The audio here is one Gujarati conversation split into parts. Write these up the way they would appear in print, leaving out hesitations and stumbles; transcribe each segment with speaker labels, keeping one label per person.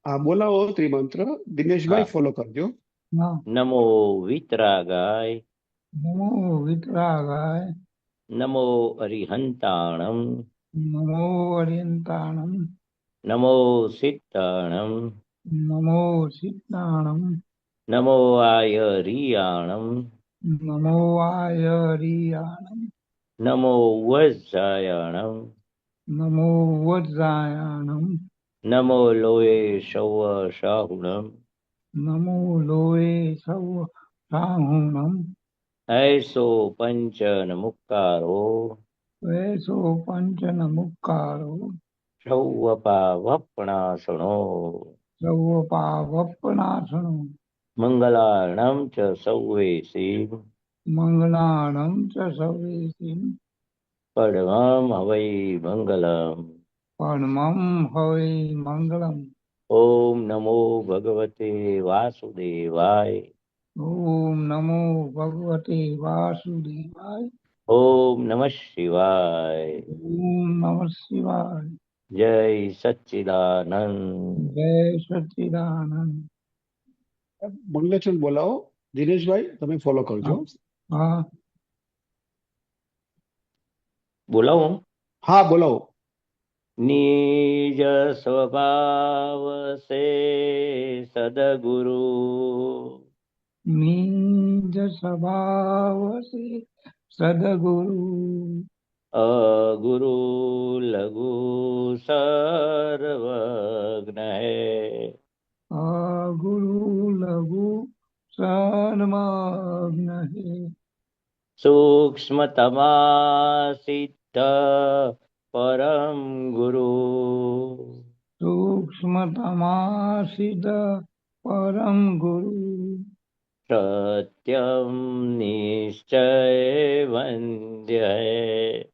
Speaker 1: હા, બોલાવો ત્રિમંત્ર. દિનેશભાઈ
Speaker 2: હા.
Speaker 1: ફોલો કરજો.
Speaker 3: હા.
Speaker 2: નમો વિતરાગાય,
Speaker 3: નમો વિતરાગાય,
Speaker 2: નમો અરિહંતાણમ,
Speaker 3: નમો અરિયંતાણમ,
Speaker 2: નમો સિદ્ધાણમ,
Speaker 3: નમો સિદ્ધાણમ,
Speaker 2: નમો આયરિયાણમ,
Speaker 3: નમો આયરિયાણમ,
Speaker 2: નમો વજ્જાયણમ,
Speaker 3: નમો વજ્રાયણમ,
Speaker 2: નમો લોએ શૌ શાહુણમ,
Speaker 3: નમો લોએ સૌ રાહુણમ,
Speaker 2: ऐसो पंचन मुक्कारो,
Speaker 3: વેસો પંચન મુક્કારો,
Speaker 2: शौवपा वपणासणो,
Speaker 3: સૌ પાવપનાશનો,
Speaker 2: मंगलार्णम च सौवेसी,
Speaker 3: મંગલાણમ ચ સવેસિમ,
Speaker 2: पडवम हवै मंगलम.
Speaker 3: પરમં હવિ મંગલમ.
Speaker 2: ओम नमो भगवते वासुदेवाय,
Speaker 3: ઓમ નમો ભગવતે વાસુદેવાય.
Speaker 2: ओम नमः शिवाय.
Speaker 3: ઓમ નમઃ શિવાય.
Speaker 2: जय सच्चिदानंद.
Speaker 3: જય સચ્ચિદાનંદ.
Speaker 1: મંગલેચન બોલાવો. દિનેશભાઈ તમે ફોલો કરજો.
Speaker 3: હા. હા.
Speaker 2: बोलाओ.
Speaker 1: હા, બોલાવો.
Speaker 2: निज स्वभाव से सदगुरु,
Speaker 3: નિજ સ્વભાવ સે સદગુરુ,
Speaker 2: अगुरु लघु सर्वज्ञ है,
Speaker 3: ગુરુ લઘુ સન્મગ્ન હે,
Speaker 2: सूक्ष्मतमा सिद्ध परम गुरु,
Speaker 3: સૂક્ષ્મતમાસિદ પરમ ગુરુ,
Speaker 2: सत्यम निश्चय वन्द्य है,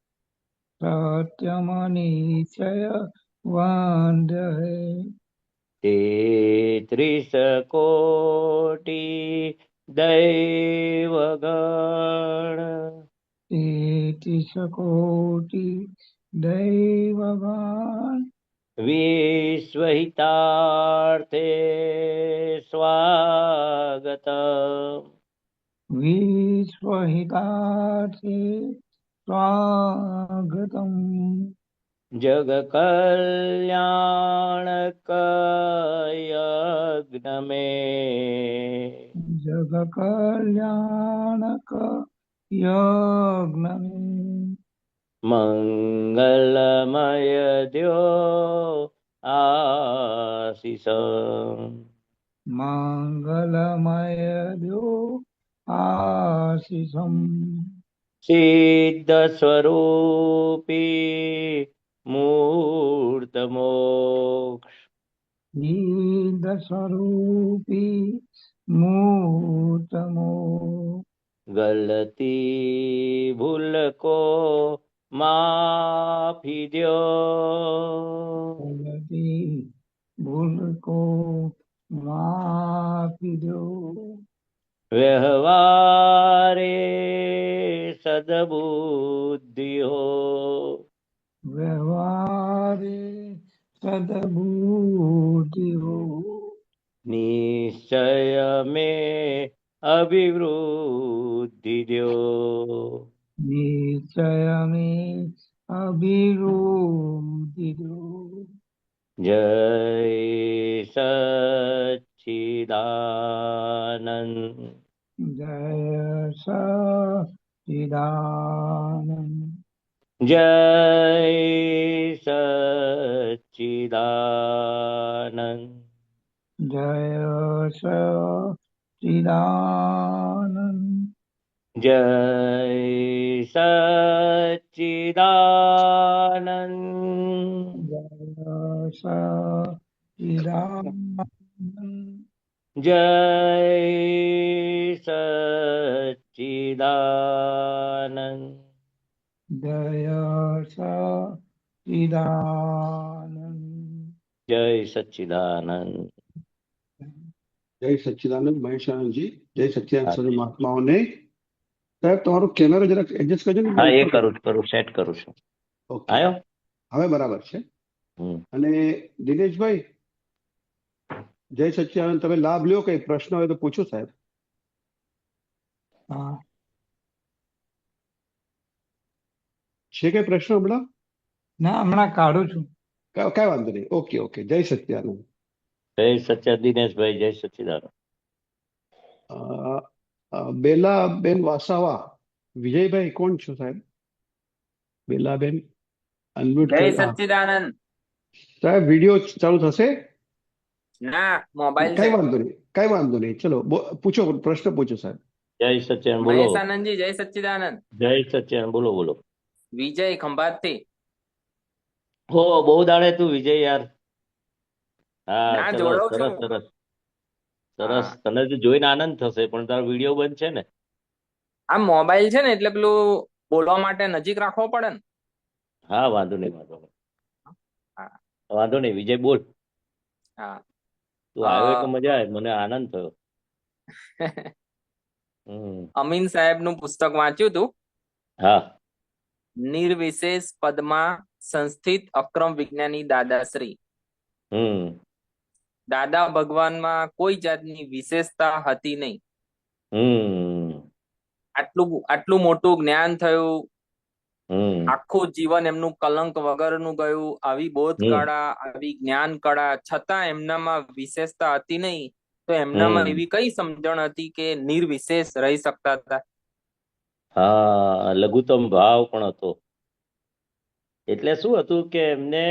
Speaker 3: સત્યમનિશ્ચય વંદ્ય હે,
Speaker 2: तेत्रिस कोटि दैवगण,
Speaker 3: તેત્રીસ કોટી દૈવગણ,
Speaker 2: विश्वहितार्थे स्वागतम्,
Speaker 3: વિશ્વહિતાર્થે સ્વાગતમ,
Speaker 2: जग कल्याणक यज्ञ में,
Speaker 3: જગ કલ્યાણક યજ્ઞ મે,
Speaker 2: मंगलमय द्यो आशीष,
Speaker 3: મંગલમય દ્યો આશીષમ,
Speaker 2: सिद्ध स्वरूपी मूर्त मोक्ष,
Speaker 3: સિદ્ધ સ્વરૂપી મૂર્તમો,
Speaker 2: गलती भूल को माफी द्यो,
Speaker 3: ભગવતી ભૂલ કો માફી દો,
Speaker 2: व्यवहारे सद्बुद्धि हो,
Speaker 3: વ્યવહારે સદબુદ્ધિ હો,
Speaker 2: निश्चय में अभिवृद्धि द्यो,
Speaker 3: નિશ્ચય મે અભિવૃદ્ધિ દો.
Speaker 2: जय सच्चिदानंद,
Speaker 3: જય સચિદાનંદ,
Speaker 2: जय सच्चिदानंद,
Speaker 3: જય સચિદાનંદ,
Speaker 2: जय सच्चिदानंद,
Speaker 3: જય સચિદાનંદ,
Speaker 2: जय सच्चिदानंद,
Speaker 3: જય સચિદાનંદ.
Speaker 2: जय सच्चिदानंद.
Speaker 1: જય સચ્ચિદાનંદ મહેશાનંદજી. જય સચ્ચિદાનંદ સર્વ
Speaker 2: हाँ
Speaker 1: મહાત્માઓને. સાહેબ તમારો કેમેરો જરાક એડજસ્ટ કરજો ને,
Speaker 2: ये
Speaker 1: ઉપર
Speaker 2: करूँ करूँ सेट करूँ छू.
Speaker 1: ઓકે,
Speaker 2: आयो.
Speaker 1: હવે બરાબર છે.
Speaker 2: हम्म.
Speaker 1: અને દિનેશભાઈ જય સચ્ચિદાનંદ, તમે લાભ લ્યો, કઈ પ્રશ્ન હોય તો પૂછો સાહેબ.
Speaker 3: હા
Speaker 1: છે કઈ પ્રશ્ન હમણાં?
Speaker 3: ના હમણાં કાઢું છું.
Speaker 1: કઈ વાંધો નહીં. ઓકે ઓકે, જય સચ્ચિદાનંદ.
Speaker 2: જય સચ્ચા દિનેશભાઈ, જય સચ્ચિદાનંદ.
Speaker 1: અ, બેલાબેન વાસાવા, વિજયભાઈ કોણ છો સાહેબ? બેલાબેન અનમ્યુટ
Speaker 4: જય
Speaker 1: કર. હા
Speaker 4: સચ્ચિદાનંદ.
Speaker 1: સાહેબ, વિડીયો ચાલુ થશે?
Speaker 4: ના મોબાઈલ
Speaker 1: કઈ
Speaker 4: છે.
Speaker 1: વાંધો નહીં, કઈ વાંધો નહીં. ચલો પૂછો, પ્રશ્ન પૂછો સાહેબ.
Speaker 2: જય સચ્ચિદાનંદ બોલો.
Speaker 4: મહેશ આનંદજી જય સચ્ચિદાનંદ.
Speaker 2: જય સચ્ચિદાનંદ બોલો બોલો.
Speaker 4: વિજય ખંભાતથી.
Speaker 2: હો, બહુ દાડે તું વિજય યાર. હા
Speaker 4: ના
Speaker 2: ચલો,
Speaker 4: જોડો છું.
Speaker 2: સરસ સરસ સરસ.
Speaker 4: હા.
Speaker 2: તને તો જોઈને આનંદ થશે, પણ તારો વિડીયો બંધ છે ને.
Speaker 4: આ મોબાઈલ છે ને એટલે પેલું બોલવા માટે નજીક રાખવો પડે ને.
Speaker 2: હા વાંધો નહીં, વાંધો નહીં,
Speaker 4: હા.
Speaker 2: વાંધો નહીં. વિજય બોલ.
Speaker 4: હા.
Speaker 2: તું આવ્યો એટલે મજા આવે, મને આનંદ થયો.
Speaker 4: અમીન સાહેબ નું પુસ્તક વાંચ્યું હતું.
Speaker 2: હા.
Speaker 4: નિર્વિશેષ પદમાં સંસ્થિત અક્રમ વિજ્ઞાની દાદાશ્રી. દાદા ભગવાનમાં કોઈ જાતની વિશેષતા હતી નહીં. આટલું મોટું જ્ઞાન થયું. આખું જીવન એમનું કલંક વગરનું ગયું. આવી બોધ કળા, આવી જ્ઞાન કળા, છતાં એમનામાં વિશેષતા હતી નહીં. તો એમનામાં એવી કઈ સમજણ હતી કે નિર્વિશેષ રહી શકતા હતા?
Speaker 2: હા, લઘુત્તમ ભાવ પણ હતો. એટલે શું હતું કે એમને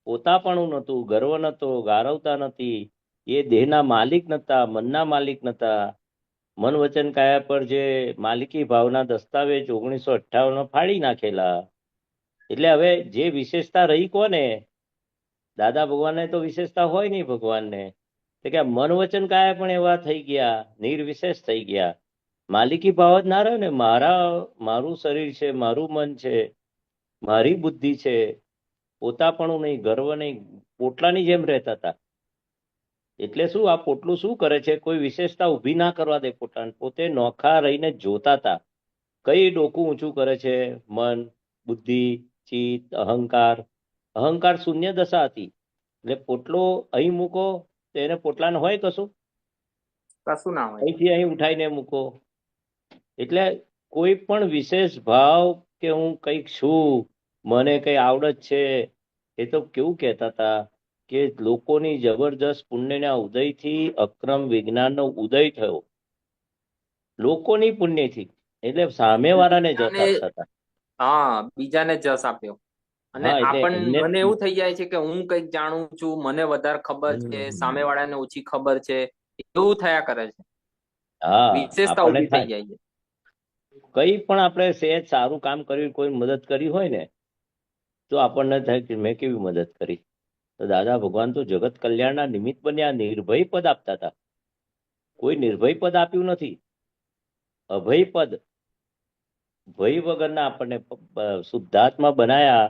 Speaker 2: પોતાપણું નહોતું, ગર્વ નહોતો, ગારવતા નથી. એ દેહના માલિક નતા, મનના માલિક નતા. મન વચન કાયા પર જે માલિકી ભાવના દસ્તાવેજ 1958 ફાડી નાખેલા. એટલે હવે જે વિશેષતા રહી કોને? દાદા ભગવાનને તો વિશેષતા હોય નહીં ભગવાનને. તો કે મન વચન કાયા પણ એવા થઈ ગયા, નિર્વિશેષ થઈ ગયા. માલિકી ભાવ જ ના રહ્યો ને. મારું શરીર છે, મારું મન છે, મારી બુદ્ધિ છે. પોતાપણું નહીં, ગર્વ નહીં, પોટલાની જેમ રહેતા હતા. એટલે શું, આ પોટલું શું કરે છે? કોઈ વિશેષતા ઊભી ના કરવા દે પોતાને. પોતે નોખા રહીને જોતા હતા. કઈ ડોકું ઊંચું કરે છે? મન, બુદ્ધિ, ચિત્ત, અહંકાર. અહંકાર શૂન્ય દશા હતી. એટલે પોટલો અહીં મૂકો તો એને પોટલાને હોય કશું?
Speaker 4: કશું ના હોય.
Speaker 2: અહીંથી અહીં ઉઠાઈને મૂકો. એટલે કોઈ પણ વિશેષ ભાવ કે હું કંઈક છું, મને કઈ આવડત છે, એ તો કેવું કહેતા હતા કે લોકોની જબરજસ્ત પુણ્યના ઉદયથી અક્રમ વિજ્ઞાનનો ઉદય થયો. લોકોની પુણ્યથી. એટલે સામેવાળાને જસ આપતા હતા.
Speaker 4: હા, બીજાને જસ આપ્યો. અને
Speaker 2: હા, એટલે એમને
Speaker 4: મને એવું થઈ જાય છે કે હું કંઈક જાણું છું, મને વધારે ખબર છે, સામેવાળાને ઓછી ખબર છે, એવું થયા કરે છે.
Speaker 2: હા,
Speaker 4: વિશેષતા
Speaker 2: આપણને
Speaker 4: ઊભી થઈ જાય છે.
Speaker 2: કઈ પણ આપણે સહેજ સારું કામ કર્યું, કોઈ મદદ કરી હોય ને, તો આપણને થાય કે મેં કેવી મદદ કરી. તો દાદા ભગવાન તો જગત કલ્યાણના નિમિત્ત બન્યા. નિર્ભય પદ આપતા હતા. કોઈ નિર્ભય પદ આપ્યું નથી, અભય પદ. ભય વગરના આપણને શુદ્ધાત્મા બનાયા.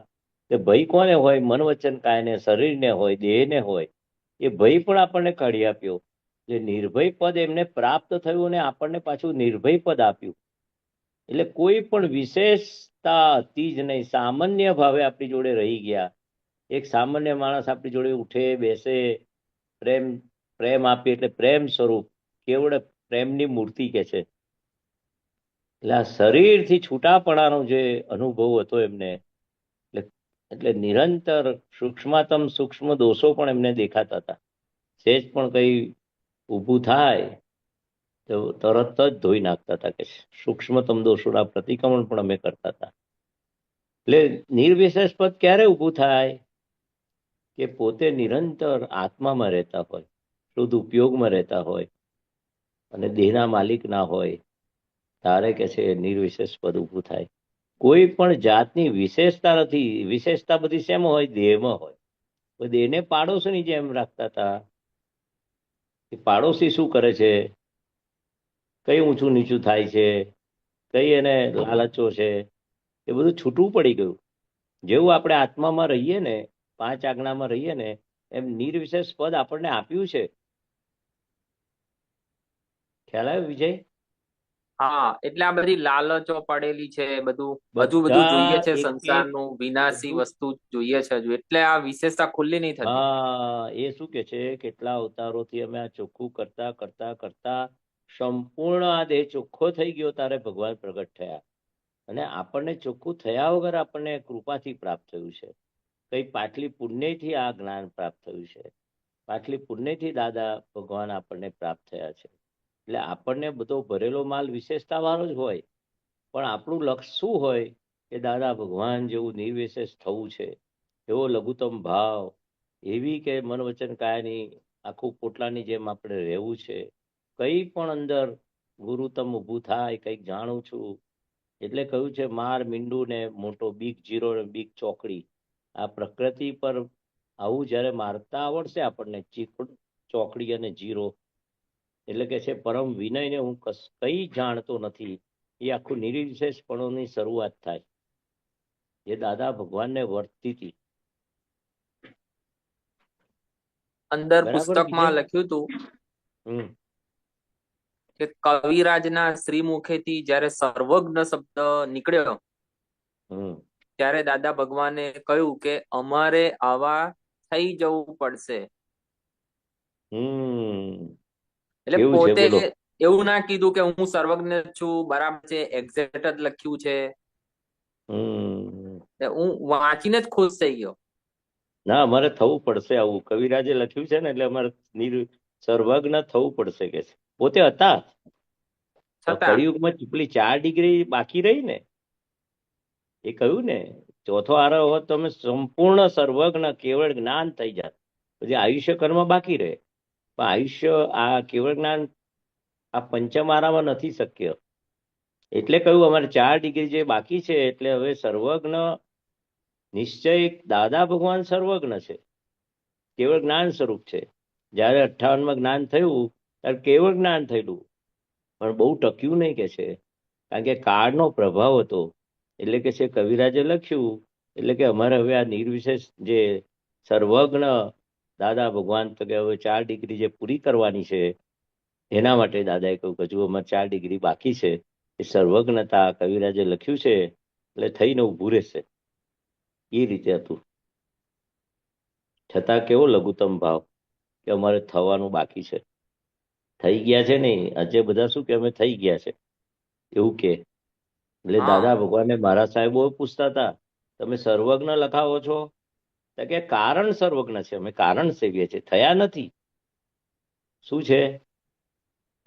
Speaker 2: તે ભય કોને હોય? મન વચન કાયને, શરીરને હોય, દેહને હોય. એ ભય પણ આપણને કાઢી આપ્યો. જે નિર્ભય પદ એમને પ્રાપ્ત થયું અને આપણને પાછું નિર્ભય પદ આપ્યું. એટલે કોઈ પણ વિશેષતા હતી જ નહીં. સામાન્ય ભાવે આપણી જોડે રહી ગયા. એક સામાન્ય માણસ આપણી જોડે ઉઠે, બેસે, પ્રેમ આપીએ એટલે પ્રેમ સ્વરૂપ, કેવળ પ્રેમની મૂર્તિ કે છે. એટલે આ શરીરથી છૂટાપણાનો જે અનુભવ હતો એમને, એટલે નિરંતર સૂક્ષ્મતમ સૂક્ષ્મ દોષો પણ એમને દેખાતા હતા. સેજ પણ કઈ ઊભું થાય તો તરત જ ધોઈ નાખતા હતા. કે સૂક્ષ્મતમ દોષોના પ્રતિક્રમણ પણ અમે કરતા હતા. એટલે નિર્વિશેષ પદ ક્યારે ઊભું થાય? કે પોતે નિરંતર આત્મામાં રહેતા હોય, શુદ્ધ ઉપયોગમાં રહેતા હોય અને દેહના માલિક ના હોય, તારે કે છે નિર્વિશેષ પદ ઊભું થાય. કોઈ પણ જાતની વિશેષતા નથી. વિશેષતા બધી શેમાં હોય? દેહમાં હોય. દેહને પાડોશીની જેમ રાખતા હતા. પાડોશી શું કરે છે, કઈ ઊંચું નીચું થાય છે, કઈ એને લાલચો છે, એ બધું છૂટું પડી ગયું. જેવું આપણે આત્મામાં રહીએ ને, પાંચ આજ્ઞામાં રહીએ ને, એમ નિર્વિશેષ પદ આપણને આપ્યું છે. ખ્યાલ આવ્યો વિજય?
Speaker 4: હા, એટલે આ બધી લાલચો પડેલી છે, બધું હજુ બધું
Speaker 2: બધા
Speaker 4: જોઈએ છે,
Speaker 2: એક એક
Speaker 4: સંસારનું વિનાશી
Speaker 2: બધું.
Speaker 4: વસ્તુ જોઈએ છે હજુ, એટલે આ વિશેષતા ખુલ્લી નહીં થતી.
Speaker 2: હા, એ શું કે છે, કેટલા અવતારોથી અમે આ ચોખ્ખું કરતા કરતા કરતા સંપૂર્ણ આ દેહ ચોખ્ખો થઈ ગયો ત્યારે ભગવાન પ્રગટ થયા. અને આપણને ચોખ્ખું થયા વગર આપણને કૃપાથી પ્રાપ્ત થયું છે. કઈ પાટલી પુણ્યથી આ જ્ઞાન પ્રાપ્ત થયું છે. પાટલી પુણ્યથી દાદા ભગવાન આપણને પ્રાપ્ત થયા છે. એટલે આપણને બધો ભરેલો માલ વિશેષતા વાળો જ હોય, પણ આપણું લક્ષ્ય શું હોય કે દાદા ભગવાન જેવું નિર્વિશેષ થવું છે, એવો લઘુત્તમ ભાવ, એવી કે મન વચન કાયાની આખું પોટલાની જેમ આપણે રહેવું છે. કઈ પણ અંદર ગુરુતમ ઊભું થાય, કંઈક જાણું છું એટલે કહ્યું છે, માર મીંડું ને મોટો બીક જીરો ને બીક ચોકડી. આ પ્રકૃતિ પર આવું જ્યારે મારતા આવડશે આપણને, ચોકડી અને જીરો, એટલે કે છે પરમ વિનયને હું કઈ જાણતો નથી, એ આખું નિર્વિશેષપણોની શરૂઆત થાય, જે દાદા ભગવાનને વર્તતી હતી.
Speaker 4: અંદર
Speaker 2: બરાબર
Speaker 4: પુસ્તકમાં
Speaker 2: વિજય?
Speaker 4: લખ્યું હતું
Speaker 2: હમ
Speaker 4: કે કવિરાજના શ્રી મુખેથી જ્યારે સર્વજ્ઞ શબ્દ નીકળ્યો,
Speaker 2: હમ
Speaker 4: ત્યારે દાદા ભગવાને કહ્યું કે અમારે આવા થઈ જવું પડશે. એટલે
Speaker 2: કેવું છે
Speaker 4: પોતે
Speaker 2: બોલો?
Speaker 4: એવું ના કીધું કે હું સર્વજ્ઞ છું, બરાબર છે, એક્ઝેક્ટ જ લખ્યું છે.
Speaker 2: હમ
Speaker 4: હું વાંચીને જ ખુશ થઈ ગયો.
Speaker 2: ના, અમારે થવું પડશે આવું. કવિરાજે લખ્યું છે ને, એટલે અમારે સર્વજ્ઞ થવું પડશે કે છે. પોતે હતા,
Speaker 4: છતાં
Speaker 2: કળિયુગમાં ચીપલી 4 ડિગ્રી બાકી રહી ને, એ કહ્યું ને, ચોથો આરો હોત તો અમે સંપૂર્ણ સર્વજ્ઞ કેવળ જ્ઞાન થઈ જાત, પછી આયુષ્ય કર્મ બાકી રહે. પણ આયુષ્ય આ કેવળ જ્ઞાન આ પંચમ આરામાં નથી શક્ય. એટલે કહ્યું અમારે 4 ડિગ્રી જે બાકી છે, એટલે હવે સર્વજ્ઞ નિશ્ચય દાદા ભગવાન સર્વજ્ઞ છે, કેવળ જ્ઞાન સ્વરૂપ છે. જયારે 58માં જ્ઞાન થયું ત્યારે કેવળ જ્ઞાન થયેલું, પણ બહુ ટક્યું નહીં કે છે, કારણ કે કાળનો પ્રભાવ હતો. એટલે કે છે કવિરાજે લખ્યું, એટલે કે અમારે હવે આ નિર્વિશેષ જે સર્વજ્ઞ દાદા ભગવાન તો કે હવે 4 ડિગ્રી જે પૂરી કરવાની છે, એના માટે દાદાએ કહ્યું કે હજુ અમારે 4 ડિગ્રી બાકી છે. એ સર્વજ્ઞતા કવિરાજે લખ્યું છે, એટલે થઈને ઊભું રહેશે. એ રીતે હતું. છતાં કેવો લઘુત્તમ ભાવ કે અમારે થવાનું બાકી છે. થઈ ગયા છે નહીં, આજે બધા શું કે અમે થઈ ગયા છે એવું કે. એટલે
Speaker 4: હા,
Speaker 2: દાદા ભગવાનને મારા સાહેબો પૂછતા હતા, તમે સર્વજ્ઞ લખાવો છો? તો કે કારણ સર્વજ્ઞ છે, અમે કારણ સેવીએ છીએ, થયા નથી. શું છે?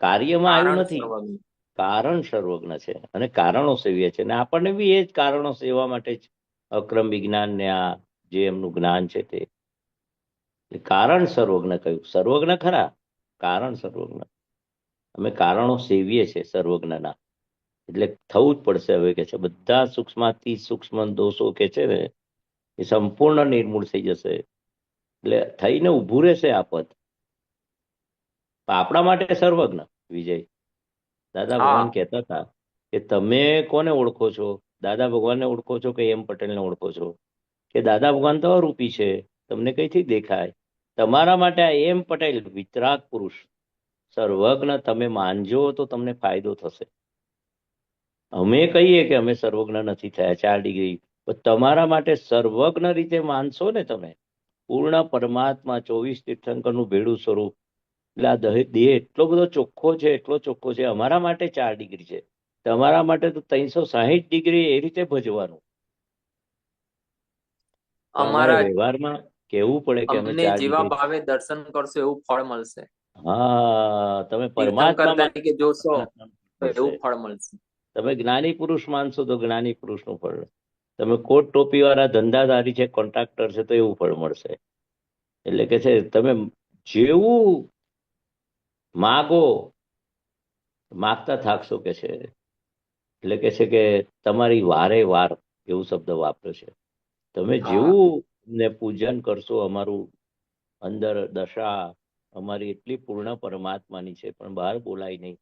Speaker 2: કાર્યમાં આવ્યું
Speaker 4: કારણ
Speaker 2: નથી,
Speaker 4: સર્વજ્ઞ.
Speaker 2: કારણ સર્વજ્ઞ છે, અને કારણો સેવીએ છીએ. અને આપણને બી એ જ કારણો સેવા માટે જ અક્રમ વિજ્ઞાન ને આ જે એમનું જ્ઞાન છે તે કારણ સર્વજ્ઞ કહ્યું. સર્વજ્ઞ ખરા, કારણ સર્વજ્ઞ. અમે કારણો સેવીએ છીએ સર્વજ્ઞના. એટલે થવું જ પડશે હવે કે છે. બધા સૂક્ષ્માતિ સૂક્ષ્મ દોષો કે છે ને, એ સંપૂર્ણ નિર્મૂળ થઈ જશે. એટલે થઈને ઊભું રહેશે આ પદ. આપણા માટે સર્વજ્ઞ વિજય. દાદા
Speaker 4: હા,
Speaker 2: ભગવાન કહેતા હતા કે તમે કોને ઓળખો છો? દાદા ભગવાનને ઓળખો છો કે એમ પટેલને ઓળખો છો? કે દાદા ભગવાન તો અરૂપી છે, તમને કઈથી દેખાય? તમારા માટે આ એમ પટેલ વિતરાગ પુરુષ સર્વજ્ઞ તમે માનજો તો તમને ફાયદો થશે. અમે કહીએ કે અમે સર્વજ્ઞ નથી થયા 4 ડિગ્રી, પણ તમારા માટે સર્વજ્ઞ રીતે માનશો ને તમે, પૂર્ણ પરમાત્મા 24 તીર્થંકરનું ભેડું સ્વરૂપ. એટલે આ દેહ એટલો બધો ચોખ્ખો છે, એટલો ચોખ્ખો છે. અમારા માટે 4 ડિગ્રી છે, તમારા માટે તો 360 ડિગ્રી એ રીતે ભજવાનું. પણ અમારે
Speaker 4: અમારા
Speaker 2: વ્યવહારમાં કેવું પડે કે અમે
Speaker 4: અમને
Speaker 2: 4
Speaker 4: જેવા
Speaker 2: ડિગ્રી.
Speaker 4: ભાવે દર્શન કરશો એવું ફળ મળશે.
Speaker 2: હા, તમે
Speaker 4: તીર્થંકર
Speaker 2: પરમાત્મા
Speaker 4: તરીકે જોશો તો
Speaker 2: મળશે.
Speaker 4: એવું ફળ મળશે.
Speaker 2: તમે જ્ઞાની પુરુષ માનશો તો જ્ઞાની પુરુષનું ફળ. તમે કોટ ટોપી વાળા ધંધાદારી છે, કોન્ટ્રાક્ટર છે, તો એવું ફળ મળશે. એટલે કે છે તમે જેવું માગો માગતા થાકશો કે છે. એટલે કે છે કે તમારી વારે વાર એવું શબ્દ વાપરે છે. તમે
Speaker 4: હા,
Speaker 2: જેવું ને પૂજન કરશો, અમારું અંદર દશા અમારી એટલી પૂર્ણ પરમાત્માની છે, પણ બહાર બોલાય નહીં.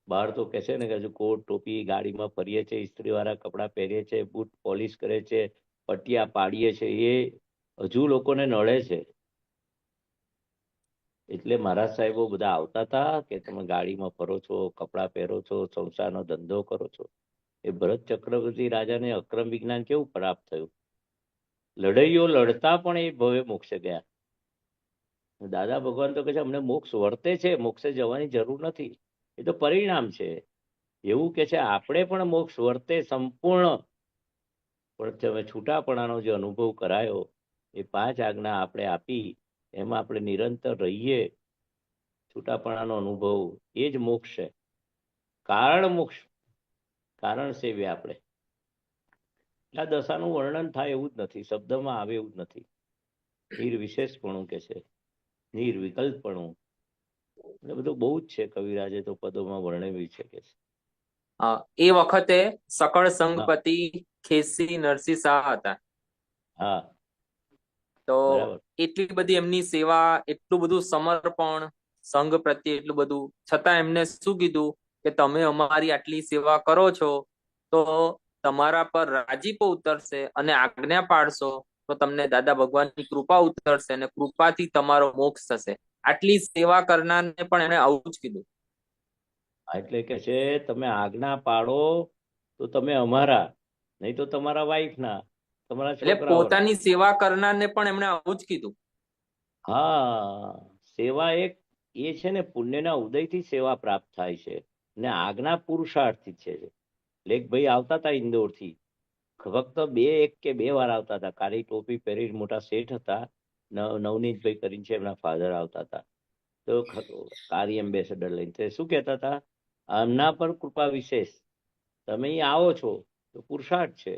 Speaker 2: બહાર તો કે છે ને કે હજુ કોટ ટોપી ગાડીમાં ફરીએ છે, ઇસ્ત્રી વાળા કપડાં પહેરીએ છે, બૂટ પોલિશ કરે છે, પટિયા પાડીએ છે, એ હજુ લોકોને નડે છે. એટલે મહારાજ સાહેબો બધા આવતા હતા કે તમે ગાડીમાં ફરો છો, કપડાં પહેરો છો, સંસારનો ધંધો કરો છો. એ ભરત ચક્રવર્તી રાજાને અક્રમ વિજ્ઞાન કેવું પ્રાપ્ત થયું? લડાઈઓ લડતા પણ એ ભવે મોક્ષે ગયા. દાદા ભગવાન તો કહે છે અમને મોક્ષ વર્તે છે, મોક્ષે જવાની જરૂર નથી, એ તો પરિણામ છે. એવું કે છે આપણે પણ મોક્ષ વર્તે સંપૂર્ણ, પણ તમે છૂટાપણાનો જે અનુભવ કરાયો, એ 5 આજ્ઞા આપણે આપી, એમાં આપણે નિરંતર રહીએ, છૂટાપણાનો અનુભવ, એ જ મોક્ષ છે. કારણ મોક્ષ, કારણ સેવે આપણે. આ દશાનું વર્ણન થાય એવું જ નથી, શબ્દમાં આવે એવું જ નથી. નિર્વિશેષપણું કે છે, નિર્વિકલ્પપણું, એટલે બધું બહુ જ છે. કવિરાજે તો પદોમાં વર્ણવી છે કે છે.
Speaker 4: એ વખતે સકળ સંઘપતિ ખેસી નરસિંહ શાહ હતા.
Speaker 2: હા,
Speaker 4: તો
Speaker 2: બરાબર.
Speaker 4: એટલી બધી એમની સેવા, એટલું બધું સમર્પણ સંઘ પ્રત્યે, એટલું બધું, છતાં એમને શું કીધું કે તમે અમારી આટલી સેવા કરો છો તો તમારા પર રાજીપો ઉતરશે અને આજ્ઞા પાડશો તો તમને દાદા ભગવાનની કૃપા ઉતરશે અને કૃપાથી તમારો મોક્ષ થશે. આટલી સેવા કરનારને પણ એને આવું જ કીધું.
Speaker 2: એટલે કે છે તમે આજ્ઞા પાડો તો તમે અમારા, નહીં તો તમારા વાઈફના, તમારા
Speaker 4: એટલે
Speaker 2: છોકરાઓના.
Speaker 4: પોતાની સેવા કરનારને પણ એમણે આવું જ કીધું.
Speaker 2: હા, સેવા એક એ છે ને, પુણ્યના ઉદયથી સેવા પ્રાપ્ત થાય છે, ને આજ્ઞા પુરુષાર્થથી છે. લેખ ભાઈ આવતા હતા ઇન્દોરથી, ફક્ત 1 કે 2 વાર આવતા હતા. કાળી ટોપી પહેરી મોટા શેઠ હતા, નવનીતભાઈ કરીને છે, એમના ફાધર આવતા હતા. તો કાર્ય એમ્બેસેડર લઈને તે શું કહેતા હતા, આમના પર કૃપા વિશેષ, તમે અહીં આવો છો તો પુરુષાર્થ છે.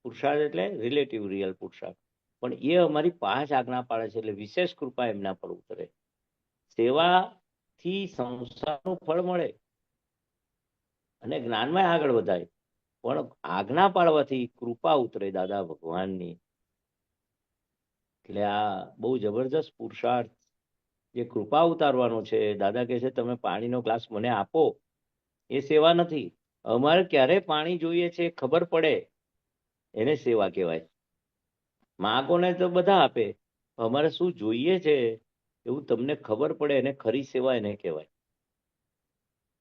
Speaker 2: પુરુષાર્થ એટલે રિલેટિવ રિયલ પુરુષાર્થ, પણ એ અમારી 5 આજ્ઞા પાડે છે, એટલે વિશેષ કૃપા એમના પર ઉતરે. સેવાથી સંસારનું ફળ મળે અને જ્ઞાનમાં આગળ વધાય, પણ આજ્ઞા પાડવાથી કૃપા ઉતરે દાદા ભગવાનની. એટલે આ બહુ જબરજસ્ત પુરુષાર્થ, જે કૃપા ઉતારવાનો છે. દાદા કહે છે તમે પાણીનો ગ્લાસ મને આપો, એ સેવા નથી. અમારે ક્યારે પાણી જોઈએ છે ખબર પડે, એને સેવા કહેવાય. માગોને તો બધા આપે, અમારે શું જોઈએ છે એવું તમને ખબર પડે, એને ખરી સેવા એને કહેવાય.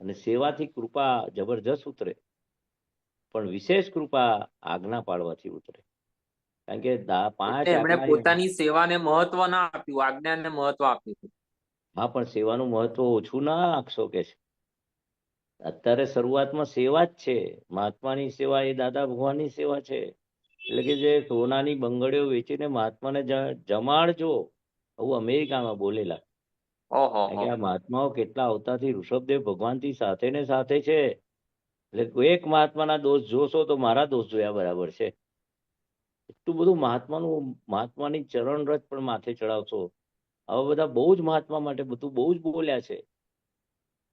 Speaker 2: અને સેવાથી કૃપા જબરજસ્ત ઉતરે, પણ વિશેષ કૃપા આજ્ઞા પાડવાથી ઉતરે. કારણ કે 5
Speaker 4: એટલે એમણે
Speaker 2: આજ્ઞા.
Speaker 4: પોતાની સેવાને મહત્વ ના આપ્યું, આજ્ઞાને મહત્વ આપ્યું.
Speaker 2: હા, પણ સેવાનું મહત્વ ઓછું ના આખશો કે છે. અત્યારે શરૂઆતમાં સેવા જ છે. મહાત્માની સેવા એ દાદા ભગવાનની સેવા છે. એટલે કે જે સોનાની બંગડીઓ વેચીને મહાત્માને જમાડજો, આવું અમેરિકામાં બોલેલા.
Speaker 4: ઓહો.
Speaker 2: કારણ કે આ મહાત્માઓ કેટલા અવતારથી ઋષભદેવ ભગવાનથી સાથે ને સાથે છે. એટલે એક મહાત્માના દોષ જોશો તો મારા દોષ જોયા બરાબર છે. એટલું બધું મહાત્માની ચરણ રજ પણ માથે ચડાવશો. આવા બધા બહુ જ મહાત્મા માટે બધું બહુ જ બોલ્યા છે.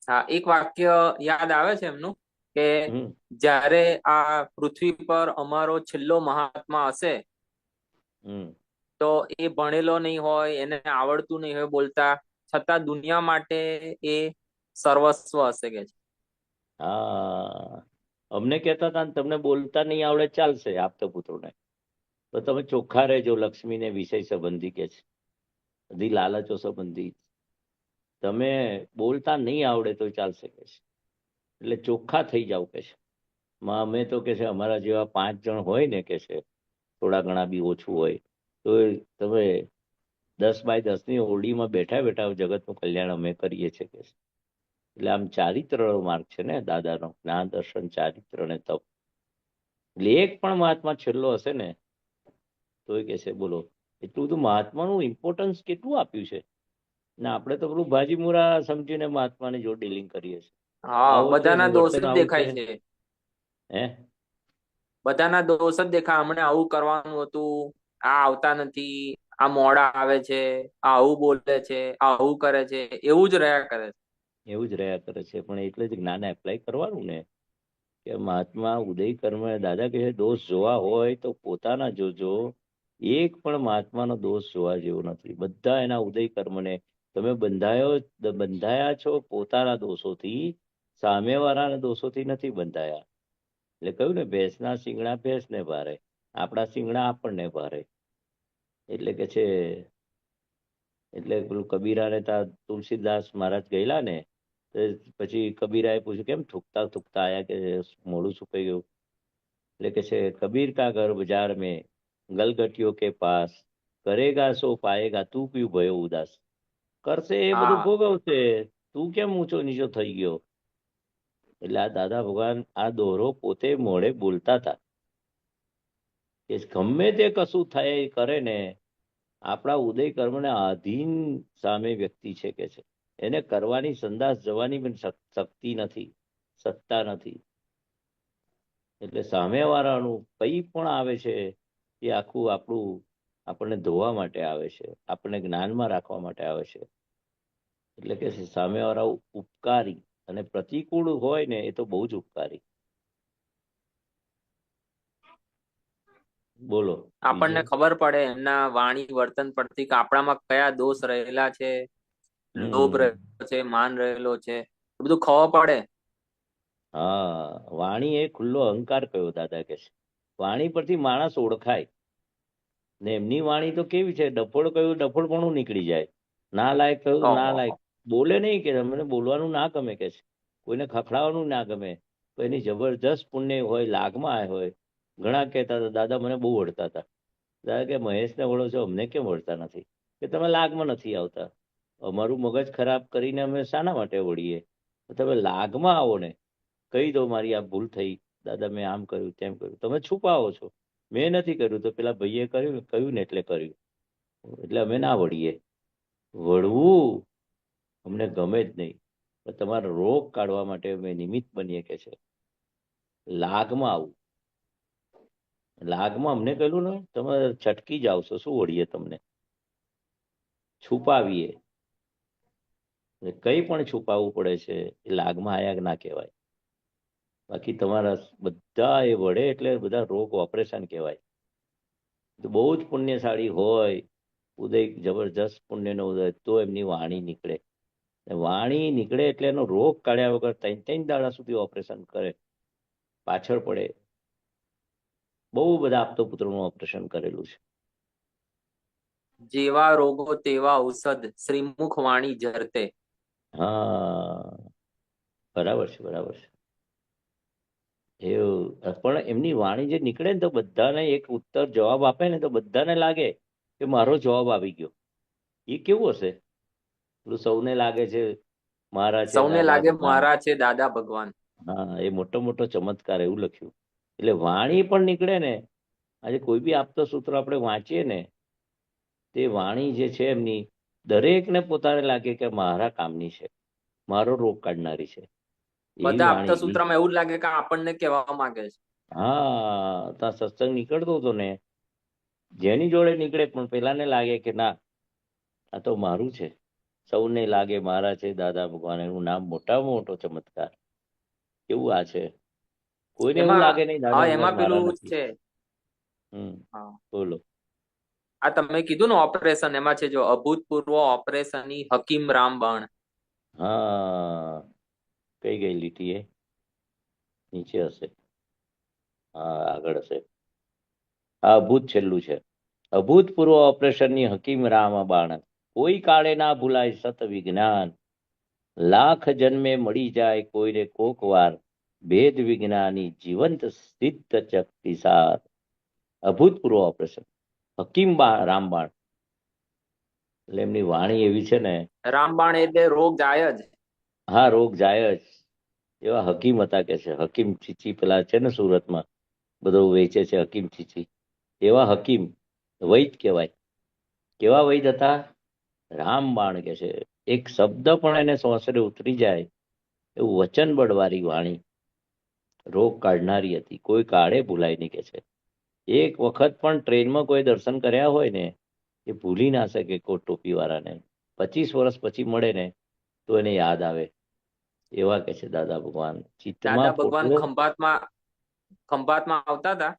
Speaker 4: હા, એક વાક્ય યાદ આવે છે એમનું કે
Speaker 2: હમ
Speaker 4: જ્યારે આ પૃથ્વી પર અમારો છેલ્લો મહાત્મા હશે
Speaker 2: હમ
Speaker 4: તો એ ભણેલો નહીં હોય, એને આવડતું નહીં હોય બોલતા, છતાં દુનિયા માટે એ સર્વસ્વ હશે કે છે.
Speaker 2: હા, અમને કહેતા હતા ને તમને બોલતા નહીં આવડે ચાલશે આપતા પુત્રોને, તો તમે ચોખ્ખા રહેજો. લક્ષ્મીને વિષય સંબંધી કે છે, બધી લાલચો સંબંધી. તમે બોલતા નહીં આવડે તો ચાલશે કે છે, એટલે ચોખ્ખા થઈ જાવ કે છે. અમે તો કે છે અમારા જેવા 5 જણ હોય ને કે છે, થોડા ઘણા બી ઓછું હોય તો તમે 10 બાય 10 ની ઓરડીમાં બેઠા બેઠા જગતનું કલ્યાણ અમે કરીએ છીએ કે છે. એટલે આમ ચારિત્રનો માર્ગ છે ને દાદાનો, જ્ઞાન દર્શન ચારિત્ર ને તપ. એટલે એક પણ મહાત્મા છેલ્લો હશે ને તો એ કે છે બોલો, એટલું બધું મહાત્માનું ઇમ્પોર્ટન્સ કેટલું આપ્યું છે. ને આપણે તો પેલું ભાજીમુરા સમજીને મહાત્માની જો ડીલિંગ કરીએ છીએ.
Speaker 4: હા,
Speaker 2: આવો છે
Speaker 4: બધાના
Speaker 2: એનું
Speaker 4: દોષ
Speaker 2: વર્તન
Speaker 4: જ
Speaker 2: આવું
Speaker 4: દેખાય
Speaker 2: છે.
Speaker 4: છે.
Speaker 2: હે,
Speaker 4: બધાના દોષ જ દેખાય. હમણાં આવું કરવાનું હતું, આ આવતા નથી, આ મોડા આવે છે, આ આવું બોલે છે, આ આવું કરે છે, એવું જ રહ્યા કરે છે.
Speaker 2: એવું જ રહ્યા કરે છે. પણ એટલે જ જ્ઞાન એપ્લાય કરવાનું ને, કે મહાત્મા ઉદય કર્મ. દાદા કહે છે દોષ જોવા હોય તો પોતાના જોજો, એક પણ મહાત્માનો દોષ જોવા જેવો નથી. બધા એના ઉદય કર્મને, તમે બંધાયા છો પોતાના દોષોથી, સામેવાળાના દોષોથી નથી બંધાયા. એટલે કહ્યું ને, ભેંસના શિંગડા ભેંસને ભારે, આપણા શિંગડા આપણને ભારે. એટલે કે છે એટલે પેલું કબીરાને ત્યાં તુલસીદાસ મહારાજ ગયેલા ને, તો પછી કબીરાએ પૂછ્યું કેમ થૂકતા થૂકતા આયા, કે મોડું સુકાઈ ગયું. એટલે કે છે, કબીર કા ઘર બજાર મેં ગલગટિયો કે પાસ, કરેગા સો પાએગા તું ક્યું ભયો ઉદાસ. કરશે એ બધું
Speaker 4: હા
Speaker 2: ભોગવશે, તું કેમ ઊંચો નીચો થઈ ગયો. એટલે આ દાદા ભગવાન આ દોરો પોતે મોડે બોલતા હતા કે ગમે તે કશું થાય એ કરે ને, આપણા ઉદય કર્મને આધીન સામે વ્યક્તિ છે કે છે, એને કરવાની સંદાસ જવાની પણ શક્તિ નથી, સત્તા નથી. એટલે સામેવાળાનું કંઈ પણ આવે છે એ આખું આપણને ધોવા માટે આવે છે, આપણને જ્ઞાનમાં રાખવા માટે આવે છે. એટલે કે સામેવાળા ઉપકારી અને પ્રતિકૂળ હોય ને એ તો બહુ જ ઉપકારી. બોલો
Speaker 4: આપણને
Speaker 2: બીજું.
Speaker 4: ખબર પડે એમના વાણી વર્તન પરથી કે આપણામાં કયા દોષ રહેલા છે, લોભ
Speaker 2: હમ
Speaker 4: રહેલો છે, માન રહેલો છે, એ બધું ખબર પડે.
Speaker 2: હા, વાણી એ ખુલ્લો અહંકાર કયો દાદા કે છે. વાણી પરથી માણસ ઓળખાય. ને એમની વાણી તો કેવી છે, ડફોડ કયું ડફોડપણું નીકળી જાય, ના લાયક કયું ના
Speaker 4: ઓહો
Speaker 2: લાયક. બોલે નહીં કે મને બોલવાનું ના ગમે કે છે, કોઈને ખખડાવવાનું ના ગમે, કોઈની જબરજસ્ત પુણ્ય હોય, લાગમાં આવ્યા હોય. ઘણા કહેતા હતા દાદા મને બહુ વળતા હતા. દાદા કે મહેશને વળો છો, અમને કેમ વળતા નથી? કે તમે લાગમાં નથી આવતા. અમારું મગજ ખરાબ કરીને અમે શાના માટે વળીએ? તમે લાગમાં આવો ને, કહી દો મારી આ ભૂલ થઈ, દાદા મેં આમ કર્યું તેમ કર્યું. તમે છુપાવો છો, મેં નથી કર્યું તો પેલા ભાઈએ કહ્યું ને એટલે કર્યું. એટલે અમે ના વળીએ. વળવું અમને ગમે જ નહીં, પણ તમારો રોગ કાઢવા માટે અમે નિમિત્ત બનીએ કે છે. લાગમાં આવું, લાગમાં અમને કહ્યું ને તમે છટકી જાવ છો, શું વળીએ તમને? છુપાવીએ, કંઈ પણ છુપાવવું પડે છે એ લાગમાં આયા ના કહેવાય. બાકી તમારા બધા એ વડે એટલે બધા રોગ ઓપરેશન કહેવાય. તો બહુ જ પુણ્યશાળી હોય, ઉદય જબરજસ્ત પુણ્યનો ઉદય, તો એમની વાણી નીકળે. વાણી નીકળે એટલે એનો રોગ કાઢ્યા વગર 3 દાડા સુધી ઓપરેશન કરે, પાછળ પડે. બહુ બધા આપતો પુત્રોનું ઓપરેશન કરેલું છે.
Speaker 4: જેવા રોગો તેવા ઔષધ, શ્રીમુખ વાણી ઝરતે.
Speaker 2: હા, બરાબર છે, બરાબર છે. એવું પણ એમની વાણી જે નીકળે ને તો બધાને એક ઉત્તર જવાબ આપે ને તો બધાને લાગે કે મારો જવાબ આવી ગયો. એ કેવું હશે? પેલું સૌને લાગે છે મારા છે
Speaker 4: સૌને
Speaker 2: દાદા
Speaker 4: લાગે
Speaker 2: ભગવાન.
Speaker 4: મારા છે દાદા ભગવાન.
Speaker 2: હા, એ મોટો મોટો ચમત્કાર એવું લખ્યું. એટલે વાણી પણ નીકળે ને, આજે કોઈ બી આપતો સૂત્ર આપણે વાંચીએ ને, તે વાણી જે છે એમની, દરેકને પોતાને લાગે કે મારા કામની છે, મારો રોગ કાઢનારી છે એવી
Speaker 4: બધા આપતા
Speaker 2: વાણી.
Speaker 4: સૂત્રમાં એવું જ લાગે કે આપણને કહેવા માંગે છે.
Speaker 2: હા, ત્યાં સત્સંગ નીકળતો હતો ને, જેની જોડે નીકળે પણ પેલાને લાગે કે ના આ તો મારું છે. સૌને લાગે મારા છે દાદા ભગવાન, એનું નામ મોટામાં મોટો ચમત્કાર. કેવું આ છે? કોઈને એવું
Speaker 4: એમાં
Speaker 2: લાગે નહીં દાદા ભગવાન
Speaker 4: એમાં
Speaker 2: મારા
Speaker 4: પેલું
Speaker 2: નથી.
Speaker 4: છે.
Speaker 2: હમ,
Speaker 4: હા,
Speaker 2: બોલો.
Speaker 4: આ તમે કીધું ને ઓપરેશન, એમાં છે જો અભૂતપૂર્વ ઓપરેશનની હકીમ રામબાણ.
Speaker 2: હા, કઈ ગઈ લીટી એ? નીચે હશે. હા, આગળ હશે. આ અભૂત છેલ્લું છે. અભૂતપૂર્વ ઓપરેશનની હકીમ રામ બાણ, કોઈ કાળે ના ભૂલાય સત વિજ્ઞાન. લાખ જન્મે મળી જાય કોઈને કોક વાર, ભેદ વિજ્ઞાની જીવંત સિદ્ધ ચકતિસાર. અભૂતપૂર્વ ઓપરેશન, હકીમ રામબાણ. એટલે એમની વાણી એવી છે ને.
Speaker 4: રામબાણ એટલે રોગ જાય જ.
Speaker 2: હા, રોગ જાય જ. એવા હકીમ હતા કે છે. હકીમ ચીચી પેલા છે ને સુરતમાં બધું વેચે છે, હકીમ ચીચી. એવા હકીમ, વૈદ કહેવાય. કેવા વૈદ હતા? રામબાણ કે છે. એક શબ્દ પણ એને સોસરે ઉતરી જાય એવું વચન બળવારી વાણી, રોગ કાઢનારી હતી, કોઈ કાળે ભૂલાય નહીં કે છે. એક વખત પણ ટ્રેનમાં કોઈ દર્શન કર્યા હોય ને એ ભૂલી ના શકે કોટ ટોપી વાળાને. 25 વર્ષ પછી મળે ને તો એને યાદ આવે, એવા કે છે દાદા ભગવાન. ચિત્તમાં
Speaker 4: દાદા
Speaker 2: ફોટો.
Speaker 4: ભગવાન ખંભાતમાં આવતા હતા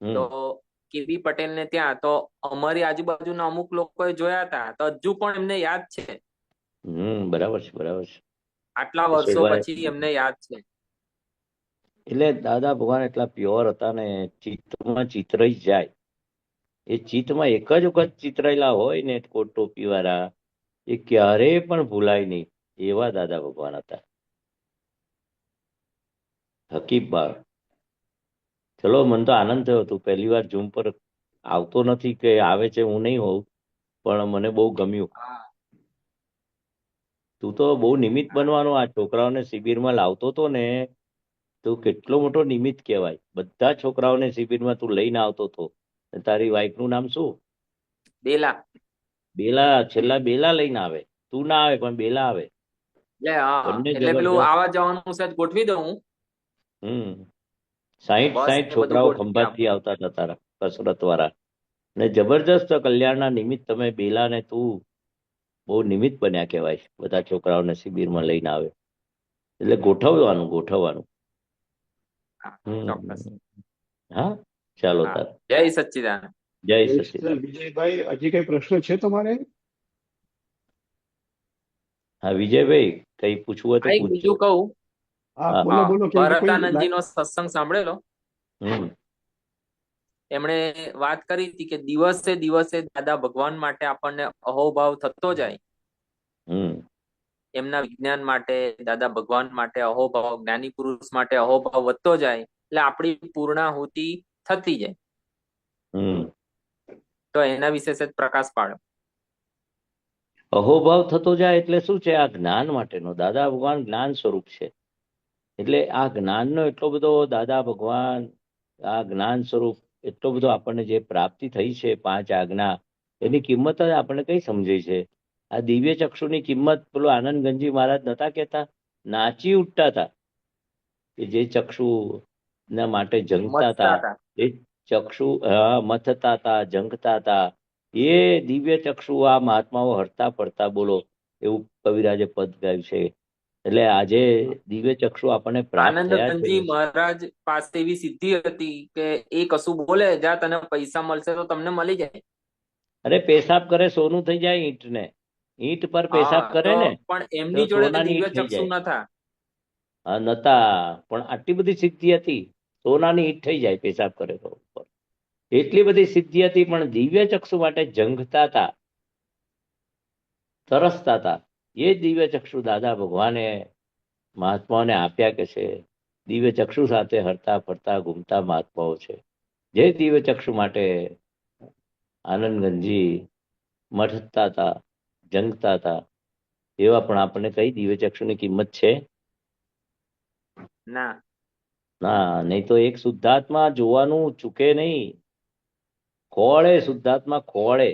Speaker 4: તો
Speaker 2: હમ
Speaker 4: કેવી પટેલ ને ત્યાં, તો અમારી આજુબાજુના અમુક લોકોએ જોયા હતા, તો હજુ પણ એમને યાદ છે.
Speaker 2: બરાબર છે, બરાબર છે.
Speaker 4: આટલા
Speaker 2: એ
Speaker 4: વર્ષો
Speaker 2: શોભાય.
Speaker 4: પછી એમને યાદ છે.
Speaker 2: એટલે દાદા ભગવાન એટલા પ્યોર હતા ને, ચિત્તમાં ચિતરાઈ જાય. એ ચિત્તમાં એક જ વખત ચિતરેલા હોય ને કોટ ટોપી વાળા, એ ક્યારેય પણ ભૂલાય નહીં. એવા દાદા ભગવાન હતા. હકીકત. ચલો, મને તો આનંદ થયો. તું પહેલી વાર ઝૂમ પર આવતો નથી કે આવે છે, હું નહીં હોઉં, પણ મને બહુ ગમ્યું.
Speaker 4: હા
Speaker 2: તું તો બહુ નિમિત્ત બનવાનો. આ છોકરાઓને શિબિરમાં લાવતો હતો ને, તું કેટલો મોટો નિમિત્ત કહેવાય. બધા છોકરાઓને શિબિરમાં તું લઈને આવતો હતો. તારી વાઈફનું નામ શું?
Speaker 4: બેલા.
Speaker 2: બેલા. છેલ્લા બેલા લઈને આવે. તું ના આવે પણ બેલા આવે.
Speaker 4: એટલે હા,
Speaker 2: બંને
Speaker 4: એટલે પેલું
Speaker 2: જબરદસ્ત.
Speaker 4: આવા જવાનું સેજ ગોઠવી દઉં હું.
Speaker 2: 60
Speaker 4: બસ
Speaker 2: 60
Speaker 4: એ બધું
Speaker 2: છોકરાઓ
Speaker 4: ગોઠવી
Speaker 2: ખંભાતથી
Speaker 4: આપું.
Speaker 2: આવતા હતા તારા કસરત વાળા. ને જબરદસ્ત કલ્યાણના નિમિત્ત તમે બેલા ને તું બહુ નિમિત્ત બન્યા કહેવાય. બધા છોકરાઓને શિબિરમાં લઈને આવે એટલે ગોઠવવાનું.
Speaker 4: હા,
Speaker 2: હમ.
Speaker 4: ચોક્કસ.
Speaker 2: હા, ચાલો
Speaker 4: હા,
Speaker 2: તાર.
Speaker 4: જય સચ્ચિદાનંદ.
Speaker 2: જય
Speaker 1: સર,
Speaker 2: સચિદાન.
Speaker 1: વિજયભાઈ, હજી કઈ પ્રશ્ન છે તમારે?
Speaker 2: હા, વિજયભાઈ, કઈ પૂછવું હોય તો
Speaker 4: આ એક
Speaker 2: પૂછજો.
Speaker 4: બીજું કહું.
Speaker 1: હા,
Speaker 2: હા.
Speaker 1: બોલો બોલો, કેમ કે કોઈ
Speaker 4: ભરતાનંદજીનો સત્સંગ સાંભળેલો.
Speaker 2: હમ
Speaker 4: એમણે વાત કરી હતી કે દિવસે દિવસે દાદા ભગવાન માટે આપણને અહોભાવ થતો જાય.
Speaker 2: હમ
Speaker 4: એમના વિજ્ઞાન માટે, દાદા ભગવાન માટે અહોભાવ, જ્ઞાની પુરુષ માટે અહોભાવ વધતો જાય એટલે આપણી પૂર્ણાહુતિ થતી જાય.
Speaker 2: હમ
Speaker 4: તો એના વિશે સેજ પ્રકાશ પાડો.
Speaker 2: અહોભાવ થતો જાય એટલે શું છે? આ જ્ઞાન માટેનો. દાદા ભગવાન જ્ઞાન સ્વરૂપ છે. એટલે આ જ્ઞાનનો એટલો બધો દાદા ભગવાન, આ જ્ઞાન સ્વરૂપ એટલો બધો આપણને જે પ્રાપ્તિ થઈ છે, 5 આજ્ઞા, એની કિંમત જ આપણને કઈ સમજાય છે? આ દિવ્ય ચક્ષુની કિંમત પેલો આનંદ ગંજી મહારાજ નતા કહેતા? નાચી ઉઠતા હતા કે જે ચક્ષુ ના માટે જંગતા
Speaker 4: મથતા
Speaker 2: હતા.
Speaker 4: હતા.
Speaker 2: એ ચક્ષુ મથતા હતા, જંગતા હતા. એ દિવ્ય ચક્ષુ આ મહાત્માઓ હરતા ફરતા, બોલો, એવું કવિરાજે પદ ગાયું છે. એટલે આજે દિવ્ય ચક્ષુ આપણને પ્રાપ્ત
Speaker 4: આનંદ
Speaker 2: થયા છે.
Speaker 4: ગંજી મહારાજ પાસે એવી સિદ્ધિ હતી કે એ કશું બોલે, જા તને પૈસા મળશે તો તમને મળી જાય.
Speaker 2: અરે, પેશાબ કરે સોનું થઈ જાય. ઈંટને ઈંટ પર પેશાબ
Speaker 4: હા,
Speaker 2: કરે
Speaker 4: તો
Speaker 2: ને
Speaker 4: પણ
Speaker 2: તો
Speaker 4: એમની જોડે
Speaker 2: સોનાની
Speaker 4: દિવ્ય
Speaker 2: ઈંટ થઈ
Speaker 4: ચક્ષુ
Speaker 2: જાય.
Speaker 4: નતા.
Speaker 2: હા, નતા, પણ આટલી બધી સિદ્ધિ હતી. સોનાની ઈંટ થઈ જાય પેશાબ કરે તો ઉપર. એટલી બધી સિદ્ધિ હતી, પણ દિવ્ય ચક્ષુ માટે જંગતા હતા, તરસતા હતા. એ દિવ્ય ચક્ષુ દાદા ભગવાને મહાત્માઓને આપ્યા કે છે. દિવ્ય ચક્ષુ સાથે હરતા ફરતા ઘૂમતા મહાત્માઓ છે. જે દિવ્ય ચક્ષુ માટે આનંદગંજી મથતા હતા, જંગતા હતા, એવા પણ આપણને કઈ દિવ્ય ચક્ષુની કિંમત છે?
Speaker 4: ના.
Speaker 2: ના, નહીં તો એક શુદ્ધાત્મા જોવાનું ચૂકે નહીં. ખોળે શુદ્ધાત્મા, ખોળે.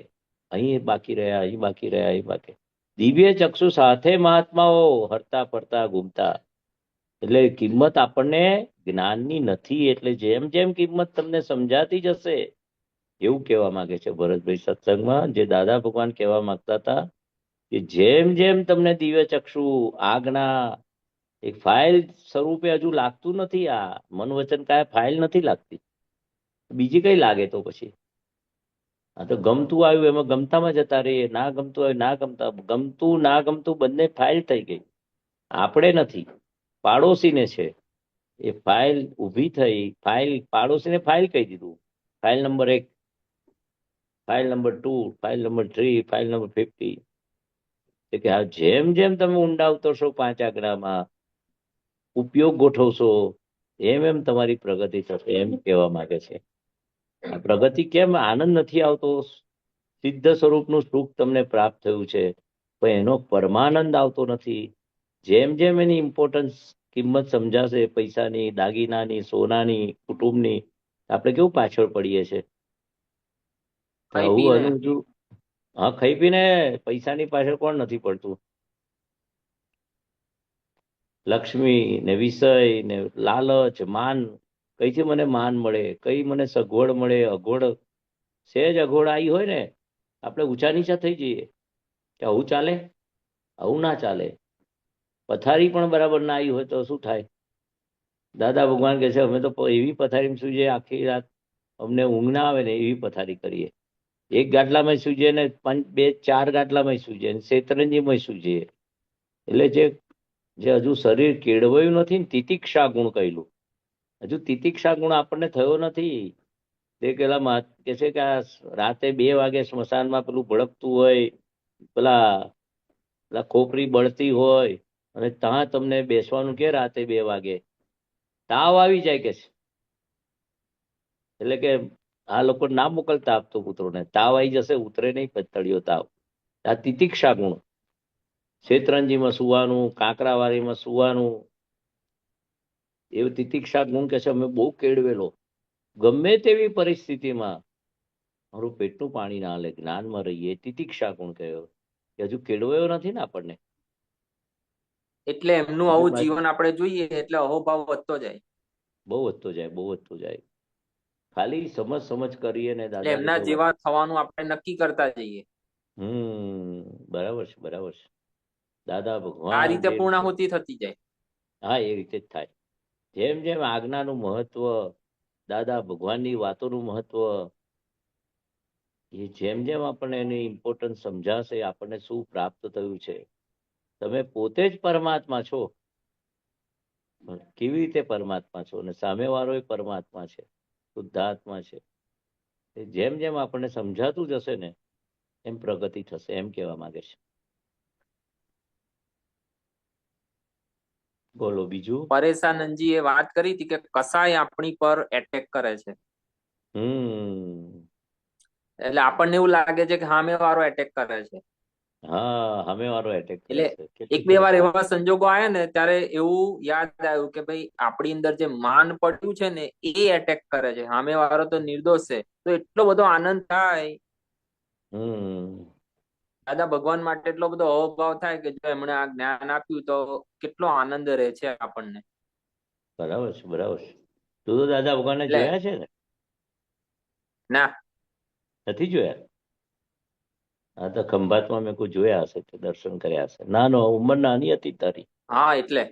Speaker 2: અહીં બાકી રહ્યા, અહીં બાકી રહ્યા, અહીં બાકી. દિવ્ય ચક્ષુ સાથે મહાત્માઓ હરતા ફરતા ઘૂમતા. એટલે કિંમત આપણને જ્ઞાનની નથી. એટલે જેમ જેમ કિંમત તમને સમજાતી જશે, એવું કહેવા માંગે છે ભરતભાઈ સત્સંગમાં. જે દાદા ભગવાન કહેવા માંગતા હતા કે જેમ જેમ તમને દિવ્ય ચક્ષુ આજ્ઞા એક ફાઇલ સ્વરૂપે હજુ લાગતું નથી. આ મન વચન કાયા ફાઇલ નથી લાગતી. બીજી કઈ લાગે તો પછી? આ તો ગમતું આવ્યું એમાં ગમતામાં જતા રહીએ, ના ગમતું આવ્યું ના ગમતા. ગમતું ના ગમતું બંને ફાઇલ થઈ ગઈ. આપણે નથી, પાડોશીને છે. એ ફાઇલ ઊભી થઈ. ફાઇલ પાડોશીને ફાઇલ કહી દીધું. File number 1, file number 2, file number 3, file number 50. કે આ જેમ જેમ તમે ઊંડા ઉતરશો 5 આજ્ઞામાં, ઉપયોગ ગોઠવશો, એમ એમ તમારી પ્રગતિ થશે, એમ કહેવા માંગે છે. આ પ્રગતિ કેમ આનંદ નથી આવતો? સિદ્ધ સ્વરૂપનું સુખ તમને પ્રાપ્ત થયું છે, પણ એનો પરમાનંદ આવતો નથી. જેમ જેમ એની ઇમ્પોર્ટન્સ, કિંમત સમજાશે, પૈસાની, દાગીનાની, સોનાની, કુટુંબની, આપણે કેવું પાછળ પડીએ છે.
Speaker 4: ખાઈ
Speaker 2: આવું
Speaker 4: પીને.
Speaker 2: હજુ હા, ખાઈ પીને. પૈસાની પાછળ કોણ નથી પડતું? લક્ષ્મી ને વિષય ને લાલચ, માન. કઈથી મને માન મળે, કઈ મને સગવડ મળે, અગવડ, સહેજ અગવડ આવી હોય ને, આપણે ઊંચા નીચા થઈ જઈએ કે આવું ચાલે, આવું ના ચાલે. પથારી પણ બરાબર ના આવી હોય તો શું થાય? દાદા ભગવાન કહે છે અમે તો એવી પથારીમાં સૂઈએ આખી રાત, અમને ઊંઘ ના આવે ને એવી પથારી કરીએ. એક ગાટલામાં સૂઈએ ને 2-4 ગાટલામાં સૂઈએ ને શેતરંજીમાં સૂઈએ. એટલે જે હજુ શરીર કેળવાયું નથી ને, તિતિક્ષા ગુણ કહેલું. હજુ તિતિક્ષા ગુણ આપણને થયો નથી. તે પેલા કે છે કે આ રાતે 2 વાગે સ્મશાનમાં પેલું ભડકતું હોય, પેલા ખોપરી બળતી હોય, અને ત્યાં તમને બેસવાનું કે રાતે 2 વાગે તાવ આવી જાય કે છે. એટલે કે આ લોકો ના મોકલતા આપતો પુત્રોને, તાવ આવી જશે, ઉતરે નહીં તળિયો તાવ. આ તિતિક્ષા ગુણ. શેતરંજીમાં સુવાનું, કાંકરાવારીમાં સુવાનું, એવું તિતિક્ષા ગુણ કે છે અમે બહુ કેળવેલો. ગમે તેવી પરિસ્થિતિમાં મારું પેટનું પાણી ના લે, જ્ઞાનમાં રહીએ, તિતિક્ષા ગુણ કહેવાય. કે હજુ કેળવાયો નથી ને આપણને.
Speaker 4: એટલે એમનું આવું જીવન આપણે જોઈએ એટલે અહોભાવ વધતો જાય,
Speaker 2: બહુ વધતો જાય, બહુ વધતો જાય. ખાલી સમજ કરીએ ને
Speaker 4: એટલે
Speaker 2: દાદા
Speaker 4: એમના જેવા થવાનું આપણે નક્કી કરતા જઈએ.
Speaker 2: બરાબર છે, બરાબર છે. દાદા
Speaker 4: આ
Speaker 2: ભગવાન
Speaker 4: રીતે પૂર્ણાહુતિ થતી જાય.
Speaker 2: હા, એ રીતે જ થાય. જેમ જેમ આજ્ઞાનું મહત્વ, દાદા ભગવાનની વાતોનું મહત્વ, એ જેમ જેમ આપણને એની ઇમ્પોર્ટન્સ સમજાશે, આપણને શું પ્રાપ્ત થયું છે. તમે પોતે જ પરમાત્મા છો, કેવી રીતે પરમાત્મા છો, અને સામેવાળો એ પરમાત્મા છે, શુદ્ધાત્મા છે. જેમ જેમ આપણને સમજાતું જશે ને એમ પ્રગતિ થશે, એમ કહેવા માંગે છે. બોલો બીજું.
Speaker 4: પરેશાનંદજી એ વાત કરી હતી કે કસાય આપણી પર એટેક કરે છે. એટલે આપણને એવું લાગે છે કે સામે વાળો એટેક કરે છે.
Speaker 2: હા, સામે વાળો એટેક કરે છે.
Speaker 4: એટલે 1-2 વાર એવા સંજોગો આવ્યા ને ત્યારે એવું યાદ આવ્યું કે ભાઈ આપણી અંદર જે માન પડ્યું છે ને એ એટેક કરે છે, સામે વાળો તો નિર્દોષ છે. તો એટલો બધો આનંદ થાય, દાદા ભગવાન માટે એટલો બધો અહોભાવ થાય કે જો એમણે આ જ્ઞાન આપ્યું તો કેટલો આનંદ રહે છે આપણને.
Speaker 2: બરાબર છે, બરાબર છે. તું તો દાદા ભગવાનને જોયા છે ને?
Speaker 4: ના,
Speaker 2: નથી જોયા? હા, તો ખંભાતમાં મેં કોઈ જોયા હશે, તો દર્શન કર્યા હશે. નાનો ઉંમર નાની હતી તારી.
Speaker 4: હા, એટલે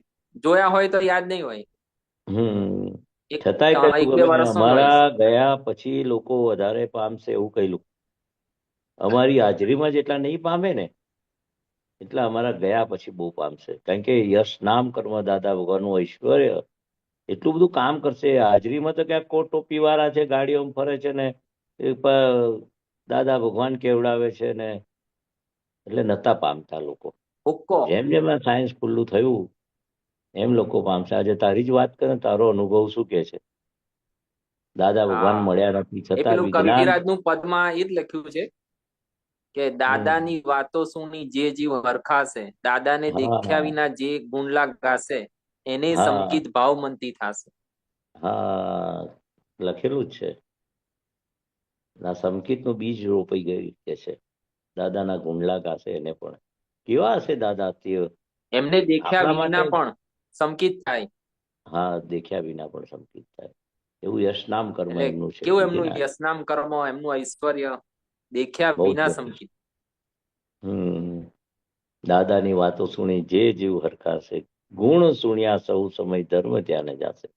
Speaker 4: જોયા હોય તો યાદ નહીં હોય.
Speaker 2: છતાંય કયું
Speaker 4: 1-2 વર્ષ
Speaker 2: અમારા ગયા પછી લોકો વધારે પામશે એવું કહેલું. અમારી હાજરીમાં જેટલા નહીં પામે ને એટલા અમારા ગયા પછી બહુ પામશે. કારણ કે યશ નામ કર્મ દાદા ભગવાનનું ઐશ્વર્ય એટલું બધું કામ કરશે. હાજરીમાં તો ક્યાંક કોટ ટોપી વાળા છે, ગાડીઓમાં ફરે છે ને દાદા ભગવાન કેવડાવે છે ને, એટલે નતા પામતા લોકો. જેમ જેમ આ સાયન્સ ખુલ્લું થયું એમ લોકો પામશે. આજે તારી જ વાત કરે, તારો અનુભવ શું કે છે? દાદા ભગવાન મળ્યા નથી છતાં
Speaker 4: કવિરાજનું પદમાં એ જ લખ્યું છે કે દાદાની વાતો સુની જે જીવ હરખાશે, દાદાને દેખ્યા વિના જે ગુણલા ગાશે, એને સંકિત ભાવ મનથી થાશે.
Speaker 2: હા, લખેલું જ છે. સંકિતનું બીજ રોપાઈ ગયું કે છે. દાદાના ગુણલા ગાશે એને પણ. કેવા હશે દાદા તે?
Speaker 4: એમને દેખ્યા વિના પણ સંકિત થાય.
Speaker 2: હા, દેખ્યા વિના પણ સંકિત થાય. એવું યશનામ કર્મ એમનું છે.
Speaker 4: કેવું એમનું યશનામ કર્મ, એમનું ઐશ્વર્ય, દેખ્યા વિના સંકિત.
Speaker 2: દાદાની વાતો સુણી જે જીવ હરખાશે, ગુણ સુણ્યા સૌ સમય ધર્મ ધ્યાને જાશે.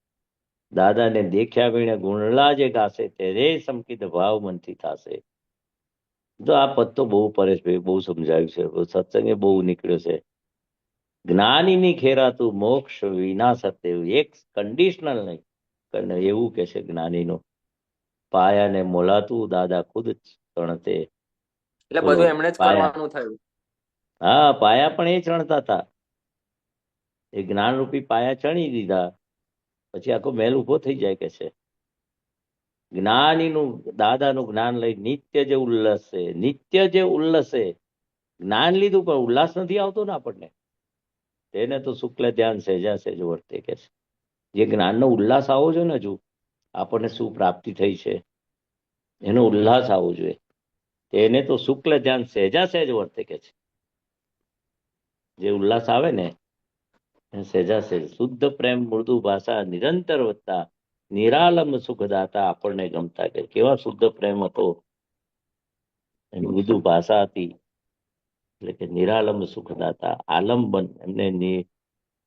Speaker 2: દાદાને દેખ્યા વિણે ગુણલા જે ગાશે, તે સંકિત ભાવ મનથી થાશે. તો આ પદ તો બહુ પરેશભાઈ બહુ સમજાવ્યું છે, સત્સંગે બહુ નીકળ્યો છે. જ્ઞાનીની ખેરાતું મોક્ષ વિના સત્ય, એક કન્ડિશનલ નહીં, એવું કે છે જ્ઞાનીનું. પાયાને મોલાતું દાદા ખુદ ચણતે.
Speaker 4: એટલે બધું એમણે જ કરવાનું થયું.
Speaker 2: હા, પાયા પણ એ ચણતા હતા. એ જ્ઞાનરૂપી પાયા ચણી દીધા પછી આખો મહેલ ઉભો થઈ જાય કે છે. જ્ઞાનીનું દાદાનું જ્ઞાન લઈ નિત્ય જે ઉલ્લસે, નિત્ય જે ઉલ્લસે. જ્ઞાન લીધું પણ ઉલ્લાસ નથી આવતો ને આપણને. તેને તો શુક્લ ધ્યાન સહેજા સહેજ વર્તે કે છે. જે જ્ઞાનનો ઉલ્લાસ આવવો જોઈએ ને, હજુ આપણને શું પ્રાપ્તિ થઈ છે એનો ઉલ્લાસ આવવો જોઈએ. તેને તો શુક્લ ધ્યાન સહેજા સહેજ વર્તે કે છે. જે ઉલ્લાસ આવે ને સહેજા સહેજ, શુદ્ધ પ્રેમ મૃદુ ભાષા નિરંતર વધતા, નિરાલંબ સુખદાતા આપણને ગમતા. કે કેવા શુદ્ધ પ્રેમ હતો, મૃદુ ભાષા હતી, એટલે કે નિરાલંબ સુખદાતા. આલંબન એમને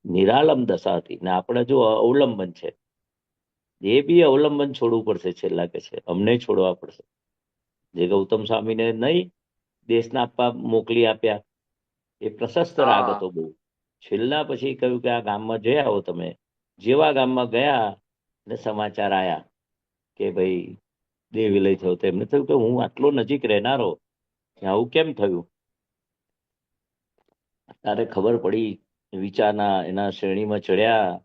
Speaker 2: નિરાલંબ દશા હતી. ને આપણે જો અવલંબન છે, એ બી અવલંબન છોડવું પડશે છેલ્લા કે છે. અમને છોડવા પડશે. જે ગૌતમ સ્વામીને નહીં દેશના આપવા મોકલી આપ્યા, એ પ્રશસ્ત રાગ હતો બહુ. છેલ્લા પછી કહ્યું કે આ ગામમાં જઈ આવો તમે. જેવા ગામમાં ગયા ને સમાચાર આયા કે ભાઈ દેહ વિલય થયો તો એમને થયું કે હું આટલો નજીક રહેનારો આવું કેમ થયું? તારે ખબર પડી, વિચારના એના શ્રેણીમાં ચડ્યા,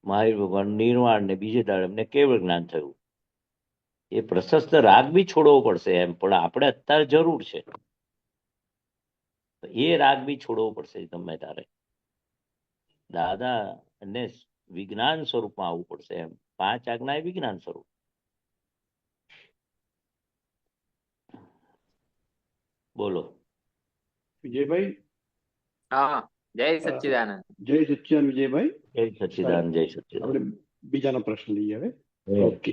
Speaker 2: મહાવીર ભગવાન નિર્વાણ ને બીજે દાડે એમને કેવળ જ્ઞાન થયું. એ પ્રશસ્ત રાગ બી છોડવો પડશે એમ, પણ આપણે અત્યારે જરૂર છે એ રાગ બી છોડવો પડશે તમે તારે. દાદા અને વિજ્ઞાન સ્વરૂપમાં આવવું પડશે એમ. 5 આજ્ઞા એ વિજ્ઞાન સ્વરૂપ. બોલો
Speaker 1: વિજયભાઈ.
Speaker 4: હા, જય સચ્ચિદાનંદ.
Speaker 1: જય સચ્ચિદાનંદ વિજયભાઈ.
Speaker 2: જય સચ્ચિદાનંદ, જય સચ્ચિદાનંદ.
Speaker 1: આપણે બીજાનો પ્રશ્ન લઈએ હવે.
Speaker 2: હમ.
Speaker 1: ઓકે.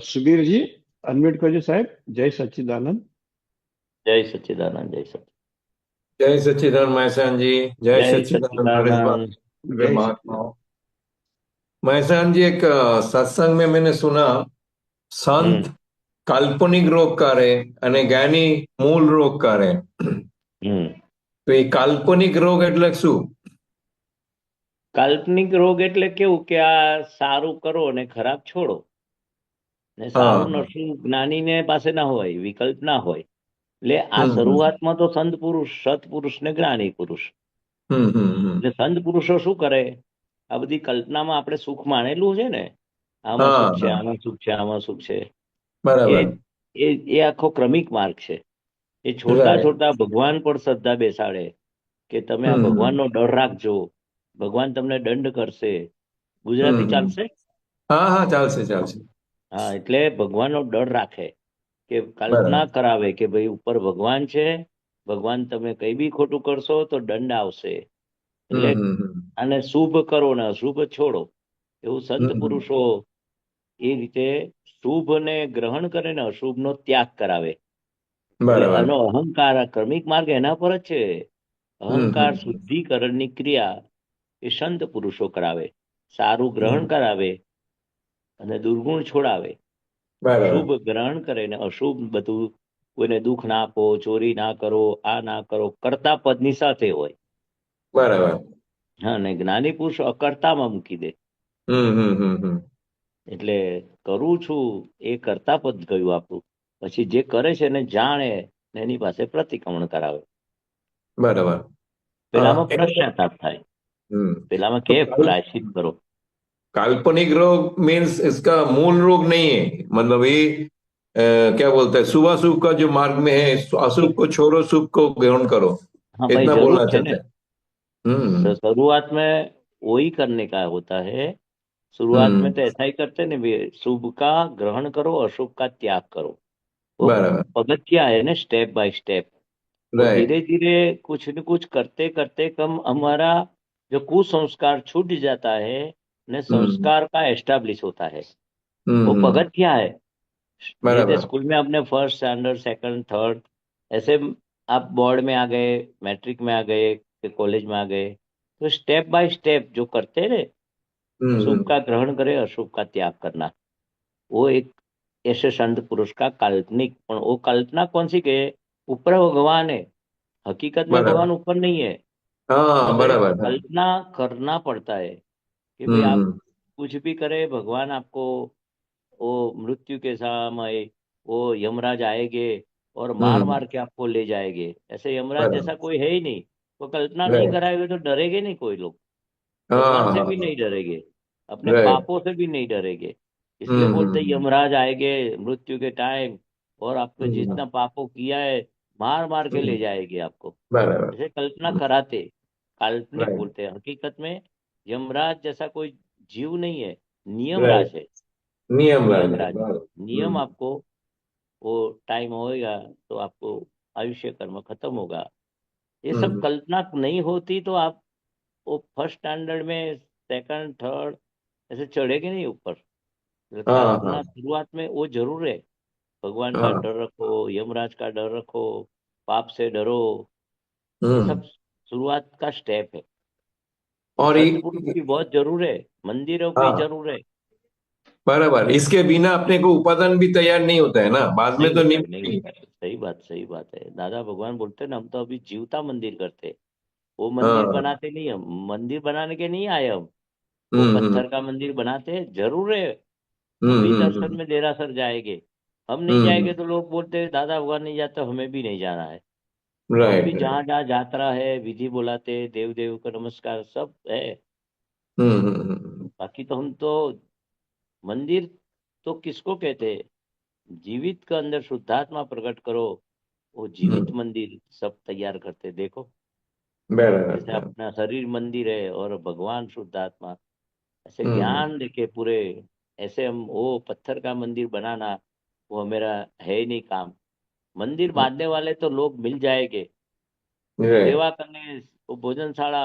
Speaker 1: સુબીરજી અનમ્યુટ કરજો સાહેબ. જય સચ્ચિદાનંદ.
Speaker 2: જય સચ્ચિદાનંદ, જય સચ્ચિદાનંદ.
Speaker 5: जय सच्चिदानंद महसान जी, जय
Speaker 2: जय
Speaker 5: सच्चिदानंद
Speaker 2: सच्चिदानंद।
Speaker 1: जय
Speaker 5: महात्माओं। महसान जी, एक सत्संग में मैंने सुना संत काल्पनिक रोग करे અને જ્ઞાની મૂળ રોગ કરે. તો એ કાલ્પનિક રોગ એટલે શું?
Speaker 2: કાલ્પનિક રોગ એટલે કેવું કે આ સારું કરો ને ખરાબ છોડો. ને સારું નશું જ્ઞાનીને પાસે ના હોય, વિકલ્પ ના હોય. એટલે આ શરૂઆતમાં તો સંત પુરુષ, સત્પુરુષ ને જ્ઞાની પુરુષ. એટલે સંત પુરુષો શું કરે, આ બધી કલ્પનામાં આપણે સુખ માનેલું છે ને, આમાં સુખ છે, આમાં સુખ છે, આમાં સુખ છે, એ આખો ક્રમિક માર્ગ છે. એ છોડતા છોડતા ભગવાન પર શ્રદ્ધા બેસાડે કે તમે આ ભગવાનનો ડર રાખજો, ભગવાન તમને દંડ કરશે. ગુજરાતી ચાલશે?
Speaker 5: હા, ચાલશે ચાલશે.
Speaker 2: હા, એટલે ભગવાનનો ડર રાખે કે કલ્પના કરાવે કે ભાઈ ઉપર ભગવાન છે, ભગવાન તમે કઈ બી ખોટું કરશો તો દંડ આવશે. એટલે આને શુભ કરો ને અશુભ છોડો. એવું સંત પુરુષો એ રીતે શુભ ને ગ્રહણ કરે ને અશુભ નો ત્યાગ કરાવે. આનો અહંકાર, ક્રમિક માર્ગ એના પર જ છે. અહંકાર શુદ્ધિકરણની ક્રિયા એ સંત પુરુષો કરાવે. સારું ગ્રહણ કરાવે અને દુર્ગુણ છોડાવે. શુભ ગ્રહણ કરે ને અશુભ બધું, કોઈને દુઃખ ના આપો, ચોરી ના કરો, આ ના કરો, કરતા પદની સાથે હોય.
Speaker 5: બરાબર.
Speaker 2: હા, ને જ્ઞાની પુરુષ અકર્તામાં મૂકી દે. એટલે કરું છું એ કરતા પદ ગયું આપણું. પછી જે કરે છે એને જાણે ને એની પાસે પ્રતિક્રમણ કરાવે.
Speaker 5: બરાબર.
Speaker 2: પેલામાં પશ્ચાતાપ થાય, પેલામાં કે પ્રાયશ્ચિત કરો.
Speaker 5: काल्पनिक रोग मीन्स इसका मूल रोग नहीं है, मतलब ये क्या बोलते हैं, शुभ अशुभ का जो मार्ग में है, अशुभ को छोड़ो, शुभ को ग्रहण करो,
Speaker 2: हाँ भाई,
Speaker 5: इतना बोलना
Speaker 2: जरूर है
Speaker 5: चाहते
Speaker 2: ना।
Speaker 5: हैं।
Speaker 2: शुरुआत में वही करने का होता है। शुरुआत में तो ऐसा ही करते हैं ना, शुभ का ग्रहण करो, अशुभ का त्याग करो। वो पगथिया है ना, स्टेप बाय स्टेप। धीरे धीरे कुछ न कुछ करते करते कम हमारा जो कुसंस्कार छूट जाता है ने संस्कार का एस्टेब्लिश होता है। वो पगथिया है। जैसे स्कूल में आपने फर्स्ट स्टैंडर्ड, सेकंड, थर्ड, ऐसे आप बोर्ड में आ गए, मैट्रिक में आ गए, कॉलेज में आ गए, तो स्टेप बाय स्टेप जो करते हैं, शुभ का ग्रहण करे, अशुभ का त्याग करना, वो एक ऐसे संत पुरुष का काल्पनिक। पर वो कल्पना कौन सी के ऊपर भगवान है, हकीकत में भगवान ऊपर नहीं है। कल्पना करना पड़ता है कि भाई आप कुछ भी करे, भगवान आपको वो मृत्यु के समय वो यमराज आएंगे और मार मार के आपको ले जाएंगे। ऐसे यमराज जैसा कोई है ही नहीं। वो कल्पना नहीं कराएंगे तो डरेंगे नहीं कोई लोग, भगवान से भी नहीं डरेंगे, अपने पापों से भी नहीं डरेंगे। इसलिए बोलते यमराज आएंगे मृत्यु के टाइम और आपने जितना पापों किया है मार मार के ले जाएंगे आपको। ऐसे कल्पना कराते, काल्पनिक बोलते हैं। हकीकत में यमराज जैसा कोई जीव नहीं है, नियमराज है। नियम आपको वो टाइम होएगा तो आपको आयुष्य कर्म खत्म होगा। ये सब कल्पना नहीं होती तो आप वो फर्स्ट स्टैंडर्ड में, सेकंड, थर्ड ऐसे चढ़ेगे नहीं ऊपर। कल्पना शुरुआत में वो जरूर है। भगवान का डर रखो, यमराज का डर रखो, पाप से डरो, ये सब शुरुआत का स्टेप है। और भी बहुत जरूर है, मंदिरों की जरूर है।
Speaker 5: बराबर। इसके बिना अपने को उपादान भी तैयार नहीं होता है ना, बाद में तो
Speaker 2: नहीं। सही बात है। दादा भगवान बोलते ना, हम तो अभी जीवता मंदिर करते, वो मंदिर बनाते नहीं। हम मंदिर बनाने के नहीं आए, हम वो पत्थर का मंदिर बनाते जरूर है। हम भी
Speaker 5: हम्म
Speaker 2: दर्शन में देरासर जाएंगे, हम नहीं जाएंगे तो लोग बोलते हैं दादा भगवान नहीं जाते, हमें भी नहीं जाना है। तो हम भी
Speaker 5: राइट
Speaker 2: जहाँ
Speaker 5: राइट
Speaker 2: जहाँ यात्रा है, विधि बुलाते, देव देव का नमस्कार सब है।
Speaker 5: हम्म
Speaker 2: बाकी तो हम तो मंदिर तो किसको कहते हैं, जीवित का अंदर शुद्धात्मा प्रकट करो, वो जीवित
Speaker 5: हम्म
Speaker 2: मंदिर सब तैयार करते। देखो जैसे
Speaker 5: बराबर
Speaker 2: अपना शरीर मंदिर है और भगवान शुद्धात्मा, ऐसे
Speaker 5: हम्म
Speaker 2: ज्ञान देके पूरे, ऐसे हम वो पत्थर का मंदिर बनाना वो मेरा है ही नहीं काम। मंदिर बांधने वाले तो लोग मिल जाएंगे,
Speaker 5: राइट
Speaker 2: सेवा करने, वो भोजनशाला,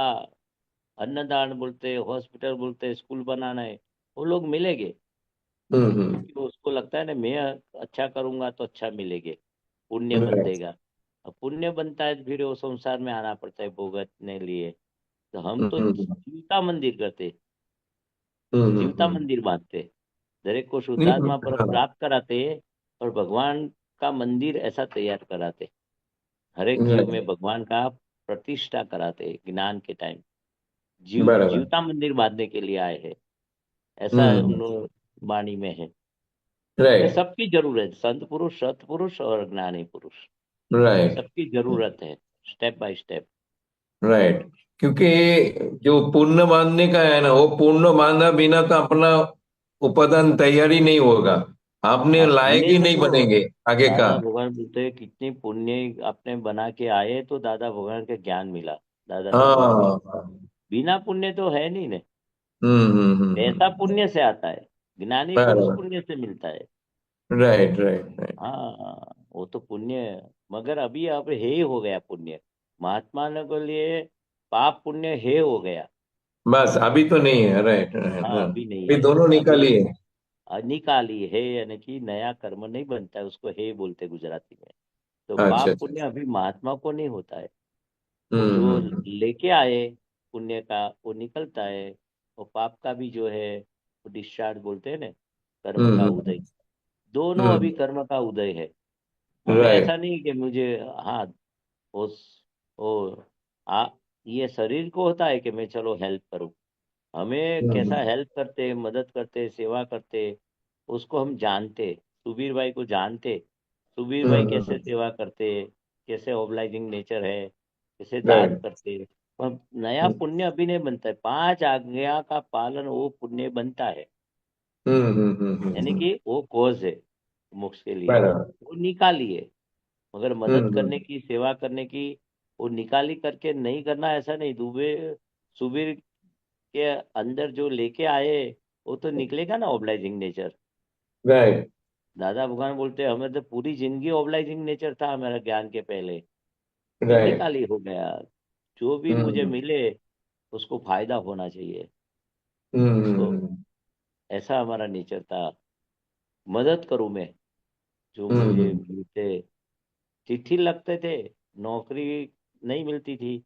Speaker 2: अन्नदान बोलते, हॉस्पिटल बोलते, स्कूल बनाना है, वो लोग मिलेंगे। क्योंकि वो उसको लगता है ना मैं अच्छा करूंगा तो अच्छा मिलेंगे, पुण्य
Speaker 5: राइट
Speaker 2: बंधेगा। अब पुण्य बनता है तो फिर वो संसार में आना पड़ता है भोगतने लिए। तो हम तो
Speaker 5: हम्म
Speaker 2: जीवता मंदिर करते, जीवता
Speaker 5: हम्म
Speaker 2: मंदिर बांधते, दरेक को
Speaker 5: नहीं
Speaker 2: शुद्धात्मा पर
Speaker 5: हाँ
Speaker 2: प्राप्त कराते और भगवान का मंदिर ऐसा तैयार कराते, हर एक जीव
Speaker 5: राइट
Speaker 2: में भगवान का प्रतिष्ठा कराते ज्ञान के टाइम। जीव
Speaker 5: बराबर
Speaker 2: जीवता मंदिर बांधने के लिए आए हैं, ऐसा
Speaker 5: हम्म
Speaker 2: उन वाणी में है। ये
Speaker 5: राइट
Speaker 2: सबकी जरूरत है, संत पुरुष, सत्पुरुष और ज्ञानी पुरुष,
Speaker 5: राइट
Speaker 2: सबकी जरूरत है, स्टेप बाय स्टेप।
Speaker 5: राइट क्योंकि जो पुण्य बांधने का है ना वो पुण्य बांधा बिना तो अपना उपादान तैयारी नहीं होगा, आपने
Speaker 2: हाँ
Speaker 5: लायक
Speaker 2: पुण्य
Speaker 5: ही
Speaker 2: से
Speaker 5: नहीं
Speaker 2: तो
Speaker 5: बनेंगे आगे का।
Speaker 2: दादा भगवान बोलते हैं कितनी पुण्य आपने बना के आए तो दादा भगवान का ज्ञान मिला, दादा भगवान को।
Speaker 5: हाँ
Speaker 2: बिना पुण्य तो है नहीं ने, पैसा
Speaker 5: हम्म
Speaker 2: पुण्य से आता है, ज्ञानी पुरुष
Speaker 5: बराबर
Speaker 2: पुण्य से मिलता है।
Speaker 5: राइट राइट राइट
Speaker 2: हाँ वो तो पुण्य, मगर अभी अब हे हो गया पुण्य, महात्मा ने के लिए पाप पुण्य हे हो गया।
Speaker 5: बस अभी तो नहीं है राइट राइट
Speaker 2: हाँ अभी नहीं
Speaker 5: अभी
Speaker 2: है,
Speaker 5: दोनों
Speaker 2: अभी
Speaker 5: निकालिए।
Speaker 2: निकाली है, यानी कि नया कर्म नहीं बनता है, उसको हे बोलते गुजराती में। तो
Speaker 5: अच्छा
Speaker 2: पाप
Speaker 5: अच्छा
Speaker 2: पुण्य अभी महात्मा को नहीं होता है, वो
Speaker 5: हम्म
Speaker 2: जो
Speaker 5: हम्म
Speaker 2: लेके आए पुण्य का वो निकलता है, और पाप का भी जो है वो डिस्चार्ज बोलते हैं ना, कर्म का उदय। दोनों अभी कर्म का उदय है। हमें
Speaker 5: राइट
Speaker 2: ऐसा नहीं कि मुझे, हाँ उस वो आ ये शरीर को होता है कि मैं चलो हेल्प करूं, हमें कैसा हेल्प करते, मदद करते, सेवा करते, उसको हम जानते। सुबीर भाई को जानते, सुबीर भाई कैसे सेवा करते, कैसे ओब्लाइजिंग नेचर है, कैसे दान
Speaker 5: राइट
Speaker 2: करते। अब नया पुण्य अभी नहीं बनता है, 5 आज्ञा का पालन वो पुण्य बनता है, यानी कि वो कॉज है मोक्ष के लिए,
Speaker 5: बराबर
Speaker 2: वो निकालिए। मगर मदद
Speaker 5: हम्म
Speaker 2: करने की, सेवा करने की, वो निकाली करके नहीं करना ऐसा नहीं। दुबे सुबीर के अंदर जो लेके आए वो तो निकलेगा ना ओब्लाइजिंग नेचर।
Speaker 5: राइट
Speaker 2: दादा भगवान बोलते हैं हमें तो पूरी जिंदगी ओब्लाइजिंग नेचर था मेरा ज्ञान के पहले, ये
Speaker 5: राइट
Speaker 2: निकाली हो गया। जो भी मुझे
Speaker 5: हम्म
Speaker 2: मिले उसको फायदा होना चाहिए, उसको,
Speaker 5: हम्म
Speaker 2: ऐसा हमारा नेचर था। मदद करूं मैं, जो मुझे
Speaker 5: हम्म
Speaker 2: मिलते, चिट्ठी लगते थे, नौकरी नहीं मिलती थी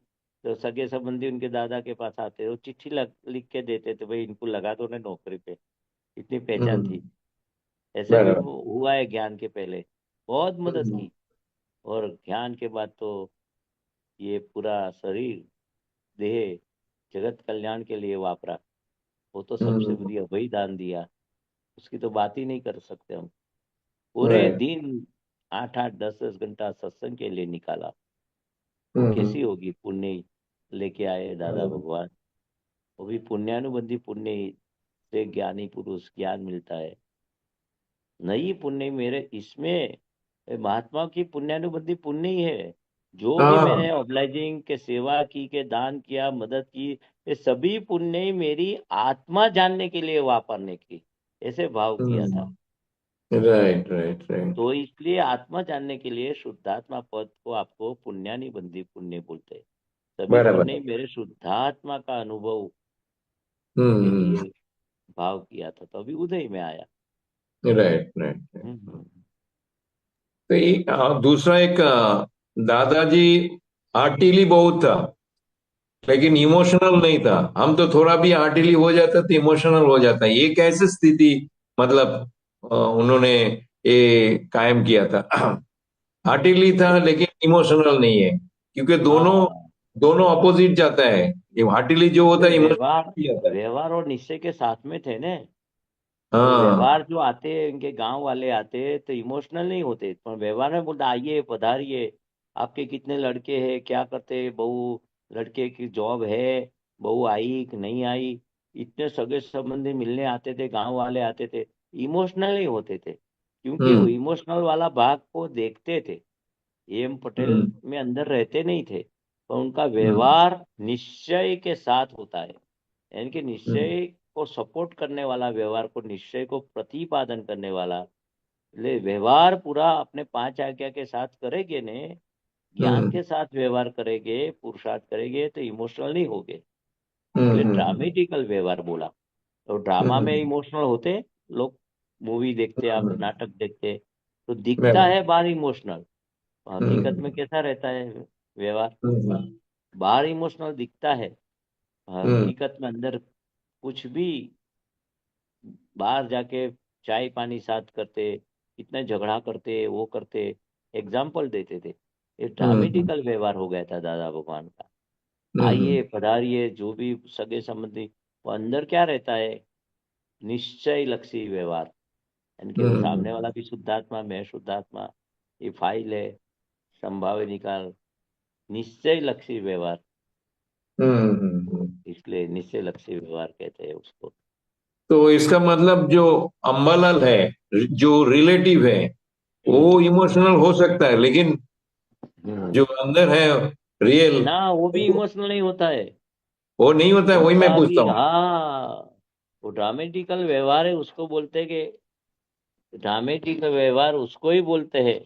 Speaker 2: तो सगे संबंधी उनके दादा के पास आते, वो चिट्ठी लिख के देते थे, भाई इनको लगा दो ना नौकरी पे, इतनी पहचान
Speaker 5: हम्म
Speaker 2: थी। ऐसे भी
Speaker 5: बराबर
Speaker 2: हुआ है ज्ञान के पहले, बहुत मदद
Speaker 5: हम्म
Speaker 2: की। और ज्ञान के बाद तो ये पूरा शरीर, देह जगत कल्याण के लिए वापरा, वो तो सबसे
Speaker 5: हम्म
Speaker 2: बढ़िया वही दान दिया, उसकी तो बात ही नहीं कर सकते हम। पूरे
Speaker 5: राइट
Speaker 2: दिन 8-8 10-10 घंटा सत्संग के लिए निकाला, वो
Speaker 5: हम्म
Speaker 2: कैसी होगी पुण्य लेके आए दादा भगवान। वो भी पुण्यानुबंधी पुण्य से ज्ञानी पुरुष ज्ञान मिलता है, नहीं पुण्य मेरे इसमें, महात्मा की पुण्यानुबंधी पुण्य ही है। जो भी
Speaker 5: हाँ
Speaker 2: मैंने ऑब्लाइजिंग के सेवा की, के दान किया, मदद की, ये सभी पुण्य ही मेरी आत्मा जानने के लिए वापरने की, ऐसे भाव किया था।
Speaker 5: राइट राइट राइट
Speaker 2: तो इसलिए आत्मा जानने के लिए शुद्धात्मा पद को आपको पुण्यानुबंधी पुण्य बोलते हैं। सभी पुण्य
Speaker 5: बराबर
Speaker 2: ही मेरे शुद्धात्मा का अनुभव के
Speaker 5: हम्म
Speaker 2: लिए भाव किया था, तो अभी उदय में आया।
Speaker 5: राइट राइट
Speaker 2: हम्म।
Speaker 5: तो दूसरा एक दादाजी आर्टिली बहुत था लेकिन इमोशनल नहीं था, हम तो थोड़ा भी आर्टिली हो जाता तो इमोशनल हो जाता, ये कैसे स्थिति मतलब उन्होंने ये कायम किया था। आर्टिली था लेकिन इमोशनल नहीं है क्योंकि दोनों
Speaker 2: हाँ
Speaker 5: दोनों अपोजिट जाता है, ये हार्टिली जो होता
Speaker 2: वे
Speaker 5: है
Speaker 2: व्यवहार,
Speaker 5: इमोशनल जाता है।
Speaker 2: व्यवहार और निश्चय के साथ में थे ने, तो
Speaker 5: हाँ
Speaker 2: व्यवहार जो आते हैं इनके गांव वाले आते हैं तो इमोशनल नहीं होते, पर व्यवहार में बोलते आइए पधारिए, आपके कितने लड़के हैं, क्या करते हैं, बहू लड़के की जॉब है, बहू आई कि नहीं आई। इतने सगे संबंधी मिलने आते थे, गांव वाले आते थे, इमोशनल नहीं होते थे, क्योंकि वो
Speaker 5: हम्म
Speaker 2: इमोशनल वाला भाग को देखते थे। एम पटेल
Speaker 5: हम्म
Speaker 2: में अंदर रहते नहीं थे, पर उनका
Speaker 5: हम्म
Speaker 2: व्यवहार निश्चय के साथ होता है, यानी कि
Speaker 5: हम्म
Speaker 2: निश्चय को सपोर्ट करने वाला, व्यवहार को, निश्चय को प्रतिपादन करने वाला। ले व्यवहार पूरा अपने पांच आज्ञा के साथ करेंगे ने, ज्ञान
Speaker 5: हम्म
Speaker 2: के साथ व्यवहार करेंगे, पुरुषार्थ करेंगे, तो इमोशनल नहीं होगे।
Speaker 5: हम्म
Speaker 2: इसलिए
Speaker 5: हम्म
Speaker 2: ड्रामेटिकल व्यवहार बोला। तो ड्रामा में
Speaker 5: हम्म
Speaker 2: इमोशनल होते लोग, मूवी देखते, आप
Speaker 5: हम्म,
Speaker 2: नाटक देखते, तो दिखता
Speaker 5: बराबर।
Speaker 2: है बाहर इमोशनल, हकीकत में
Speaker 5: हम्म
Speaker 2: कैसा रहता है व्यवहार।
Speaker 5: हम्म
Speaker 2: बाहर इमोशनल दिखता है,
Speaker 5: हम्म
Speaker 2: हकीकत में अंदर कुछ भी। बाहर जाके चाय पानी साथ करते, इतने झगड़ा करते, वो करते, एग्जाम्पल देते थे। ये
Speaker 5: हम्म
Speaker 2: ड्रामेटिकल व्यवहार हो गया था दादा भगवान का।
Speaker 5: हम्म
Speaker 2: आइए पधारिए, जो भी सगे संबंधी, वो अंदर क्या रहता है, निश्चय लक्षी व्यवहार, यानी कि वो सामने वाला भी शुद्धात्मा, मैं शुद्धात्मा, ये फाइल है, संभाव्य निकाल, निश्चय लक्षी व्यवहार।
Speaker 5: हम्म।
Speaker 2: इसलिए निश्चय लक्षी व्यवहार कहते हैं उसको।
Speaker 5: तो इसका मतलब जो अम्बालाल है, जो रिलेटिव है, वो
Speaker 2: हम्म
Speaker 5: इमोशनल हो सकता है, लेकिन
Speaker 2: हम्म।
Speaker 5: जो अंदर है रियल,
Speaker 2: ना, वो भी इमोशनल नहीं होता है।
Speaker 5: वो नहीं होता है, वही मैं
Speaker 2: उनका
Speaker 5: पूछता
Speaker 2: भी,
Speaker 5: हूँ।
Speaker 2: हाँ, वो ड्रामेटिकल व्यवहार है, उसको बोलते हैं कि ड्रामेटिकल व्यवहार उसको ही बोलते हैं,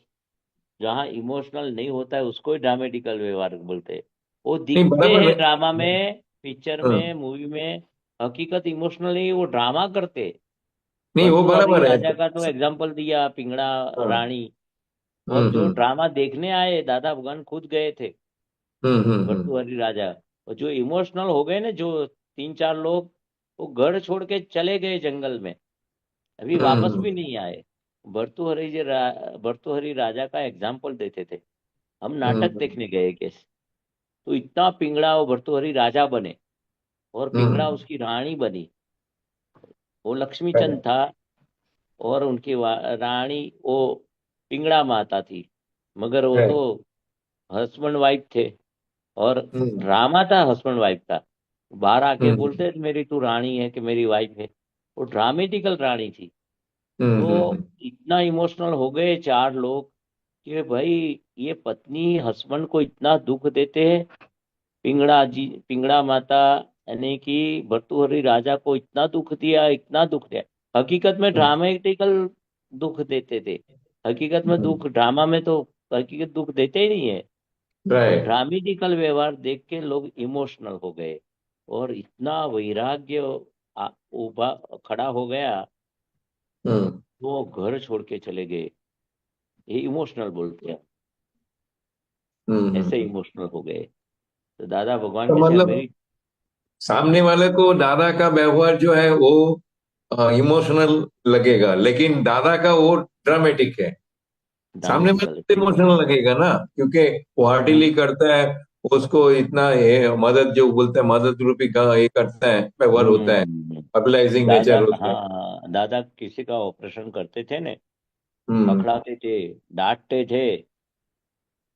Speaker 2: जहाँ इमोशनल नहीं होता है उसको ही ड्रामेटिकल व्यवहार बोलते हैं। वो
Speaker 5: नहीं,
Speaker 2: दिखते
Speaker 5: बराबर
Speaker 2: हैं
Speaker 5: है।
Speaker 2: ड्रामा में, पिक्चर
Speaker 5: हाँ,
Speaker 2: में, मूवी में, हकीकत इमोशनल नहीं, वो ड्रामा करते।
Speaker 5: नहीं वो
Speaker 2: भर्तृहरि
Speaker 5: बराबर है।
Speaker 2: राजा का तो एग्जाम्पल दिया, पिंगड़ा
Speaker 5: हाँ,
Speaker 2: रानी। और जो
Speaker 5: हम्म।
Speaker 2: ड्रामा देखने आए, दादा भगवान खुद गए थे,
Speaker 5: हम्म।
Speaker 2: भर्तृहरि राजा। और जो इमोशनल हो गए ना, जो तीन चार लोग, वो घर छोड़ के चले गए जंगल में, अभी वापस
Speaker 5: हम्म
Speaker 2: भी नहीं आए। भर्तृहरि राजा का एग्जाम्पल देते थे। हम नाटक
Speaker 5: हम्म
Speaker 2: देखने गए कैसे, तो इतना पिंगड़ा वो भर्तृहरि राजा बने, और पिंगड़ा
Speaker 5: हम्म
Speaker 2: उसकी रानी बनी। वो लक्ष्मी चंद था, और उनकी रानी वो पिंगड़ा माता थी, मगर वो तो
Speaker 5: right,
Speaker 2: हस्बैंड वाइफ थे। और
Speaker 5: हम्म
Speaker 2: ड्रामा था हस्बैंड वाइफ का, बाहर आके
Speaker 5: हम्म
Speaker 2: बोलते मेरी तू रानी है कि मेरी वाइफ है। वो ड्रामेटिकल रानी थी। तो
Speaker 5: हम्म
Speaker 2: इतना इमोशनल हो गए चार लोग कि भाई, ये पत्नी हस्बैंड को इतना दुख देते हैं, पिंगड़ा जी, पिंगड़ा माता, यानी कि भर्तृहरि राजा को इतना दुख दिया, इतना दुख दिया। हकीकत में ड्रामेटिकल दुख देते थे, हकीकत में दुख ड्रामा में तो हकीकत दुख देते ही नहीं है। तो
Speaker 5: राइट।
Speaker 2: ड्रामेटिकल व्यवहार देख के लोग इमोशनल हो गए, और इतना वैराग्य उभा खड़ा हो गया,
Speaker 5: हम्म
Speaker 2: वो घर छोड़ के चले गए। ये इमोशनल बोलते हैं, ऐसे
Speaker 5: हम्म।
Speaker 2: इमोशनल हो गए। तो दादा भगवान
Speaker 5: तो
Speaker 2: कैसे
Speaker 5: मतलब
Speaker 2: मेरी,
Speaker 5: सामने वाले को दादा का व्यवहार जो है वो इमोशनल लगेगा, लेकिन दादा का वो ड्रामेटिक है। सामने वाले
Speaker 2: ड्रामेटिकल,
Speaker 5: को
Speaker 2: सही बात।
Speaker 5: इमोशनल लगेगा ना, क्योंकि वो हार्टिली करता है, उसको इतना ये मदद जो बोलते हैं, मदद रूपी का ये करता है, व्यवहार होता है,
Speaker 2: हम्म।
Speaker 5: अप्लाइजिंग
Speaker 2: दादा,
Speaker 5: नेचर होता है।
Speaker 2: हाँ, दादा किसी का ऑपरेशन करते थे ने,
Speaker 5: हम्म
Speaker 2: पकड़ाते थे, डांटते थे,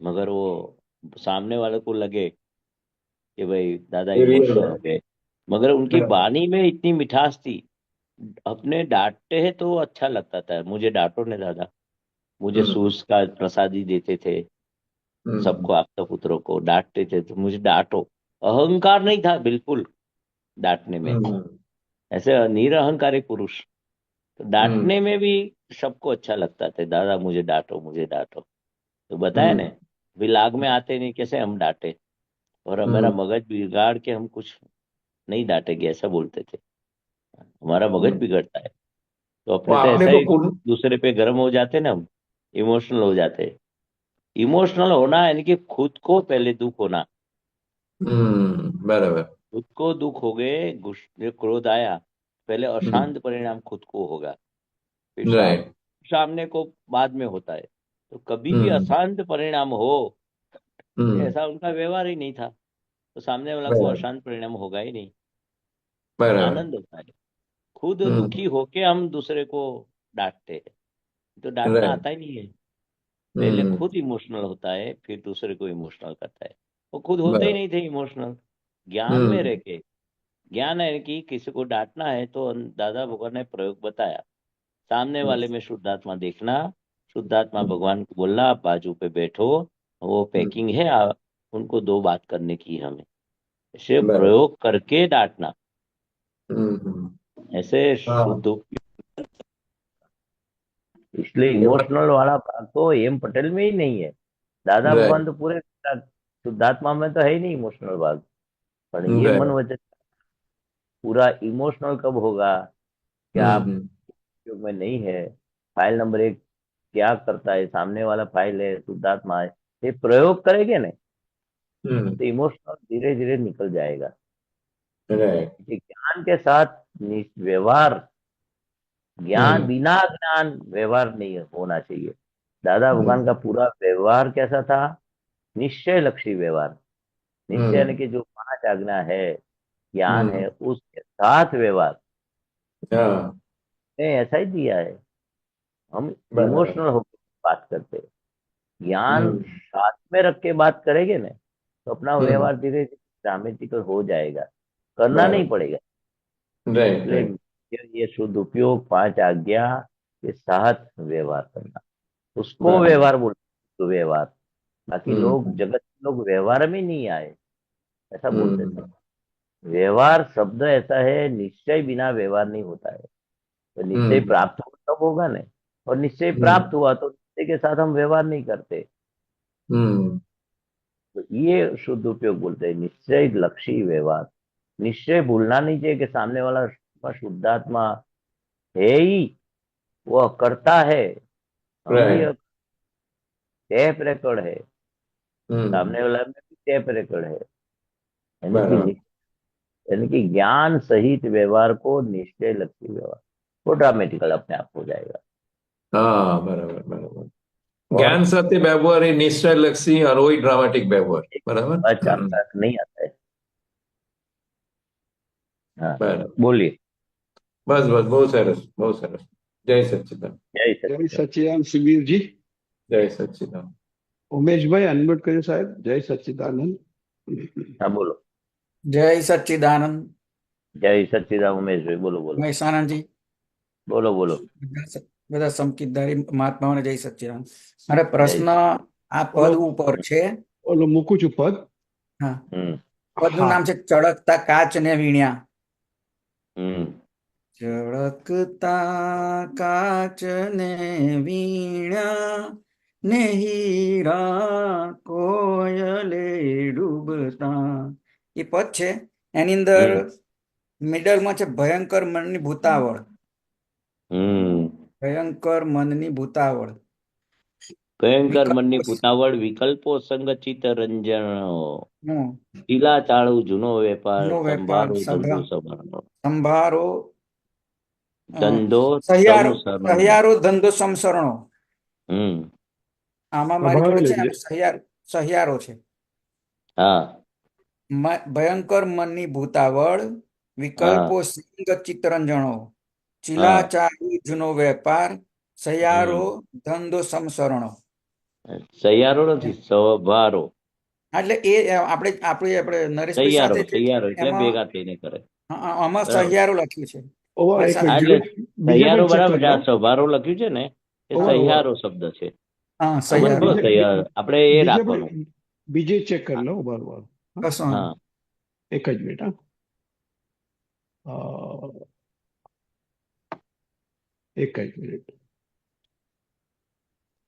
Speaker 2: मगर वो सामने वाले को लगे कि भाई दादा
Speaker 5: ये रियल
Speaker 2: इमोशनल
Speaker 5: है।
Speaker 2: हो गए, मगर उनकी वाणी में इतनी मिठास थी। अपने डांटते हैं तो अच्छा लगता था, मुझे डांटो ने दादा, मुझे
Speaker 5: हम्म
Speaker 2: सूस का प्रसादी देते थे,
Speaker 5: हम्म
Speaker 2: सबको, आपका पुत्रों को डांटते थे, तो मुझे डांटो। अहंकार नहीं था बिल्कुल डांटने में,
Speaker 5: हम्म
Speaker 2: ऐसे निरअहंकारी पुरुष। तो
Speaker 5: हम्म
Speaker 2: डांटने में भी सबको अच्छा लगता था, दादा मुझे डांटो, मुझे डांटो। तो बताया ना,
Speaker 5: हम्म
Speaker 2: विलाग में आते नहीं कैसे हम डांटे, और हमारा
Speaker 5: हम्म
Speaker 2: मगज बिगाड़ के हम कुछ नहीं डांटेंगे, ऐसा बोलते थे। हमारा मगज
Speaker 5: हम्म।
Speaker 2: बिगड़ता है, तो
Speaker 5: वो
Speaker 2: अपने तो
Speaker 5: आपने
Speaker 2: ऐसा
Speaker 5: को
Speaker 2: ही दूसरे पे गर्म हो जाते ना हम, इमोशनल हो जाते। इमोशनल होना यानी कि खुद को पहले दुख होना,
Speaker 5: बराबर।
Speaker 2: खुद को दुख हो गए, गुस्से क्रोध आया, पहले
Speaker 5: हम्म
Speaker 2: अशांत परिणाम खुद को होगा, फिर
Speaker 5: राइट।
Speaker 2: सामने को बाद में होता है। तो कभी भी
Speaker 5: हम्म
Speaker 2: अशांत परिणाम हो,
Speaker 5: हम्म
Speaker 2: ऐसा उनका व्यवहार ही नहीं था, तो सामने वाला को
Speaker 5: बराबर
Speaker 2: अशांत परिणाम होगा ही नहीं,
Speaker 5: बराबर।
Speaker 2: आनंद होता है। खुद
Speaker 5: हम्म
Speaker 2: दुखी होके हम दूसरे को डांटते हैं, तो डांटना
Speaker 5: राइट
Speaker 2: आता ही नहीं है। पहले
Speaker 5: हम्म
Speaker 2: खुद इमोशनल होता है, फिर दूसरे को इमोशनल करता है। वो खुद होते ही
Speaker 5: बराबर
Speaker 2: नहीं थे इमोशनल। ज्ञान में रह
Speaker 5: हम्म
Speaker 2: के, ज्ञान है कि किसी को डांटना है तो दादा भगवान ने प्रयोग बताया, सामने वाले में शुद्धात्मा देखना, शुद्धात्मा भगवान को बोलना आप बाजू पे बैठो, वो पैकिंग है, उनको दो बात करने की है हमें, ऐसे
Speaker 5: बराबर
Speaker 2: प्रयोग करके डांटना, ऐसे
Speaker 5: हाँ
Speaker 2: शुद्ध। इसलिए
Speaker 5: ये बात
Speaker 2: इमोशनल वाला भाग तो एम पटेल में ही नहीं है। दादा भगवान
Speaker 5: राइट
Speaker 2: तो पूरे शुद्धात्मा में तो है ही नहीं इमोशनल भाग। पर ये मन
Speaker 5: राइट
Speaker 2: वचन पूरा इमोशनल कब होगा, क्या आप
Speaker 5: हम्म
Speaker 2: उपयोग में नहीं है। फाइल नंबर 1 क्या करता है, सामने वाला फाइल है, शुद्धात्मा है, ये प्रयोग करेंगे ना, तो इमोशनल धीरे धीरे निकल जाएगा।
Speaker 5: राइट
Speaker 2: ये ज्ञान के साथ व्यवहार, ज्ञान
Speaker 5: हम्म
Speaker 2: बिना ज्ञान व्यवहार नहीं होना चाहिए। दादा भगवान
Speaker 5: हम्म
Speaker 2: का पूरा व्यवहार कैसा था, निश्चय लक्षी व्यवहार। निश्चय यानी
Speaker 5: हम्म
Speaker 2: कि जो 5 आज्ञा है, ज्ञान
Speaker 5: हम्म
Speaker 2: है, उसके साथ व्यवहार
Speaker 5: हाँ
Speaker 2: ने ऐसा ही दिया है। हम
Speaker 5: बराबर
Speaker 2: इमोशनल होकर बात करते हैं, ज्ञान
Speaker 5: हम्म
Speaker 2: साथ में रख के बात करेंगे ना, तो अपना
Speaker 5: हम्म
Speaker 2: व्यवहार धीरे धीरे ड्रामेटिकल हो जाएगा, करना नहीं
Speaker 5: बराबर
Speaker 2: पड़ेगा।
Speaker 5: राइट
Speaker 2: इसलिए
Speaker 5: राइट
Speaker 2: ये शुद्ध उपयोग, 5 आज्ञा के साथ व्यवहार करना, उसको
Speaker 5: बराबर
Speaker 2: व्यवहार बोलते हैं, शुद्ध व्यवहार। बाकी लोग,
Speaker 5: हम्म
Speaker 2: जगत के लोग व्यवहार में नहीं आए, ऐसा बोलते थे।
Speaker 5: हम्म
Speaker 2: व्यवहार शब्द ऐसा है, निश्चय बिना व्यवहार नहीं होता है। तो निश्चय
Speaker 5: हम्म
Speaker 2: प्राप्त हो तब होगा ना, और निश्चय
Speaker 5: हम्म
Speaker 2: प्राप्त हुआ तो निश्चय के साथ हम व्यवहार नहीं करते।
Speaker 5: हम्म
Speaker 2: तो ये शुद्ध उपयोग बोलते हैं, निश्चय लक्षी व्यवहार। निश्चय भूलना नहीं चाहिए कि सामने वाला शुद्धात्मा है ही, वह करता है, हम भी
Speaker 5: राइट
Speaker 2: टैप रिकॉर्ड है,
Speaker 5: हम्म
Speaker 2: सामने वाला में भी टैप रिकॉर्ड है। यानी कि
Speaker 5: बराबर
Speaker 2: यानी कि ज्ञान सहित व्यवहार को निश्चय लक्षी व्यवहार, वो ड्रामेटिकल अपने आप हो जाएगा।
Speaker 5: हाँ बराबर बराबर
Speaker 2: और
Speaker 5: ज्ञान સાથે વ્યવહાર એ નિશ્ચય લક્ષી और वही ड्रामेटिक व्यवहार
Speaker 2: एक
Speaker 5: बराबर
Speaker 2: अच्छा आपका नहीं आता है। हाँ,
Speaker 5: બરાબર
Speaker 2: बोलिए।
Speaker 5: બસ બસ બહુ સરસ જય સચ્ચિદાનંદ
Speaker 2: जय
Speaker 1: જય
Speaker 2: सच्चिदानंद।
Speaker 1: સચ્ચિદાનંદ સુબીરજી.
Speaker 5: જય સચ્ચિદાનંદ
Speaker 1: ઉમેશભાઈ અનમ્યુટ કર્યું સાહેબ. જય સચ્ચિદાનંદ.
Speaker 2: हाँ બોलो।
Speaker 3: જય સચ્ચિદાનંદ.
Speaker 2: जय सच्चिदानंद उमेश भाई, बोलो बोलो
Speaker 3: મહેસાણાજી
Speaker 2: बोलो बोलो।
Speaker 3: બધા સંકિતધારી મહાત્માઓને જય સચ્ચિદાનંદ. મારે
Speaker 2: जय
Speaker 3: પ્રશ્ન આ પદ
Speaker 1: ઓલો
Speaker 3: ઉપર છે.
Speaker 1: ઓલો મૂકું છું પદ.
Speaker 3: હા,
Speaker 2: हम्म
Speaker 3: પદનું
Speaker 1: હા
Speaker 3: નામ છે ચળકતા કાચ ને વીણ્યા.
Speaker 2: हम्म
Speaker 3: ચળકતા કાચ ને વીણ્યા ને હીરા કોયલે ડૂબતા. એ પદ છે. એની અંદર
Speaker 2: हम्म
Speaker 3: મિડલમાં છે ભયંકર મનની ભૂતાવળ.
Speaker 2: हम्म
Speaker 3: ભયંકર મનની ભૂતાવળ.
Speaker 2: ભયંકર મનની
Speaker 3: વિકલ્પ
Speaker 2: ભૂતાવળ, વિકલ્પો સંગચિત રંજનો,
Speaker 3: હું
Speaker 2: ઢીલા ચાળું જૂનો વેપાર,
Speaker 3: નો વેપાર
Speaker 2: સંભારો ધંધો સંભાળનો,
Speaker 3: સંભારો
Speaker 2: ધંધો
Speaker 3: સહિયારો
Speaker 2: સમસરણો.
Speaker 3: ધંધો સમસરણો.
Speaker 2: હમ
Speaker 3: આમાં મારી
Speaker 1: સભારો
Speaker 3: જોડે છે
Speaker 1: લઈ
Speaker 3: ને સહિયારો છે.
Speaker 2: હા
Speaker 3: ભયંકર મનની ભૂતાવળ,
Speaker 2: હા
Speaker 3: વિકલ્પો સિંગ ચિત્તરંજણો,
Speaker 2: હા
Speaker 3: ચીલા ચાલુ જૂનો વેપાર, સહિયારો
Speaker 2: હમ
Speaker 3: ધંધો સમસરણો.
Speaker 2: સહિયારો નથી, સવારો.
Speaker 3: એટલે એ આપણે નરેશભાઈ
Speaker 2: સહિયારો,
Speaker 3: સાથે જે છે
Speaker 2: સહિયારો એટલે
Speaker 3: એમાં
Speaker 2: ભેગા થઈને કરે.
Speaker 3: આમાં
Speaker 2: બરાબર.
Speaker 3: સહિયારો લખ્યું છે.
Speaker 1: ઓવા
Speaker 3: મારી
Speaker 1: એક
Speaker 3: સાથે
Speaker 1: મિનિટ
Speaker 2: હા
Speaker 1: બીજા
Speaker 2: એટલે
Speaker 1: પણ ચેક
Speaker 2: સહિયારો
Speaker 1: કરી
Speaker 2: બરાબર છે,
Speaker 1: લો.
Speaker 2: આ સભારો લખ્યું છે ને એ
Speaker 1: ઓવા ઓવા
Speaker 2: સહિયારો શબ્દ છે.
Speaker 3: હા
Speaker 2: સમજ
Speaker 3: સહિયારો.
Speaker 2: પડો, સહિયારો આપણે એ
Speaker 1: બીજા
Speaker 2: રાખવાનું.
Speaker 1: પણ બીજે ચેક કરી લો. બરોબર. હા,
Speaker 3: કશો વાંધો
Speaker 2: હા
Speaker 1: એક જ મિનિટ. હા એક જ મિનિટ.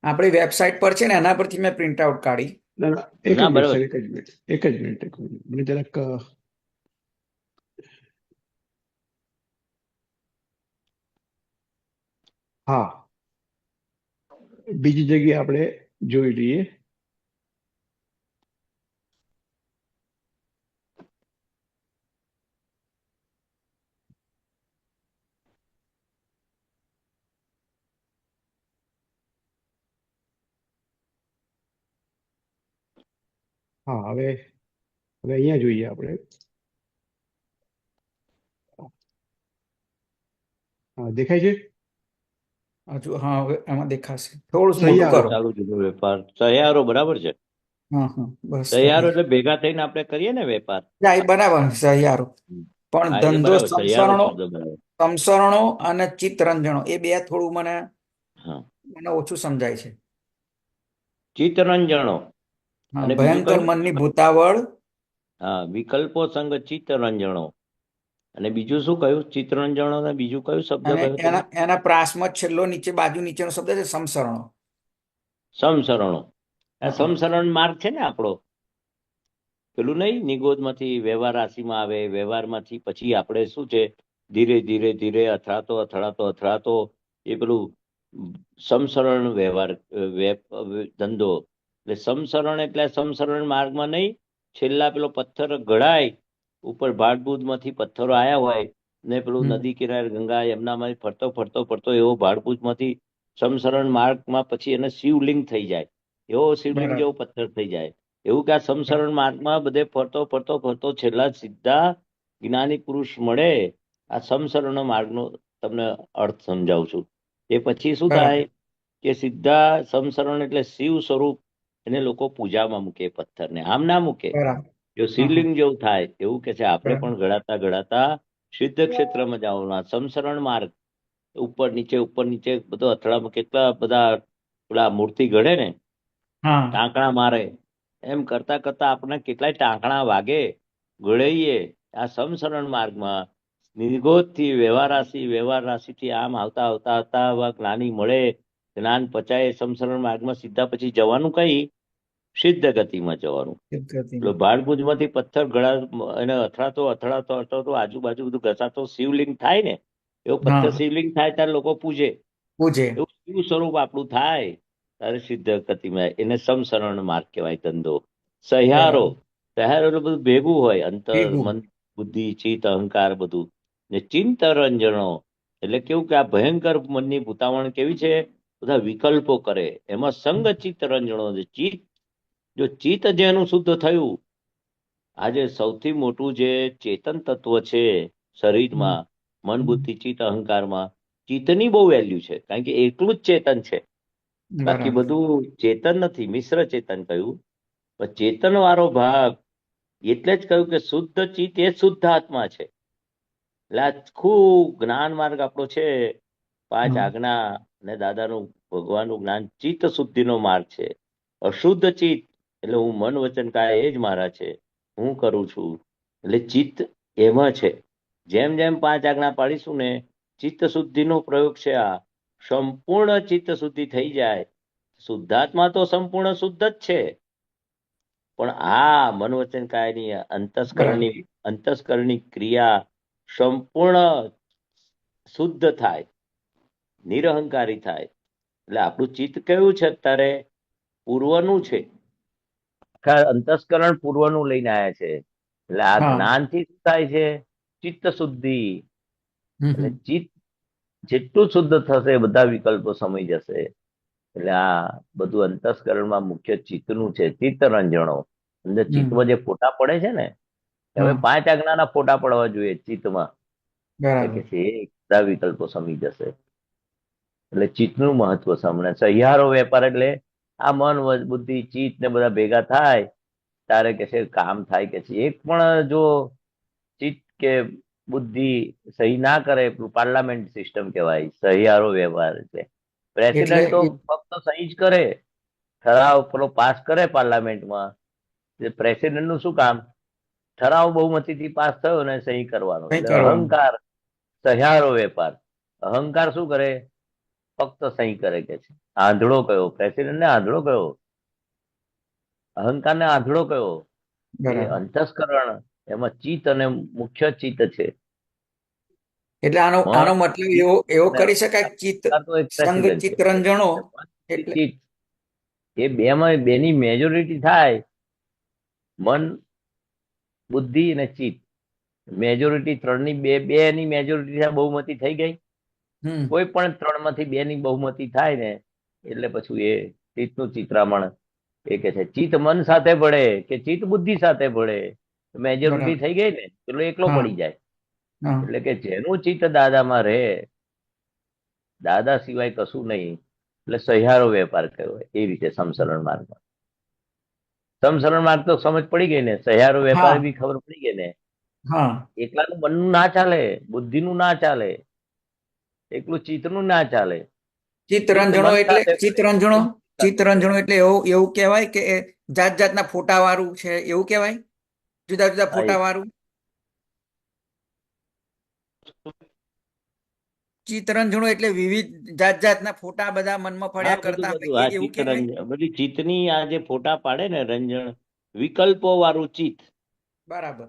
Speaker 3: આપણી વેબસાઇટ પર છે ને એના પરથી મેં પ્રિન્ટ આઉટ કાઢી.
Speaker 1: ના ના એક જ
Speaker 2: ના
Speaker 1: મિનિટ
Speaker 2: બરાબર.
Speaker 1: સર, એક જ મિનિટ, એક જ મિનિટ, એક મિનિટ. મને જરાક હા બીજી જગ્યાએ આપણે જોઈ લઈએ. હા હવે અહીંયા જોઈએ આપણે. હા, દેખાય છે?
Speaker 3: હજુ હા હવે એમાં દેખાશે, થોડું મોટું
Speaker 1: સહિયારો.
Speaker 3: કરો.
Speaker 2: ચાલુ જુદો વેપાર સહિયારો બરાબર છે.
Speaker 3: હા હા બસ
Speaker 2: સહિયારો એટલે ભેગા થઈને આપણે કરીએ ને વેપાર.
Speaker 3: એ બરાબર સહિયારું. પણ
Speaker 2: હા, એ
Speaker 3: ધંધો
Speaker 2: બરાબર. સહિયારો
Speaker 3: સંસરણો
Speaker 2: શબ્દ બરાબર.
Speaker 3: સંસરણો અને ચિત્તરંજણો એ બે થોડું મને
Speaker 2: હા,
Speaker 3: મને ઓછું સમજાય છે.
Speaker 2: ચિત્તરંજણો
Speaker 3: હા,
Speaker 2: અને બીજું
Speaker 3: ભયંકર
Speaker 2: કયું?
Speaker 3: મનની ભૂતાવળ.
Speaker 2: હા, વિકલ્પો સંગ ચિત્તરંજણો. અને બીજું શું કહ્યું? ચિત્તરંજણો ને બીજું કયું શબ્દ
Speaker 3: અને
Speaker 2: કયો તમે?
Speaker 3: એના પ્રાસમાં છેલ્લો નીચે બાજુ નીચેનો શબ્દ છે સંસરણો.
Speaker 2: સમસરણો. આ
Speaker 3: હા
Speaker 2: સમસરણ માર્ગ છે ને આપણો. પેલું નહીં, નિગોદમાંથી વ્યવહાર રાશિમાં આવે, વ્યવહારમાંથી પછી આપણે શું છે, ધીરે ધીરે ધીરે અથડાતો એ પેલું સમસરણ વ્યવહાર ધંધો. એટલે સમસરણ એટલે સમસરણ માર્ગમાં નહીં, છેલ્લા પેલો પથ્થર ઘડાય, ઉપર ભાડભૂતમાંથી પથ્થરો આયા હોય ને પેલું
Speaker 3: હમ.
Speaker 2: નદી કિનારે ગંગા યમુનામાંથી ફરતો એવો ભાડભૂતમાંથી સમસરણ માર્ગમાં પછી એને શિવલિંગ થઈ જાય, એવો શિવલિંગ
Speaker 3: બરાબર
Speaker 2: જેવો પથ્થર થઈ જાય. એવું કે આ સમસરણ માર્ગમાં બધે ફરતો છેલ્લા સીધા જ્ઞાની પુરુષ મળે. આ સમસરણ માર્ગનો તમને અર્થ સમજાવું છું. એ પછી શું
Speaker 3: બરાબર
Speaker 2: થાય કે સીધા સમસરણ એટલે શિવ સ્વરૂપ, એને લોકો પૂજામાં મૂકે પથ્થરને, આમ ના મૂકે.
Speaker 3: બરાબર.
Speaker 2: જો
Speaker 3: હા હા
Speaker 2: શિવલિંગ જેવું થાય એવું કે છે. આપણે
Speaker 3: બરાબર
Speaker 2: પણ ઘડાતા સિદ્ધ ક્ષેત્રમાં જવાનું. આ સમસરણ માર્ગ ઉપર નીચે બધો અથડામાં કેટલા બધા પેલા મૂર્તિ ઘડે ને,
Speaker 3: હા
Speaker 2: ટાંકણા મારે, એમ કરતા આપણને કેટલાય ટાંકણા વાગે, ઘડાઈએ. આ સમસરણ માર્ગમાં નિર્ગોધથી વ્યવહાર રાશિથી આમ આવતા જ્ઞાની મળે, જ્ઞાન પચાય. સમસરણ માર્ગમાં સીધા પછી જવાનું કઈ? સિદ્ધ ગતિમાં જવાનું. એટલે ભાડભૂજમાંથી પથ્થર એને અથડાતો આજુબાજુ બધું ઘસાતો શિવલિંગ થાય ને, એવો પથ્થર
Speaker 3: હા
Speaker 2: શિવલિંગ થાય ત્યારે લોકો પૂજે.
Speaker 3: પૂજે.
Speaker 2: એવું શિવ સ્વરૂપ આપણું થાય ત્યારે સિદ્ધ ગતિમાં. એને સમસરણ માર્ગ કહેવાય ધંધો. સહિયારો એટલે બધું ભેગું હોય, અંતર
Speaker 3: ભેગું.
Speaker 2: મન બુદ્ધિ ચિત્ત અહંકાર બધું. ને ચિંતરંજણો એટલે કેવું કે આ ભયંકર મનની ભૂતાવણ કેવી છે, બધા વિકલ્પો કરે, એમાં સંગ ચિત્તરંજણો છે. જો ચિત્ત જેનું શુદ્ધ થયું, આજે સૌથી મોટું જે ચેતન તત્વ છે શરીરમાં, મન બુદ્ધિ ચિત્ત અહંકારમાં, ચિત્તની બહુ વેલ્યુ છે. કારણ કે એટલું જ ચેતન છે, બાકી
Speaker 3: બરાબર
Speaker 2: બધું ચેતન નથી. મિશ્ર ચેતન કહ્યું. પણ ચેતન વાળો ભાગ એટલે જ કહ્યું કે શુદ્ધ ચિત્ત એ શુદ્ધ આત્મા છે. એટલે આખું જ્ઞાન માર્ગ આપણો છે, 5 આજ્ઞા અને દાદાનું ભગવાનનું જ્ઞાન ચિત્ત શુદ્ધિનો માર્ગ છે. અશુદ્ધ ચિત્ત એટલે હું મન વચન કાય એ જ મારા છે, હું કરું છું. એટલે ચિત્ત એમાં છે. જેમ 5 આજ્ઞા પાડીશું ને, ચિત્ત શુદ્ધિનો પ્રયોગ છે આ. સંપૂર્ણ ચિત્ત શુદ્ધિ થઈ જાય. શુદ્ધાત્મા તો સંપૂર્ણ શુદ્ધ જ છે, પણ આ મન વચન કાયની અંતસ્કરણની ક્રિયા સંપૂર્ણ શુદ્ધ થાય, નિરહંકારી થાય. એટલે આપણું ચિત્ત કેવું છે અત્યારે? પૂર્વનું છે. અંતસ્કરણ પૂર્વનું લઈને આવ્યા છે. એટલે આ જ્ઞાનથી શું થાય છે? ચિત્ત શુદ્ધિ. એટલે ચિત્ત જેટલું શુદ્ધ થશે, બધા વિકલ્પો સમય જશે. એટલે આ બધું અંતસ્કરણમાં મુખ્ય ચિત્તનું છે. ચિત્તરંજણો અંદર ચિત્તમાં જે ફોટા પડે છે ને, હવે 5 આજ્ઞાના ફોટા પડવા જોઈએ ચિત્તમાં, કે છે બધા વિકલ્પો સમી જશે. એટલે ચિત્તનું મહત્વ સામે. સહિયારો વેપાર એટલે આ મન બુદ્ધિ ચિત્ત ને બધા ભેગા થાય ત્યારે કે છે કામ થાય. કે છે એક પણ જો ચિત્ત કે બુદ્ધિ સહી ના કરે, પાર્લામેન્ટ સિસ્ટમ કહેવાય સહિયારો વ્યવહાર. એટલે પ્રેસિડેન્ટ તો ફક્ત સહી જ કરે, ઠરાવ પેલો પાસ કરે પાર્લામેન્ટમાં. પ્રેસિડેન્ટ નું શું કામ? ઠરાવ બહુમતીથી પાસ થયો ને સહી કરવાનો. એટલે અહંકાર સહિયારો વેપાર. અહંકાર શું કરે? ફક્ત સહી કરે. કે છે આંધળો કયો? પ્રેસિડેન્ટ ને આંધળો કયો? અહંકાર ને આંધળો કયો? એ અંતસ્કરણ, એમાં ચિત્ત અને મુખ્ય ચિત્ત છે.
Speaker 3: એટલે આનો મતલબ એવો કરી શકાય, ચિત્ત સંગ ચિત્તરંજણો એટલે
Speaker 2: એ બેની મેજોરિટી થાય, મન બુદ્ધિ અને ચિત્ત. મેજોરિટી 3ની બે ની મેજોરિટી થાય, બહુમતી થઈ ગઈ. કોઈ પણ 3માંથી 2ની બહુમતી થાય ને, એટલે પછી એ ચિત્તનું ચિત્રામણ. એ કે છે ચિત્ત મન સાથે ભળે કે ચિત્ત બુદ્ધિ સાથે ભળે, મેજોરિટી થઈ ગઈ ને, પેલો એકલો પડી જાય. એટલે કે જેનું ચિત્ત દાદામાં રહે દાદા સિવાય કશું નહીં, એટલે સહિયારો વેપાર કર્યો એ રીતે સમસરણ માર્ગમાં. સમસરણ માર્ગ તો સમજ પડી ગઈ ને, સહિયારો વેપાર
Speaker 3: હા.
Speaker 2: બી ખબર પડી ગઈ ને.
Speaker 3: હા
Speaker 2: એકલાનું મનનું ના ચાલે, બુદ્ધિનું ના ચાલે, એકલું ચિત્તનું ના ચાલે.
Speaker 3: ચિત્તરંજણો
Speaker 2: મન
Speaker 3: એટલે
Speaker 2: સાથે
Speaker 3: ચિત્તરંજણો એટલે એવું કહેવાય કે એ જાત જાતના ફોટા વાળું છે એવું કહેવાય, જુદા જુદા
Speaker 2: હા,
Speaker 3: ફોટા વાળું ચિત્તરંજણો એટલે વિવિધ જાત જાતના ફોટા બધા મનમાં
Speaker 2: હા,
Speaker 3: ફળ્યા
Speaker 2: બધું
Speaker 3: કરતા
Speaker 2: બધું,
Speaker 3: હોય
Speaker 2: હા,
Speaker 3: એવું કહેવાય.
Speaker 2: ચિત્તરંજન, બધી ચિત્તની આ જે ફોટા પાડે ને રંજન, વિકલ્પો વાળું ચિત્ત.
Speaker 3: બરાબર.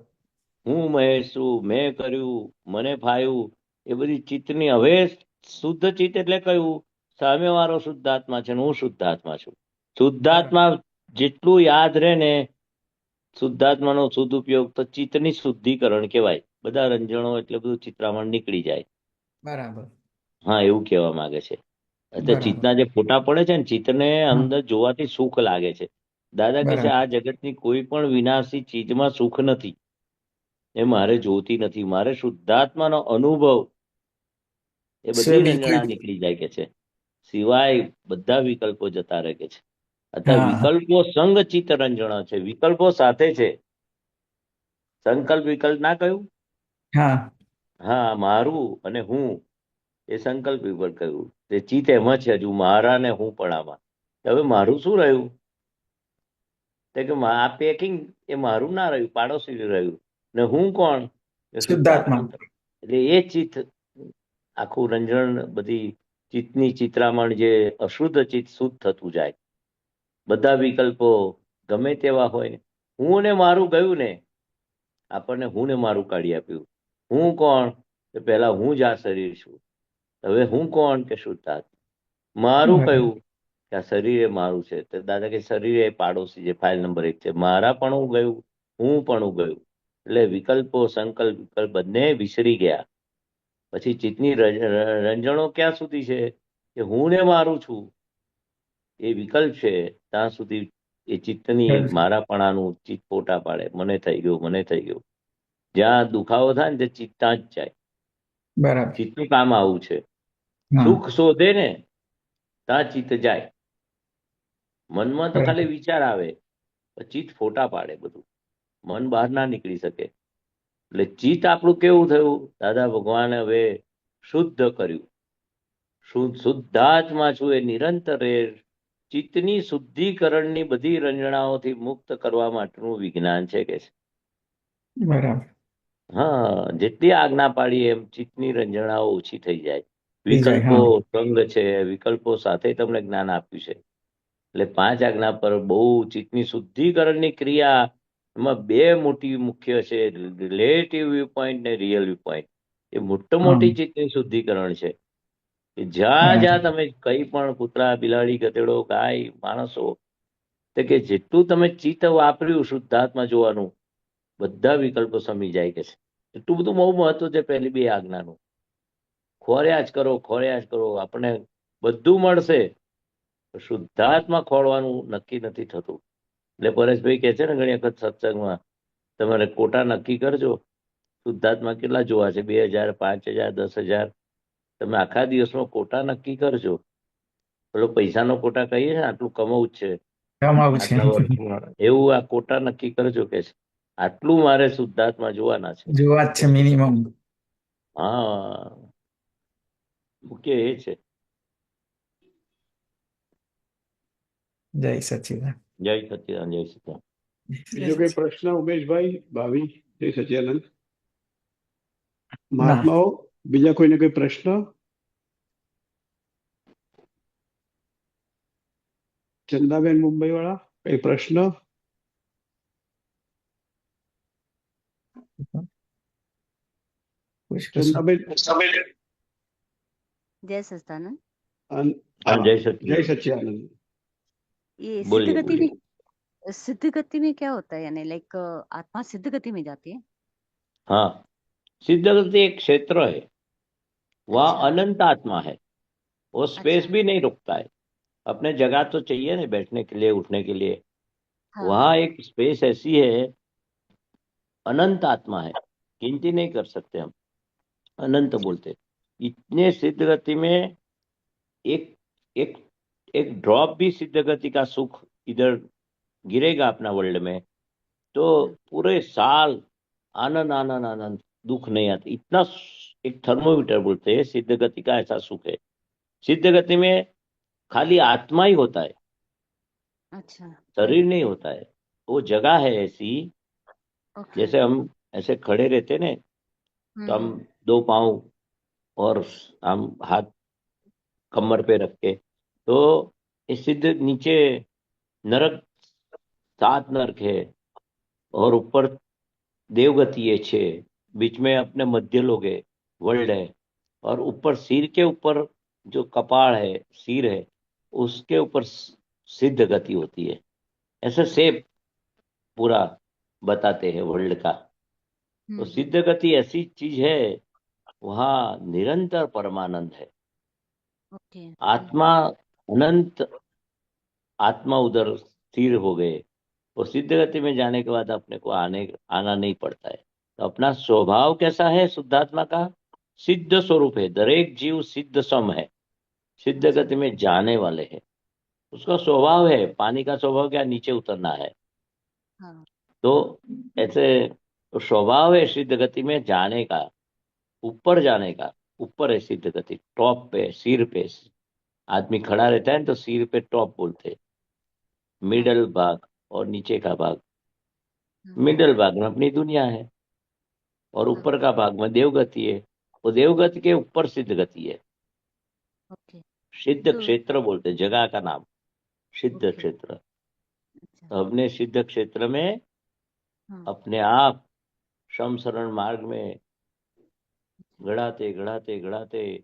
Speaker 2: હું મહેશ છું, મેં કર્યું, મને ફાયું, એ બધી ચિત્તની. હવે શુદ્ધ ચિત્ત એટલે કયું? સામે વાળો શુદ્ધાત્મા છે ને હું શુદ્ધાત્મા છું. શુદ્ધાત્મા જેટલું યાદ રહે ને, શુદ્ધાત્માનો શુદ્ધ ઉપયોગ, તો ચિત્તની શુદ્ધિકરણ કહેવાય. બધા રંજણો એટલે બધું ચિત્રામણ નીકળી જાય.
Speaker 3: બરાબર.
Speaker 2: હા, એવું કહેવા માંગે છે. એટલે
Speaker 3: બરાબર.
Speaker 2: ચિત્તના જે ફોટા પડે છે ને, ચિત્તને
Speaker 3: હા.
Speaker 2: અંદર જોવાથી સુખ લાગે છે. દાદા કહે છે
Speaker 3: બરાબર.
Speaker 2: આ જગતની કોઈ પણ વિનાશી ચીજમાં સુખ નથી, એ મારે જોતી નથી. મારે શુદ્ધાત્માનો અનુભવ, એ
Speaker 3: છે
Speaker 2: બધી
Speaker 3: બિલકુલ.
Speaker 2: રંજણા નીકળી જાય કે છે. સિવાય બધા વિકલ્પો જતા રહે કે છે. અત્યારે
Speaker 3: હા
Speaker 2: વિકલ્પો સંગ ચિત્ત રંજણા છે, વિકલ્પો સાથે છે. સંકલ્પ વિકલ્પ ના કહ્યું?
Speaker 3: હા
Speaker 2: હા, મારું અને હું, એ સંકલ્પ વિકલ્પ કહ્યું. તે ચિત્ત એમાં છે, હજુ મારા ને હું પણ આમાં. હવે મારું શું રહ્યું? તે કે આ પેકિંગ એ મારું ના રહ્યું, પાડોશી રહ્યું. ને હું કોણ? કે
Speaker 3: શુદ્ધાત્મા.
Speaker 2: શુદ્ધાત્મા. એટલે એ ચિત્ત આખું રંજણ, બધી ચિત્તની ચિત્રામણ, જે અશુદ્ધ ચિત્ત શુદ્ધ થતું જાય. બધા વિકલ્પો ગમે તેવા હોય ને, હું ને મારું ગયું ને, આપણને હું ને મારું કાઢી આપ્યું. હું કોણ? કે પહેલા હું જ આ શરીર છું. હવે હું કોણ? કે શુદ્ધાત્મા. મારું
Speaker 3: બરાબર.
Speaker 2: કયું? કે આ શરીર એ મારું છે. તો દાદા કે શરીર એ પાડોશી છે, ફાઇલ નંબર 1 છે. મારા પણ હું ગયું, હું પણ હું ગયું. એટલે વિકલ્પો સંકલ્પ વિકલ્પ બંને વિસરી ગયા. પછી ચિત્તની રંજણો ક્યાં સુધી છે? કે હું ને મારું છું, એ વિકલ્પ છે ત્યાં સુધી એ ચિત્તની મારાપણાનું ચિત્ત ફોટા પાડે. મને થઈ ગયું, મને થઈ ગયું. જ્યાં દુખાવો થાય ને, તે ચિત્ત ત્યાં જ જાય.
Speaker 3: બરાબર.
Speaker 2: ચિત્તનું કામ આવું છે.
Speaker 3: હા.
Speaker 2: સુખ શોધે ને, ત્યાં ચિત્ત જાય. મનમાં તો
Speaker 3: બરાબર.
Speaker 2: ખાલી વિચાર આવે, પણ ચિત્ત ફોટા પાડે બધું. મન બહાર ના નીકળી શકે. એટલે ચિત્ત આપણું કેવું થયું? દાદા ભગવાને હવે શુદ્ધ કર્યું. શુદ્ધાત્મા છું એ નિરંતર ચિત્તની શુદ્ધિકરણની બધી રંજણાઓથી મુક્ત કરવા માટેનું વિજ્ઞાન છે કે છે.
Speaker 3: બરાબર.
Speaker 2: હા, જેટલી આજ્ઞા પાડી એમ ચિત્તની રંજણાઓ ઓછી થઈ જાય.
Speaker 3: થઈ જાય.
Speaker 2: વિકલ્પો
Speaker 3: હા
Speaker 2: સંગ છે, વિકલ્પો સાથે તમને જ્ઞાન આપ્યું છે. એટલે 5 આજ્ઞા પર બહુ ચિત્તની શુદ્ધિકરણની ક્રિયા, એમાં 2 મોટી મુખ્ય છે, રિલેટિવ વ્યૂ પોઈન્ટ ને રિયલ વ્યૂ પોઈન્ટ. એ મોટી
Speaker 3: હા.
Speaker 2: ચિત્તની શુદ્ધિકરણ છે. કે જ્યાં
Speaker 3: બરાબર.
Speaker 2: જ્યાં તમે કઈ પણ કૂતરા, બિલાડી, ગધેડો, ગાય, માણસો, તો કે જેટલું તમે ચિત્ત વાપર્યું શુદ્ધાત્મા જોવાનું, બધા વિકલ્પો સમી જાય કે છે. એટલું બધું બહુ મહત્વ છે પહેલી 2 આજ્ઞાનું. ખોર્યા જ કરો, ખોર્યા જ કરો, આપણને બધું મળશે. શુદ્ધાત્મા ખોળવાનું નક્કી નથી થતું. એટલે પરેશભાઈ કહે છે ને ઘણી વખત સત્સંગમાં, તમારે કોટા નક્કી કરજો. શુદ્ધાત્મા કેટલા જોવા છે? 2000, 5000, 10,000. તમે આખા દિવસમાં કોટા નક્કી કરજો. પેલો પૈસાનો કોટા કહીએ ને, આટલું કમાવું જ છે
Speaker 3: કમાવું છે.
Speaker 2: આટલા વર્ષમાં, એવું આ કોટા નક્કી કરજો કે છે. આટલું મારે શુદ્ધાત્મા જોવાના છે.
Speaker 3: જોવા જ છે મિનિમમ.
Speaker 2: હા, મુખ્ય એ છે.
Speaker 3: જય સચિદાનંદ.
Speaker 2: જય સચિદાન, જય સચિદાન.
Speaker 1: બીજો કોઈ પ્રશ્ન ઉમેશભાઈ, ભાવિ? જય સચ્ચિદાનંદ.
Speaker 3: ના.
Speaker 1: મહાત્માઓ, બીજા કોઈને કોઈ પ્રશ્ન? ચંદાબેન મુંબઈ વાળા, કઈ પ્રશ્ન?
Speaker 3: कुछ कुछ
Speaker 1: ચંદાબેન,
Speaker 6: जय सच्चिदानंद।
Speaker 1: અન-
Speaker 2: હા,
Speaker 1: હા,
Speaker 2: જય
Speaker 1: જય
Speaker 2: સચિદાન.
Speaker 1: સચ્ચિદાનંદ.
Speaker 6: ये सिद्ध
Speaker 2: बोलिए
Speaker 6: गति
Speaker 2: बोलिए.
Speaker 6: में, सिद्ध गति में क्या होता है? यानी लाइक आत्मा सिद्ध गति में जाती है?
Speaker 2: हाँ, सिद्ध गति एक क्षेत्र है, वहाँ
Speaker 6: अच्छा।
Speaker 2: अनंत आत्मा है. वो स्पेस
Speaker 6: अच्छा।
Speaker 2: भी नहीं रुकता है. अपने जगह तो चाहिए ना बैठने के लिए, उठने के लिए.
Speaker 6: हाँ।
Speaker 2: वहाँ एक स्पेस ऐसी है, अनंत आत्मा है, गिनती नहीं कर सकते हम. अनंत बोलते. इतने सिद्ध गति में एक एक एक ड्रॉप भी सिद्ध गति का सुख इधर गिरेगा अपना वर्ल्ड में तो पूरे साल आनंद आनंद आनंद, दुख नहीं आता। इतना एक थर्मोमीटर बोलते हैं सिद्ध गति का, ऐसा सुख है। सिद्ध गति में खाली आत्मा ही होता है,
Speaker 6: अच्छा।
Speaker 2: शरीर नहीं होता है। वो जगह है ऐसी,
Speaker 6: ओके।
Speaker 2: जैसे हम ऐसे खड़े रहते ने तो हम
Speaker 6: हम्म।
Speaker 2: दो पांव और हम हाथ कमर पे रख के, तो इस सिद्ध नीचे नरक 7 नरक है और ऊपर देवगति है 6, बीच में अपने मध्य लोग है, वर्ल्ड है, और ऊपर सिर के ऊपर जो कपाल है, सिर है, उसके ऊपर सिद्ध गति होती है। ऐसे सेप पूरा बताते हैं वर्ल्ड का। तो सिद्ध गति ऐसी चीज है, वहाँ निरंतर परमानंद है।
Speaker 6: ओके।
Speaker 2: आत्मा अनंत, आत्मा उधर स्थिर हो गए और सिद्ध गति में जाने के बाद अपने को आना नहीं पड़ता है। तो अपना स्वभाव कैसा है शुद्धात्मा का? सिद्ध स्वरूप है। दरेक जीव सिद्ध सम है, सिद्ध गति में जाने वाले हैं। उसका स्वभाव है, पानी का स्वभाव क्या? नीचे उतरना है।
Speaker 6: हाँ।
Speaker 2: तो ऐसे तो स्वभाव है सिद्ध गति में जाने का, ऊपर जाने का। ऊपर है सिद्ध गति, टॉप पे, सिर पे। आदमी खड़ा रहता है तो सिर पे टॉप बोलते हैं, मिडल भाग और नीचे का भाग। मिडल भाग में अपनी दुनिया है और ऊपर का भाग में देवगति है। वो देवगति के ऊपर सिद्ध गति है।
Speaker 6: ओके।
Speaker 2: सिद्ध
Speaker 6: तो
Speaker 2: क्षेत्र बोलते हैं जगह का नाम, सिद्ध
Speaker 6: ओके।
Speaker 2: क्षेत्र।
Speaker 6: अच्छा।
Speaker 2: तो अपने सिद्ध क्षेत्र में
Speaker 6: हाँ।
Speaker 2: अपने आप श्रम शरण मार्ग में गड़ाते गड़ाते गड़ाते,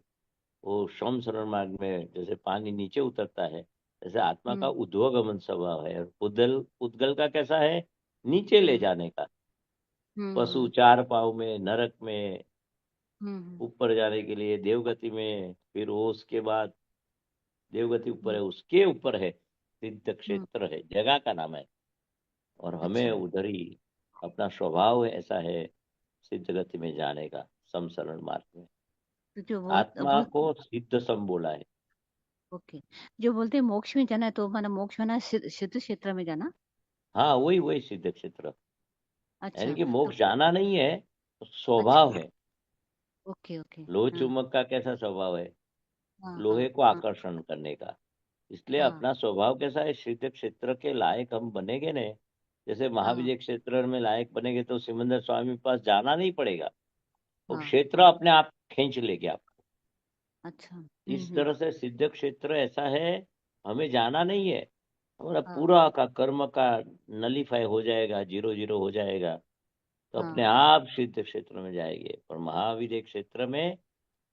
Speaker 2: वो श्रम शरण मार्ग में जैसे पानी नीचे उतरता है, जैसे आत्मा का ऊर्ध्वगमन स्वभाव है। और उद्गल का कैसा है? नीचे ले जाने का। पशु 4 पाँव में नरक में, ऊपर जाने के लिए देवगति में, फिर वो उसके बाद देवगति ऊपर है, उसके ऊपर है सिद्ध क्षेत्र है, जगह का नाम है। और हमें
Speaker 6: अच्छा।
Speaker 2: उधर ही अपना स्वभाव ऐसा है सिद्ध गति में जाने का, समसरण मार्ग में।
Speaker 6: तो जो
Speaker 2: आत्मा को सिद्ध सम बोला है।
Speaker 6: ओके, जो बोलते हैं मोक्ष में जाना है तो माना मोक्ष होना सिद्ध क्षेत्र में जाना।
Speaker 2: हाँ, वही वही सिद्ध क्षेत्र,
Speaker 6: अच्छा।
Speaker 2: यानी कि
Speaker 6: तो
Speaker 2: मोक्ष जाना नहीं है,
Speaker 6: अच्छा।
Speaker 2: स्वभाव है।
Speaker 6: Okay okay.
Speaker 2: लोह
Speaker 6: हाँ
Speaker 2: चुम्बक का कैसा स्वभाव है?
Speaker 6: हाँ
Speaker 2: लोहे
Speaker 6: हाँ
Speaker 2: को
Speaker 6: हाँ
Speaker 2: आकर्षण करने का। इसलिए
Speaker 6: हाँ
Speaker 2: अपना स्वभाव कैसा है? सिद्ध क्षेत्र के लायक हम बनेंगे ने, जैसे
Speaker 6: हाँ
Speaker 2: महाविजय क्षेत्र में लायक बनेंगे तो सिमंदर स्वामी के पास जाना नहीं पड़ेगा, वो
Speaker 6: हाँ।
Speaker 2: क्षेत्र अपने आप खींच लेंगे आप।
Speaker 6: अच्छा।
Speaker 2: इस तरह से सिद्ध क्षेत्र ऐसा है, हमें जाना नहीं है, हमारा
Speaker 6: हाँ
Speaker 2: पूरा का कर्म का नलीफाई हो जाएगा, 0 0 हो जाएगा, तो अपने
Speaker 6: हाँ।
Speaker 2: आप सिद्ध क्षेत्र में जाएंगे। और महावीर क्षेत्र में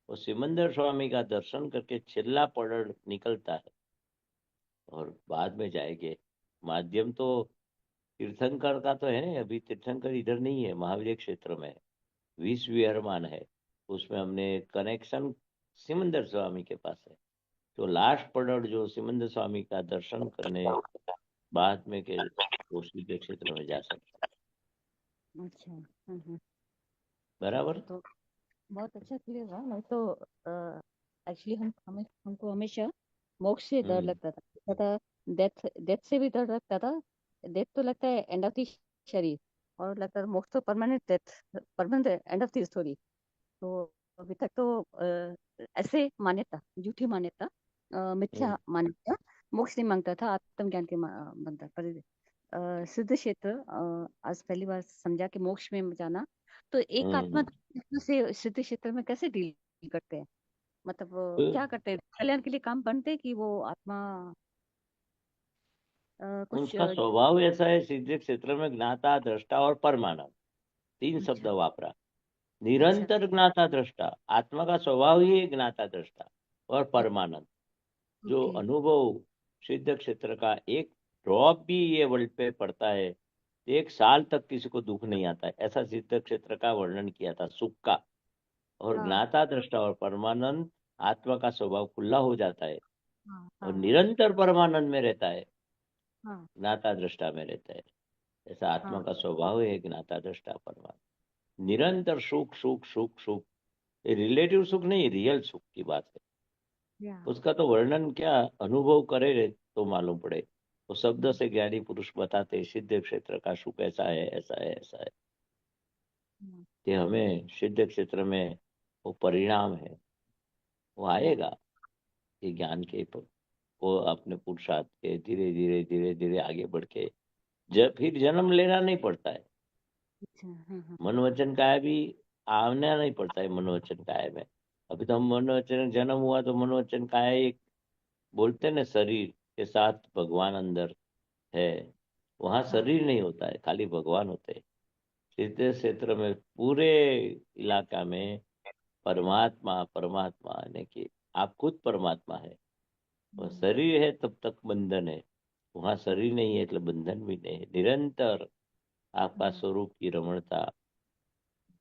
Speaker 2: वो सिमंदर स्वामी का दर्शन करके छिल्ला पड़ निकलता है और बाद में जाएंगे। माध्यम तो तीर्थंकर का तो है ना, अभी तीर्थंकर इधर नहीं है, महावीर क्षेत्र में है, विश्व विहरमान है, उसमें हमने कनेक्शन सिमंदर स्वामी के पास है। तो लास्ट पड़ड़ जो सिमंदर स्वामी का दर्शन करने बाद में के वो सिद्ध क्षेत्र में जा सकता है।
Speaker 6: अच्छा।
Speaker 2: बराबर।
Speaker 6: तो बहुत अच्छा क्लियर हुआ। नहीं तो एक्चुअली हमको हमेशा मोक्ष से डर लगता था डेथ डेथ से भी डर लगता था। डेथ तो लगता है एंड ऑफ द शरीर, और लगता है मोक्ष तो permanent death, permanent end of the story. तो अभी तक तो ऐसे मान्यता, झूठी मान्यता, मिथ्या मान्यता, मोक्ष नहीं मांगता था, आत्मज्ञान के बनता। पर सिद्ध क्षेत्र आज पहली बार समझा कि मोक्ष में जाना। तो एक आत्मा से सिद्ध क्षेत्र में कैसे डील करते हैं? मतलब क्या करते हैं? कल्याण के लिए काम बनते हैं कि वो आत्मा कुछ
Speaker 2: उसका स्वभाव ऐसा है, सिद्ध क्षेत्र में ज्ञाता, दृष्टा और परमानंद, 3 शब्द
Speaker 6: अच्छा
Speaker 2: वापरा।
Speaker 6: अच्छा
Speaker 2: निरंतर ज्ञाता दृष्टा, आत्मा का स्वभाव ही है ज्ञाता दृष्टा और परमानंद। जो
Speaker 6: ओके
Speaker 2: अनुभव सिद्ध क्षेत्र का एक ड्रॉप भी ये वर्ल्ड पे पड़ता है, 1 साल तक किसी को दुख नहीं आता है, ऐसा सिद्ध क्षेत्र का वर्णन किया था, सुख का। और
Speaker 6: हाँ
Speaker 2: ज्ञाता दृष्टा और परमानंद, आत्मा का स्वभाव खुला हो जाता है
Speaker 6: हाँ
Speaker 2: और
Speaker 6: हाँ
Speaker 2: निरंतर परमानंद में रहता है,
Speaker 6: हाँ
Speaker 2: ज्ञाता दृष्टा में रहता है। ऐसा आत्मा
Speaker 6: हाँ
Speaker 2: का स्वभाव है ज्ञाता दृष्टा परमानंद। निरंतर सुख सुख सुख सुख, ये रिलेटिव सुख नहीं, रियल सुख की बात है।
Speaker 6: या
Speaker 2: उसका तो वर्णन क्या, अनुभव करे तो मालूम पड़े। तो शब्द से ज्ञानी पुरुष बताते सिद्ध क्षेत्र का सुख ऐसा है, ऐसा है, ऐसा है। कि हमें सिद्ध क्षेत्र में वो परिणाम है, वो आएगा। ये ज्ञान के वो अपने पुरुषार्थ के धीरे धीरे धीरे धीरे आगे बढ़ के जब फिर जन्म लेना नहीं पड़ता है।
Speaker 6: अच्छा हाँ हाँ
Speaker 2: मन वचन काया भी आना नहीं पड़ता है। मन वचन काया में अभी तो हम मन वचन जन्म हुआ तो मन वचन काया एक बोलते ना, शरीर के साथ भगवान अंदर है। वहां शरीर नहीं होता है, खाली भगवान होते हैं। सिद्ध क्षेत्र में पूरे इलाका में परमात्मा परमात्मा, यानी कि आप खुद परमात्मा है। और शरीर है तब तक बंधन है, वहां शरीर नहीं है એટલે बंधन भी नहीं है। निरंतर आपका स्वरूप की रमणता,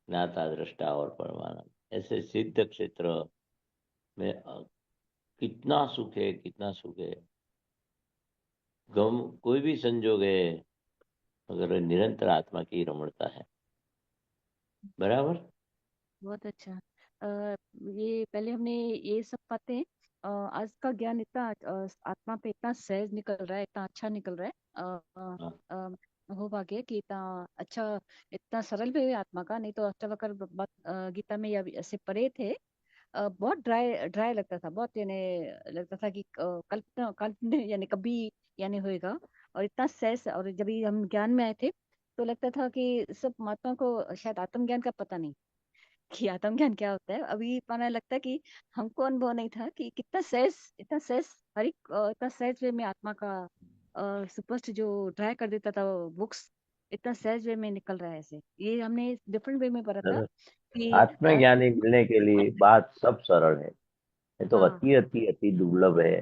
Speaker 2: ज्ञाता दृष्टा और परमानंद, ऐसे सिद्ध क्षेत्र में कितना सुख है, कितना सुख है। गम कोई भी संजोग है मगर निरंतर आत्मा की रमणता है। बराबर।
Speaker 6: बहुत अच्छा। ये पहले हमने ये सब बातें आज का ज्ञान इतना आत्मा पे इतना सहज निकल रहा है, इतना अच्छा निकल रहा है।
Speaker 2: हाँ,
Speaker 6: हो भाग्य कि इतना अच्छा, इतना सरल भी है आत्मा का। नहीं तो अष्टावक्र गीता में या ऐसे पढ़े थे, बहुत ड्राई ड्राई लगता था, बहुत यानी लगता था कि कल्पना कल्पना यानी कभी यानी होएगा। और इतना सहज, और जब भी हम ज्ञान में आए थे तो लगता था कि सब महात्मा को शायद आत्मज्ञान का पता नहीं कि आत्मज्ञान क्या होता है। अभी पता लगता है कि हमको अनुभव नहीं था कि कितना सहज, इतना सहज, हर एक इतना सहज वे में आत्मा का सुपष्ट जो ड्राई कर देता था बुक्स, इतना सहज वे में निकल रहा है। ऐसे ये हमने डिफरेंट वे में पढ़ा था कि
Speaker 2: आत्मज्ञानी मिलने के लिए बात सब सरल है। ये तो
Speaker 6: हाँ
Speaker 2: अति अति अति दुर्लभ है।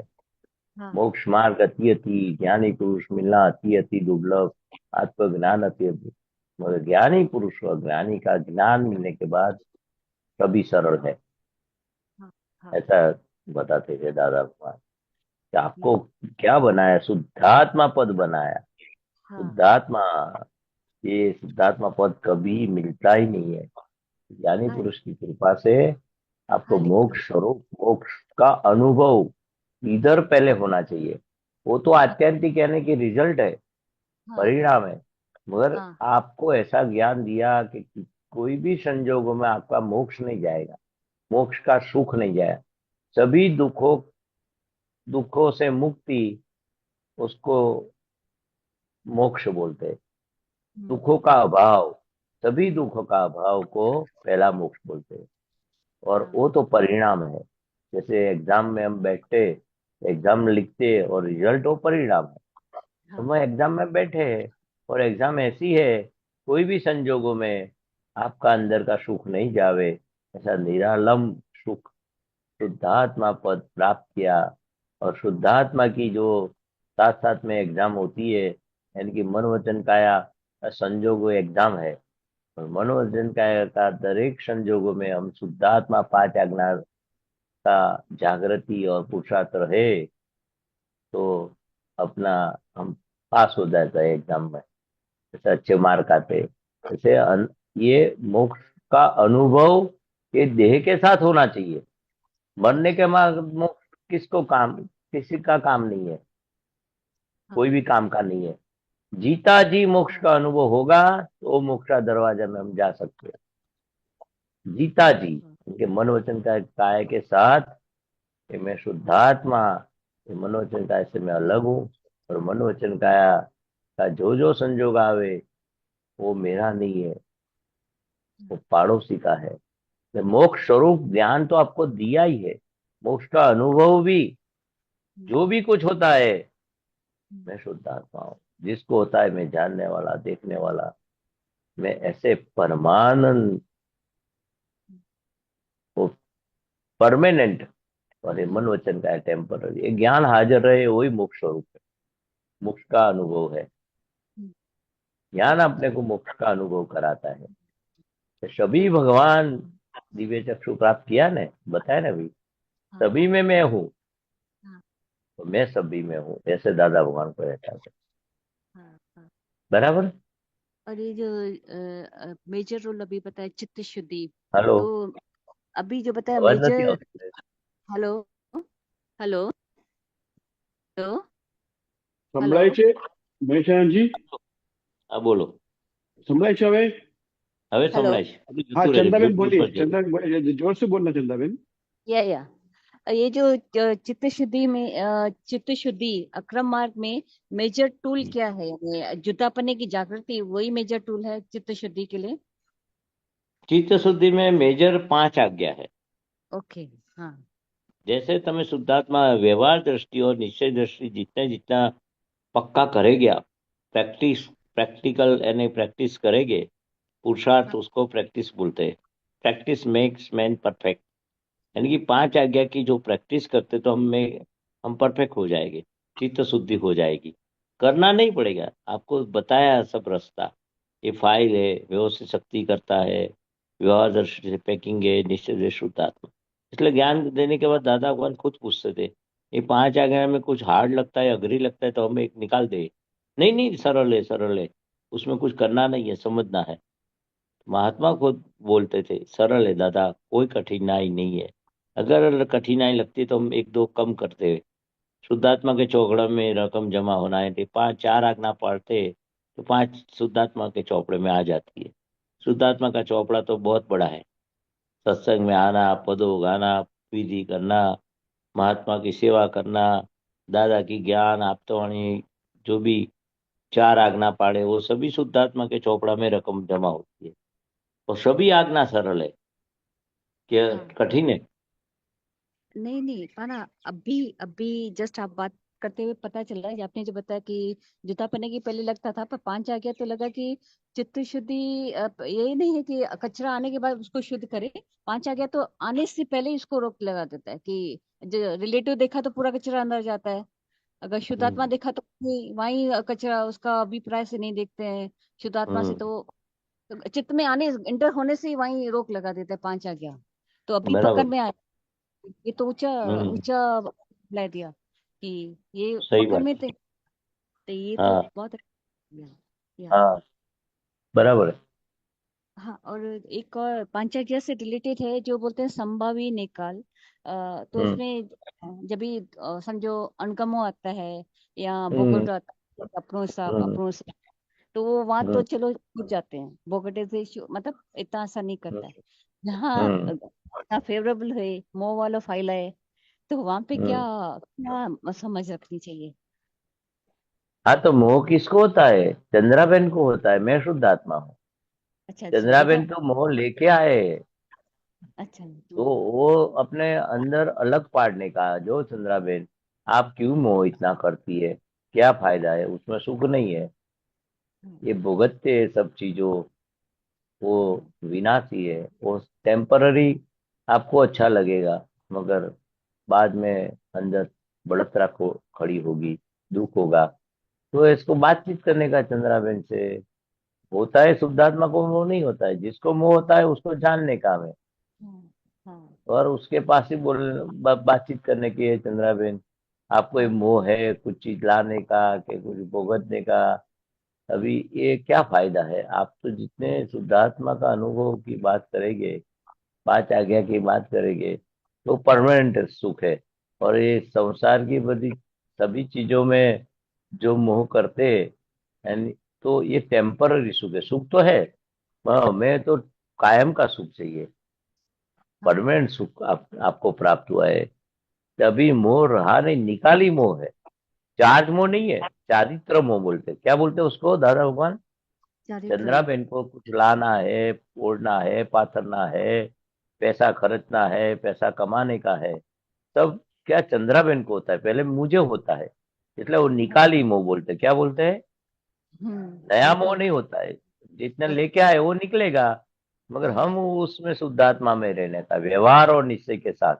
Speaker 6: हाँ
Speaker 2: मोक्ष मार्ग अति अति, ज्ञानी पुरुष मिलना अति अति दुर्लभ, आत्मज्ञान अति अति। मगर ज्ञानी पुरुष और ज्ञानी का ज्ञान मिलने के बाद सभी सरल है,
Speaker 6: हाँ हाँ
Speaker 2: ऐसा बताते थे दादा भगवान। कि आपको
Speaker 6: हम्म,
Speaker 2: क्या बनाया, शुद्धात्मा पद बनाया।
Speaker 6: हाँ
Speaker 2: शुद्धात्मा, ये शुद्धात्मा पद कभी मिलता ही नहीं है। ज्ञानी
Speaker 6: हाँ
Speaker 2: पुरुष की कृपा से आपको
Speaker 6: हाँ लेकिन
Speaker 2: मोक्ष स्वरूप, मोक्ष का अनुभव इधर पहले होना चाहिए। वो तो
Speaker 6: हाँ
Speaker 2: आत्यंतिक यानी कि रिजल्ट है,
Speaker 6: हाँ
Speaker 2: परिणाम है। मगर
Speaker 6: हाँ
Speaker 2: आपको ऐसा ज्ञान दिया कि कोई भी संजोगों में आपका मोक्ष नहीं जाएगा, मोक्ष का सुख नहीं जाएगा। सभी दुखों दुखों से मुक्ति, उसको मोक्ष बोलते हैं। दुखों का अभाव, सभी दुखों का अभाव को पहला मोक्ष बोलते हैं। और
Speaker 6: हाँ
Speaker 2: वो तो परिणाम है। जैसे एग्जाम में हम बैठते, एग्जाम लिखते और रिजल्ट वो परिणाम है। तो
Speaker 6: हाँ
Speaker 2: हम एग्जाम में बैठे हैं और एग्जाम ऐसी है, कोई भी संजोगों में आपका अंदर का सुख नहीं जावे, ऐसा निरालंब सुख शुद्धात्मा पद प्राप्त किया। और शुद्धात्मा की जो साथ साथ में एग्जाम होती है, यानी कि मन वचन काया संजोगो एग्जाम है। और मन वचन काया का दरेक संजोगों में हम शुद्धात्मा पांच आज्ञा का जागृति और पुरुषार्थ रहे तो अपना हम पास हो जाता है एग्जाम में, जैसे अच्छे मार्क आते हैं। जैसे ये मोक्ष का अनुभव ये देह के साथ होना चाहिए। मरने के बाद मोक्ष किसको काम, किसी का काम नहीं है,
Speaker 6: हाँ
Speaker 2: कोई भी काम का नहीं है। जीता जी मोक्ष
Speaker 6: हाँ
Speaker 2: का अनुभव होगा तो मोक्ष का दरवाजा में हम जा सकते हैं। जीता जी, उनके मन वचन का काय के साथ कि मैं शुद्धात्मा, ये मनोवचन काय से मैं अलग हूँ। और मनोवचन काया का जो जो संजोग आवे वो मेरा नहीं है, वो पड़ोसी का है। तो मोक्ष स्वरूप ज्ञान तो आपको दिया ही है। मोक्ष का अनुभव भी, जो भी कुछ होता है, मैं शुद्धात्मा हूँ। जिसको होता है मैं जानने वाला, देखने वाला, मैं ऐसे परमानंद, वो परमानेंट। और ये मन वचन का है टेम्पररी। ये ज्ञान हाजिर रहे वही मोक्ष स्वरूप है, मोक्ष का अनुभव है। ज्ञान अपने को मोक्ष का अनुभव कराता है। तो सभी भगवान दिव्य चक्षु प्राप्त किया ने, बताया ना भी,
Speaker 6: हाँ
Speaker 2: सभी में मैं हूँ,
Speaker 6: हाँ
Speaker 2: तो मैं सभी में हूँ, ऐसे दादा भगवान को रहता है।
Speaker 6: हाँ हाँ।
Speaker 2: बराबर।
Speaker 6: और ये जो मेजर रोल अभी बताया चित्त शुद्धि,
Speaker 2: हेलो,
Speaker 6: तो अभी जो बताया
Speaker 2: आवाज नहीं
Speaker 6: मेजर,
Speaker 2: आती।
Speaker 6: हेलो, હેલો હેલો
Speaker 1: સંભળાય છે મહેશાનજી?
Speaker 2: હા બોલો,
Speaker 1: સંભળાય છે હવે?
Speaker 2: હવે
Speaker 6: હેલો
Speaker 2: સંભળાય છે. બધું
Speaker 1: हाँ
Speaker 2: જતું રહે છે,
Speaker 1: चंदाबेन
Speaker 2: મ્યુટ
Speaker 1: बोलिए,
Speaker 2: ઉપર છે.
Speaker 1: चंदाबेन बोलिए, जोर से बोलना चंदाबेन।
Speaker 6: या ये जो चित्त शुद्धि में चित्त शुद्धि अक्रम मार्ग में मेजर टूल क्या है? यानी जुदापने की जागृति वही मेजर टूल है चित्त शुद्धि के लिए?
Speaker 2: ચિત્ત શુદ્ધિ में मेजर 5 आज्ञा है.
Speaker 6: ओके हाँ
Speaker 2: जैसे તમે શુદ્ધાત્મા व्यवहार दृष्टि और निश्चय दृष्टि जितना जितना पक्का करेंगे आप, प्रैक्टिकल यानी प्रैक्टिस करेंगे, पुरुषार्थ उसको प्रैक्टिस बोलते हैं. Practice makes man perfect. यानी कि 5 आज्ञा की जो प्रैक्टिस करते तो हम परफेक्ट हो जाएंगे, चित्त शुद्धि हो जाएगी. करना नहीं पड़ेगा, आपको बताया सब रास्ता. ये फाइल है, व्यवस्थित शक्ति करता है, व्यवहार दृष्टि से पैकिंग है, निश्चय से शुद्धात्मा. इसलिए ज्ञान देने के बाद दादा भगवान खुद पूछते थे, ये 5 आज्ञा में कुछ हार्ड लगता है, अघरी लगता है तो हम एक निकाल दे. नहीं नहीं, सरल है, उसमें कुछ करना नहीं है, समझना है. महात्मा खुद बोलते थे सरल है दादा, कोई कठिनाई नहीं है. अगर कठिनाई लगती तो हम 1-2 कम करते. शुद्धात्मा के चौकड़े में रकम जमा होना है, 4 आज्ञा पढ़ते तो 5 शुद्धात्मा के चौपड़े में आ जाती है. शुद्धात्मा का चौपड़ा तो बहुत बड़ा है. सत्संग में आना, पदों गाना, विधि करना, महात्मा की सेवा करना, दादा की ज्ञान आपतवाणी, जो भी 4 आज्ञा पाड़े वो सभी शुद्धात्मा के चौपड़ा में रकम जमा होती है. और सभी आज्ञा सरल है, क्या
Speaker 6: हाँ
Speaker 2: कठिन है?
Speaker 6: नहीं नहीं पाना अभी जस्ट आप बात करते हुए पता चल रहा है आपने जो बताया कि जुदापने की पहले लगता था पर 5 आ गया तो लगा कि चित्त शुद्धि ये नहीं है कि कचरा आने के बाद उसको शुद्ध करे. 5 आ गया तो आने से पहले ही उसको रोक लगा देता है कि जो रिलेटिव देखा तो पूरा कचरा अंदर जाता है. अगर शुद्धात्मा देखा तो वहीं कचरा उसका अभिप्राय से नहीं देखते हैं. शुद्धात्मा से तो चित्त में आने इंटर होने से ही वहीं रोक लगा देता है 5 आ गया. तो अभी पकड़
Speaker 2: बराबर.
Speaker 6: में आया. ये तो ऊंचा
Speaker 2: हम्म,
Speaker 6: ऊंचा ला दिया कि ये
Speaker 2: सही
Speaker 6: पकड़
Speaker 2: बात.
Speaker 6: में थे तो ये तो
Speaker 2: हाँ
Speaker 6: बहुत या
Speaker 2: हाँ, बराबर है.
Speaker 6: हाँ. और एक और पांचाज्ञा से रिलेटेड है जो बोलते हैं संभावी निकाल. तो
Speaker 2: हम्म
Speaker 6: उसमें जब भी समझो अणगमो आता है या
Speaker 2: हम्म
Speaker 6: भोगट आता है
Speaker 2: हम्म
Speaker 6: अपनों से तो वो वहां तो
Speaker 2: हम्म
Speaker 6: चलो छूट जाते हैं. भोगटे से मतलब इतना असर नहीं करता है. जहाँ
Speaker 2: हम्म
Speaker 6: फेवरेबल है मोह वाला फाइल है तो वहां पे क्या
Speaker 2: हम्म.
Speaker 6: क्या समझ रखनी चाहिए?
Speaker 2: हाँ तो मोह किसको होता है? चंद्राबेन को होता है. मैं शुद्ध आत्मा हूँ.
Speaker 6: अच्छा अच्छा जगह.
Speaker 2: चंद्राबेन तो मोह लेके आए,
Speaker 6: अच्छा
Speaker 2: तो वो अपने अंदर अलग पाड़ने का. जो चंद्राबेन, आप क्यों मोह इतना करती है, क्या फायदा है, उसमें सुख नहीं है, ये भुगतते हैं सब चीजों, वो विनाशी है, वो टेम्पररी. आपको अच्छा लगेगा मगर बाद में अंदर बढ़ोतरा को खड़ी होगी, दुख होगा. तो इसको बातचीत करने का चंद्राबेन से होता है. शुद्धात्मा को मोह नहीं होता है, जिसको मोह होता है उसको जानने का है.
Speaker 6: हाँ हाँ
Speaker 2: और उसके पास ही बातचीत करने की है चंद्राबेन. आपको ये
Speaker 6: हाँ
Speaker 2: मोह है कुछ चीज लाने का कि कुछ भुगतने का, अभी ये क्या फायदा है? आप तो जितने शुद्धात्मा का अनुभव की बात करेंगे, 5 आज्ञा की बात करेंगे, तो परमानेंट सुख है. और ये संसार की बड़ी सभी चीजों में जो मोह करते हैं, यानी तो ये टेम्पररी सुख है. सुख तो है, हमें तो कायम का सुख चाहिए. परमानेंट सुख आपको प्राप्त हुआ है. तभी मोह रहा नहीं, निकाली मोह है. चार्ज मोह नहीं है, चारित्र मोह बोलते. क्या बोलते उसको दादा भगवान?
Speaker 6: चारित्र मोह.
Speaker 2: चंद्राबेन को कुछ लाना है, ओढ़ना है, पाथरना है, पैसा खर्चना है, पैसा कमाने का है, तब क्या चंद्राबेन को होता है, पहले मुझे होता है. इसलिए वो निकाली मोह बोलते. क्या बोलते हैं? नया मोह
Speaker 6: निकाल.
Speaker 2: नहीं होता है. जितना
Speaker 6: अच्छा
Speaker 2: लेके आए वो निकलेगा, मगर हम उसमें शुद्धात्मा में रहने का व्यवहार और निश्चय के साथ.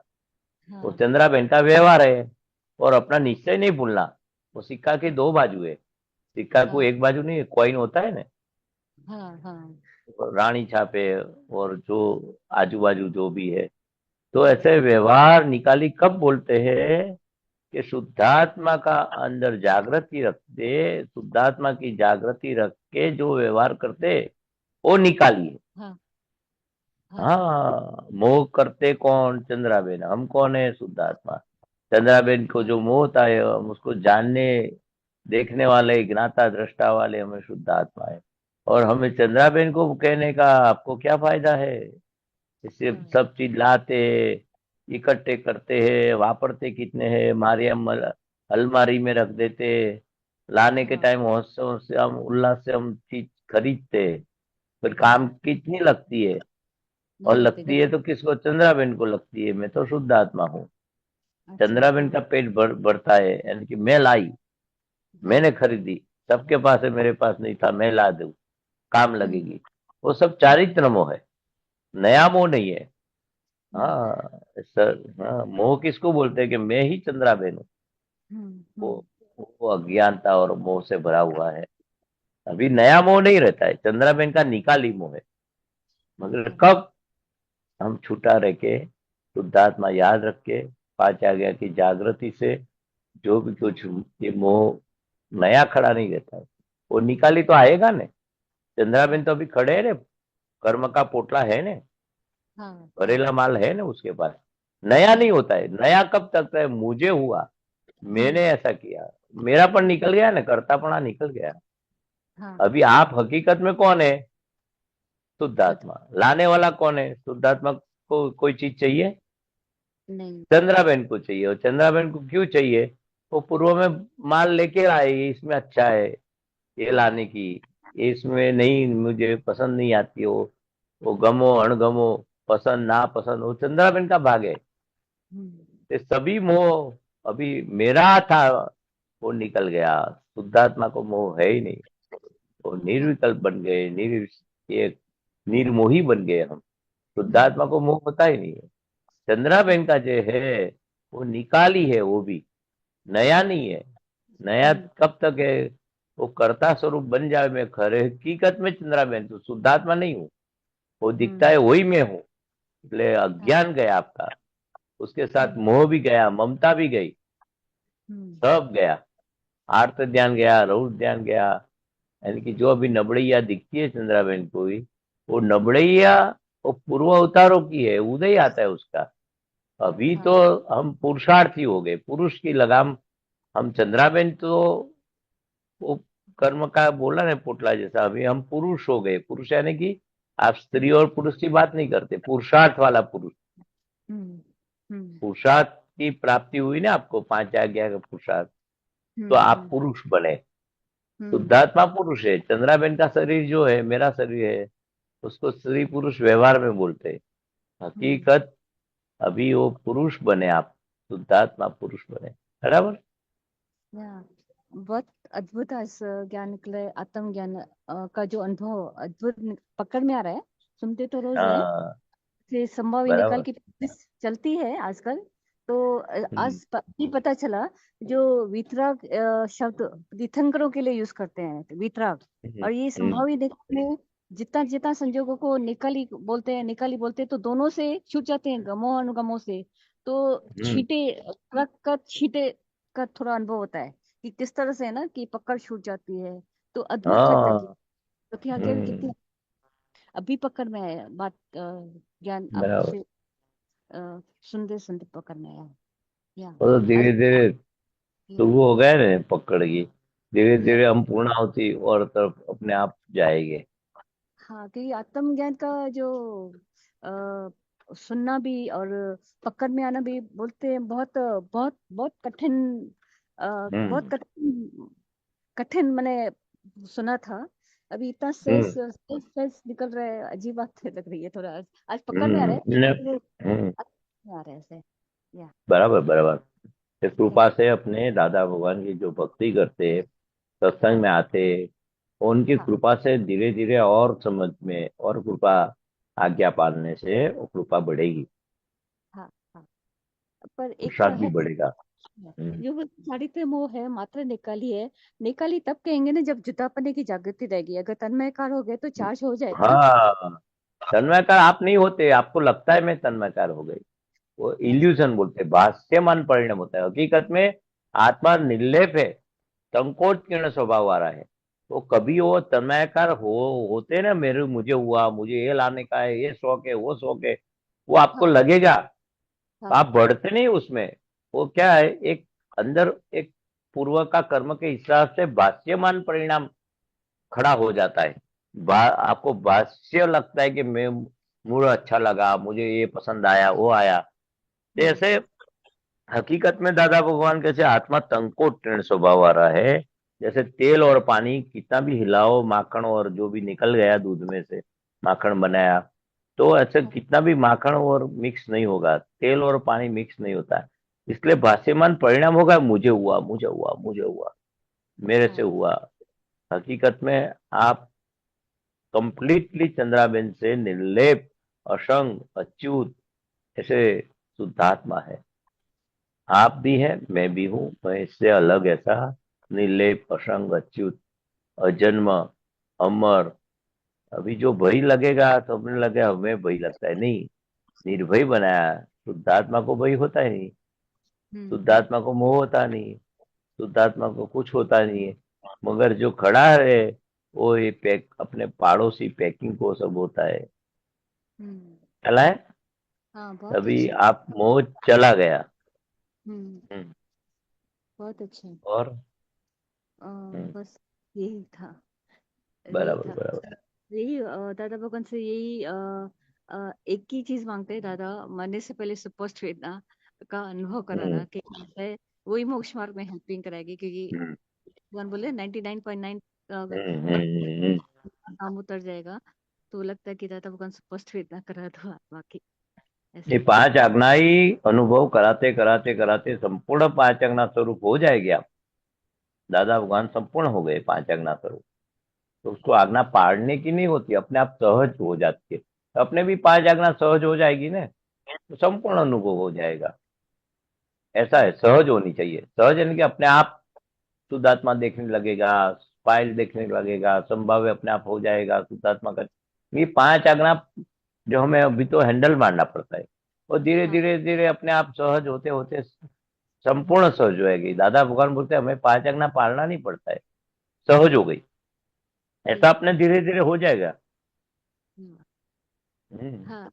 Speaker 2: वो
Speaker 6: हाँ
Speaker 2: चंद्राबेन का व्यवहार है, और अपना निश्चय नहीं भूलना. वो सिक्का की 2 बाजू है. सिक्का को
Speaker 6: हाँ
Speaker 2: एक बाजू नहीं, कॉइन होता है ना,
Speaker 6: हाँ हाँ
Speaker 2: रानी छापे और जो आजू बाजू जो भी है. तो ऐसे व्यवहार निकाली कब बोलते हैं? कि शुद्धात्मा का अंदर जागृति रखते, शुद्धात्मा की जागृति रख के जो व्यवहार करते वो निकाली है.
Speaker 6: हाँ हाँ
Speaker 2: हाँ, मोह करते कौन? चंद्राबेन. हम कौन है? शुद्धात्मा. चंद्राबेन को जो मोह होता है हम उसको जानने देखने वाले ज्ञाता दृष्टा वाले हमें शुद्ध आत्मा है। और हमें चंद्राबेन को कहने का आपको क्या फायदा है? इससे सब चीज लाते इकट्ठे करते हैं, वापरते कितने हैं, हमारे हम अलमारी में रख देते, लाने के टाइम उत्सव से हम उल्लास से हम चीज खरीदते, फिर काम कितनी लगती है, और
Speaker 6: नहीं लगती
Speaker 2: लगती है तो किसको? चंद्राबेन को लगती है। मैं तो शुद्ध आत्मा हूँ।
Speaker 6: अच्छा
Speaker 2: चंद्राबेन का पेट भरता है, यानी कि मैं लाई, मैंने खरीदी, सबके पास है, मेरे पास नहीं था, मैं ला दूं, काम लगेगी। वो सब चारित्र मोह है, नया मोह नहीं है। हाँ सर, हाँ, मोह किसको बोलते हैं कि मैं ही चंद्राबेन हूँ। वो वो अज्ञानता और मोह से भरा हुआ है। अभी नया मोह नहीं रहता है, चंद्राबेन का निकाली मोह है। मगर कब हम छूटा रह के शुद्धात्मा याद रख के 5 आज्ञा की जागृति से जो भी कुछ ये मोह नया खड़ा नहीं रहता है, वो निकाली तो आएगा ने। चंद्राबेन तो अभी खड़े है ने, कर्म का पोटला है ने, भरेला माल है ना उसके पास। नया नहीं होता है। नया कब तक है? मुझे हुआ, मैंने ऐसा किया, मेरापन निकल गया ना, कर्तापना निकल गया। अभी आप हकीकत में कौन है? शुद्धात्मा। लाने वाला कौन है? शुद्धात्मा को कोई चीज चाहिए?
Speaker 6: नहीं
Speaker 2: चंद्राबेन को चाहिए। और चंद्राबेन को क्यों चाहिए? वो पूर्व में माल लेके आए, ये इसमें अच्छा है, ये लाने की, ये इसमें नहीं, मुझे पसंद नहीं आती हो, वो गमो अणगमो, पसंद ना पसंद, वो चंद्राबेन का भाग है। ये सभी मोह अभी मेरा था, वो निकल गया। शुद्धात्मा को मोह है ही नहीं, वो निर्विकल्प बन गए, ये निर्मोही बन गए हम। शुद्धात्मा को मोह पता ही नहीं है। चंद्राबेन का जो है वो निकाली है, वो भी नया नहीं है। नया कब तक है? वो कर्ता स्वरूप बन जाए। मैं खरे हकीकत में चंद्राबेन तो शुद्धात्मा नहीं हूँ, वो दिखता है वही मैं हूँ। इसलिए अज्ञान गया आपका, उसके साथ मोह भी गया, ममता भी गई, सब गया। आर्त ध्यान गया, रौद्र ध्यान गया। यानी कि जो अभी नबड़ैया दिखती है चंद्राबेन को ही, वो नबड़ैया वो पूर्व अवतारों की है, उदय आता है उसका। अभी तो हम पुरुषार्थी हो गए, पुरुष की लगाम। हम चंद्राबेन तो वो कर्म का बोला ना पोटला जैसा, अभी हम पुरुष हो गए। पुरुष यानी कि आप स्त्री और पुरुष की बात नहीं करते, पुरुषार्थ वाला पुरुष। पुरुषार्थ की प्राप्ति हुई ना आपको, 5 आज्ञा का पुरुषार्थ, तो आप पुरुष बने। शुद्धात्मा पुरुष है। चंद्राबेन का शरीर जो है, मेरा शरीर है, उसको स्त्री पुरुष व्यवहार में बोलते हैं। हकीकत अभी वो पुरुष बने, आप शुद्धात्मा पुरुष बने, बराबर।
Speaker 6: बहुत अद्भुत आज ज्ञान निकले, आत्मज्ञान का जो अनुभव अद्भुत पकड़ में आ रहा है। सुनते तो रोज है,
Speaker 2: हाँ
Speaker 6: से संभव ही निकाल
Speaker 2: बराबर।
Speaker 6: की प्रैक्टिस चलती है आजकल। तो आज भी पता चला जो वितराग शब्द तीर्थंकरों के लिए यूज करते हैं, वितराग, और ये संभव ही निकाल में जितना जितना संजोगों को निकाली बोलते हैं, निकाली बोलते हैं, तो दोनों से छूट जाते हैं, गमो अनुगमों से। तो छींटे छींटे का थोड़ा अनुभव होता है कि किस तरह से है ना कि पकड़ छूट जाती है। तो अद्भुत लगता है तो कि आगे कितनी अभी पकड़ में है बात, ज्ञान
Speaker 2: बराबर।
Speaker 6: आपसे सुनते सुनते पकड़ में आया। या
Speaker 2: वो तो धीरे धीरे शुरू हो गए ना पकड़ की, धीरे धीरे हम पूर्णाहुति और तरफ अपने आप जाएंगे।
Speaker 6: हाँ, क्योंकि आत्मज्ञान का जो सुनना भी और पकड़ में आना भी बोलते हैं, बहुत बहुत बहुत कठिन, बहुत कठिन कठिन मैंने सुना था। अभी इतना सेंस सेंस निकल रहा है, अजीब बात लग रही है थोड़ा। आज पकड़ में आ रहा है, आ रहा है ऐसे। या
Speaker 2: बराबर बराबर। इस कृपा से अपने दादा भगवान की जो भक्ति करते हैं, सत्संग में आते हैं, उनकी कृपा से धीरे धीरे और समझ में और कृपा आज्ञा पालने से वो कृपा बढ़ेगी,
Speaker 6: हाँ हाँ, पर एक
Speaker 2: प्रसाद भी
Speaker 6: है
Speaker 2: बढ़ेगा।
Speaker 6: जो चारित्र्य मोह है, मात्र निकाली है। निकाली तब कहेंगे ना जब जुदापने की जागृति रहेगी। अगर तन्मयकार हो गए तो चार्ज हो जाएगा ना।
Speaker 2: हाँ, तन्मयकार आप नहीं होते, आपको लगता है मैं तन्मयकार हो गई, वो इल्यूजन बोलते हैं, भाष्यमान परिणाम होता है। हकीकत में आत्मा निर्लेप है, संकोच किरण स्वभाव आ रहा है। तो कभी वो तन्मयकार होते ना, मेरे मुझे हुआ, मुझे ये लाने का है, ये शौक है, वो शौक है, वो आपको लगेगा। आप बढ़ते नहीं उसमें, वो क्या है, एक अंदर एक पूर्व का कर्म के हिसाब से भाष्यमान परिणाम खड़ा हो जाता है। आपको भाष्य लगता है कि मैं, मुझे अच्छा लगा, मुझे ये पसंद आया, वो आया। तो ऐसे हकीकत में दादा भगवान कैसे आत्मा तंको टीर्ण स्वभाव वाला है। जैसे तेल और पानी कितना भी हिलाओ, माखन और जो भी निकल गया दूध में से, माखन बनाया, तो ऐसे कितना भी माखन और मिक्स नहीं होगा, तेल और पानी मिक्स नहीं होता है। इसलिए भाष्यमान परिणाम होगा, मुझे हुआ, मुझे हुआ, मुझे हुआ, मेरे से हुआ। हकीकत में आप कंप्लीटली चंद्राबेन से निर्लेप, असंग, अच्युत, ऐसे शुद्धात्मा है। आप भी हैं, मैं भी हूं, मैं इससे अलग ऐसा निर्लेप, असंग, अच्युत, अजन्म, अमर। अभी जो भय लगेगा तो अपने लगे हमें भय लगता है, नहीं, निर्भय बनाया। शुद्धात्मा को भय होता ही नहीं, शुद्धात्मा को मोह होता नहीं, शुद्धात्मा को कुछ होता नहीं है। मगर जो खड़ा है वो ये अपने पड़ोसी पैकिंग को सब होता है, चला है,
Speaker 6: हाँ, बहुत
Speaker 2: तभी
Speaker 6: अच्छा।
Speaker 2: आप मोह चला गया।
Speaker 6: हम्म, बहुत अच्छा।
Speaker 2: और
Speaker 6: बस यही था, यही
Speaker 2: बराबर
Speaker 6: था।
Speaker 2: बराबर।
Speaker 6: यही दादा भगवान से यही एक ही चीज मांगते हैं दादा, मरने से पहले सुपोस्ट वेदना का अनुभव कराना, कि है वही मोक्ष मार्ग में हेल्पिंग कराएगी, क्योंकि
Speaker 2: हम्म,
Speaker 6: भगवान बोले 99.9
Speaker 2: हम्म।
Speaker 6: काम उतर जाएगा। तो लगता है कि दादा भगवान सुपोस्ट वेदना करा दो आत्मा की,
Speaker 2: ये
Speaker 6: ऐसे।
Speaker 2: पांच आज्ञा ही अनुभव कराते कराते कराते संपूर्ण पांच आज्ञा स्वरूप हो जाएगी आप। दादा भगवान संपूर्ण हो गए पांच आज्ञा स्वरूप। तो उसको आज्ञा पाड़ने की नहीं होती, अपने आप सहज हो जाती है। तो अपने भी पांच आज्ञा सहज हो जाएगी ना, तो संपूर्ण अनुभव हो जाएगा। ऐसा है, सहज होनी चाहिए। सहज यानी कि अपने आप शुद्धात्मा देखने लगेगा, स्पाइल देखने लगेगा, संभाव्य अपने आप हो जाएगा शुद्धात्मा का। ये पांच आज्ञा जो हमें अभी तो हैंडल मारना पड़ता है, और धीरे धीरे धीरे अपने आप सहज होते होते संपूर्ण सहज हो जाएगी। दादा भगवान बोलते हैं हमें पांच आज्ञा पालना नहीं पड़ता है, सहज हो गई। ऐसा अपने धीरे धीरे हो जाएगा।
Speaker 6: हाँ,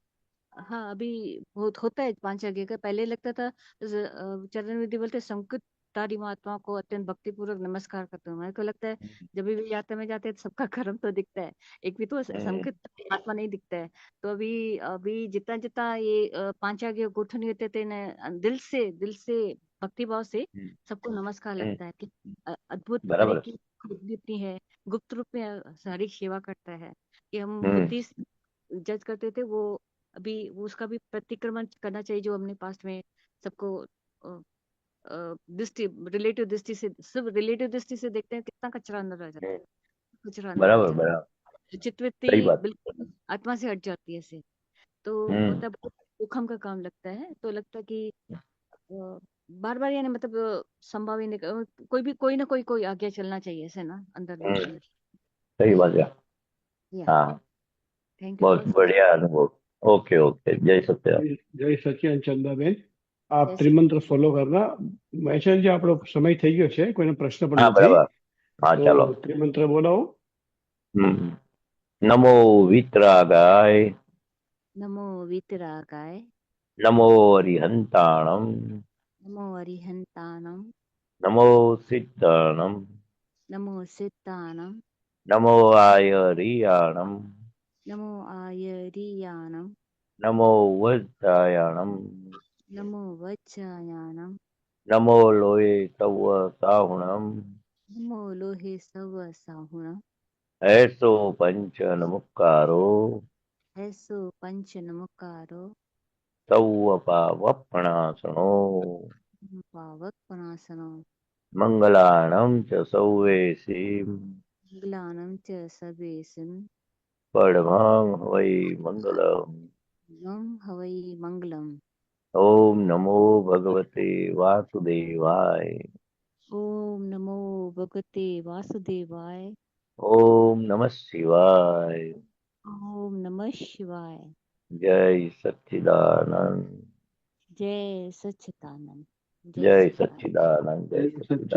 Speaker 6: हाँ, अभी बहुत होता है पांच आज्ञा का। पहले लगता था चरण विधि बोलते संकटधारी महात्मा को अत्यंत भक्तिपूर्वक नमस्कार करते हैं। मेरे को लगता है जब भी यात्रा में जाते हैं तो सबका कर्म तो दिखता है, एक भी तो संकट आत्मा नहीं दिखता है। तो अभी अभी जितना जितना ये पांच आज्ञा गुठनी होते थे न, दिल से भक्ति भाव से सबको नमस्कार लगता है कि अद्भुत हरि
Speaker 2: बराबर।
Speaker 6: की बुद्धि इतनी है, गुप्त रूप में हरि की सेवा करता है, कि हम
Speaker 2: हम्म
Speaker 6: बुद्धि जज करते थे वो अभी वो उसका भी प्रतिक्रमण करना चाहिए, जो हमने पास्ट में सबको दृष्टि, रिलेटिव दृष्टि से, सब रिलेटिव दृष्टि से देखते हैं, कितना कचरा अंदर रह जाता है, कचरा अंदर रह
Speaker 2: बराबर
Speaker 6: जाता
Speaker 2: बराबर।
Speaker 6: है, चित्तवृत्ति
Speaker 2: सही बात।
Speaker 6: बिल्कुल आत्मा से हट जाती है ऐसे। तो
Speaker 2: हम्म
Speaker 6: मतलब जोखम का काम लगता है। तो लगता है कि बार बार यानी मतलब संभव ही नहीं, कोई भी कोई आज्ञा चलना चाहिए ऐसे ना, अंदर में अंदर।
Speaker 2: सही बात है।
Speaker 6: या
Speaker 2: हाँ,
Speaker 6: थैंक यू
Speaker 2: बहुत
Speaker 6: बहुत।
Speaker 2: बढ़िया अनुभव। ओके ओके, जय सत्य।
Speaker 1: જય સચિન ચંદાબેન, આપ
Speaker 6: जैसे
Speaker 1: ત્રિમંત્ર ફોલો કરના. મહેશનજી, આપણો સમય થઈ ગયો છે, કોઈનો પ્રશ્ન પણ
Speaker 2: हाँ
Speaker 1: નથી,
Speaker 2: बराबर। हाँ
Speaker 1: તો
Speaker 2: चलो।
Speaker 1: ત્રિમંત્ર બોલાવો.
Speaker 2: नमो वितरागाय,
Speaker 6: नमो वीतरागाय,
Speaker 2: नमो अरिहंताणम,
Speaker 6: नमो अरिहंताणं,
Speaker 2: नमो सिद्धाणम,
Speaker 6: नमो सिद्धाणं,
Speaker 2: नमो आयरियाणम,
Speaker 6: नमो आयरियाणं,
Speaker 2: नमो वज्रायणम,
Speaker 6: नमो वज्रायाणं,
Speaker 2: नमो लोये तव साहुणम,
Speaker 6: नमो लोहे सव साहुणं,
Speaker 2: ऐसो पंच नमुक्कारो,
Speaker 6: ऐसो पंच नमकारो,
Speaker 2: तव पावपणासनो,
Speaker 6: पावकपणासनो,
Speaker 2: मंगलाणं च सौवेसीं,
Speaker 6: ग्लानं च सर्वेषां,
Speaker 2: परमां वै मंगलम्।
Speaker 6: नं हवै मङ्गलम्।
Speaker 2: ओम नमो भगवते वासुदेवाय।
Speaker 6: ॐ नमो भगवते वासुदेवाय।
Speaker 2: ओम नमः शिवाय।
Speaker 6: ॐ नमः शिवाय।
Speaker 2: जय सच्चिदानंद।
Speaker 6: जय सच्चिदानंद, जय
Speaker 2: जय
Speaker 6: सच्चिदानंद।
Speaker 2: सच्चिदानंद, जय सच्चिदानंद।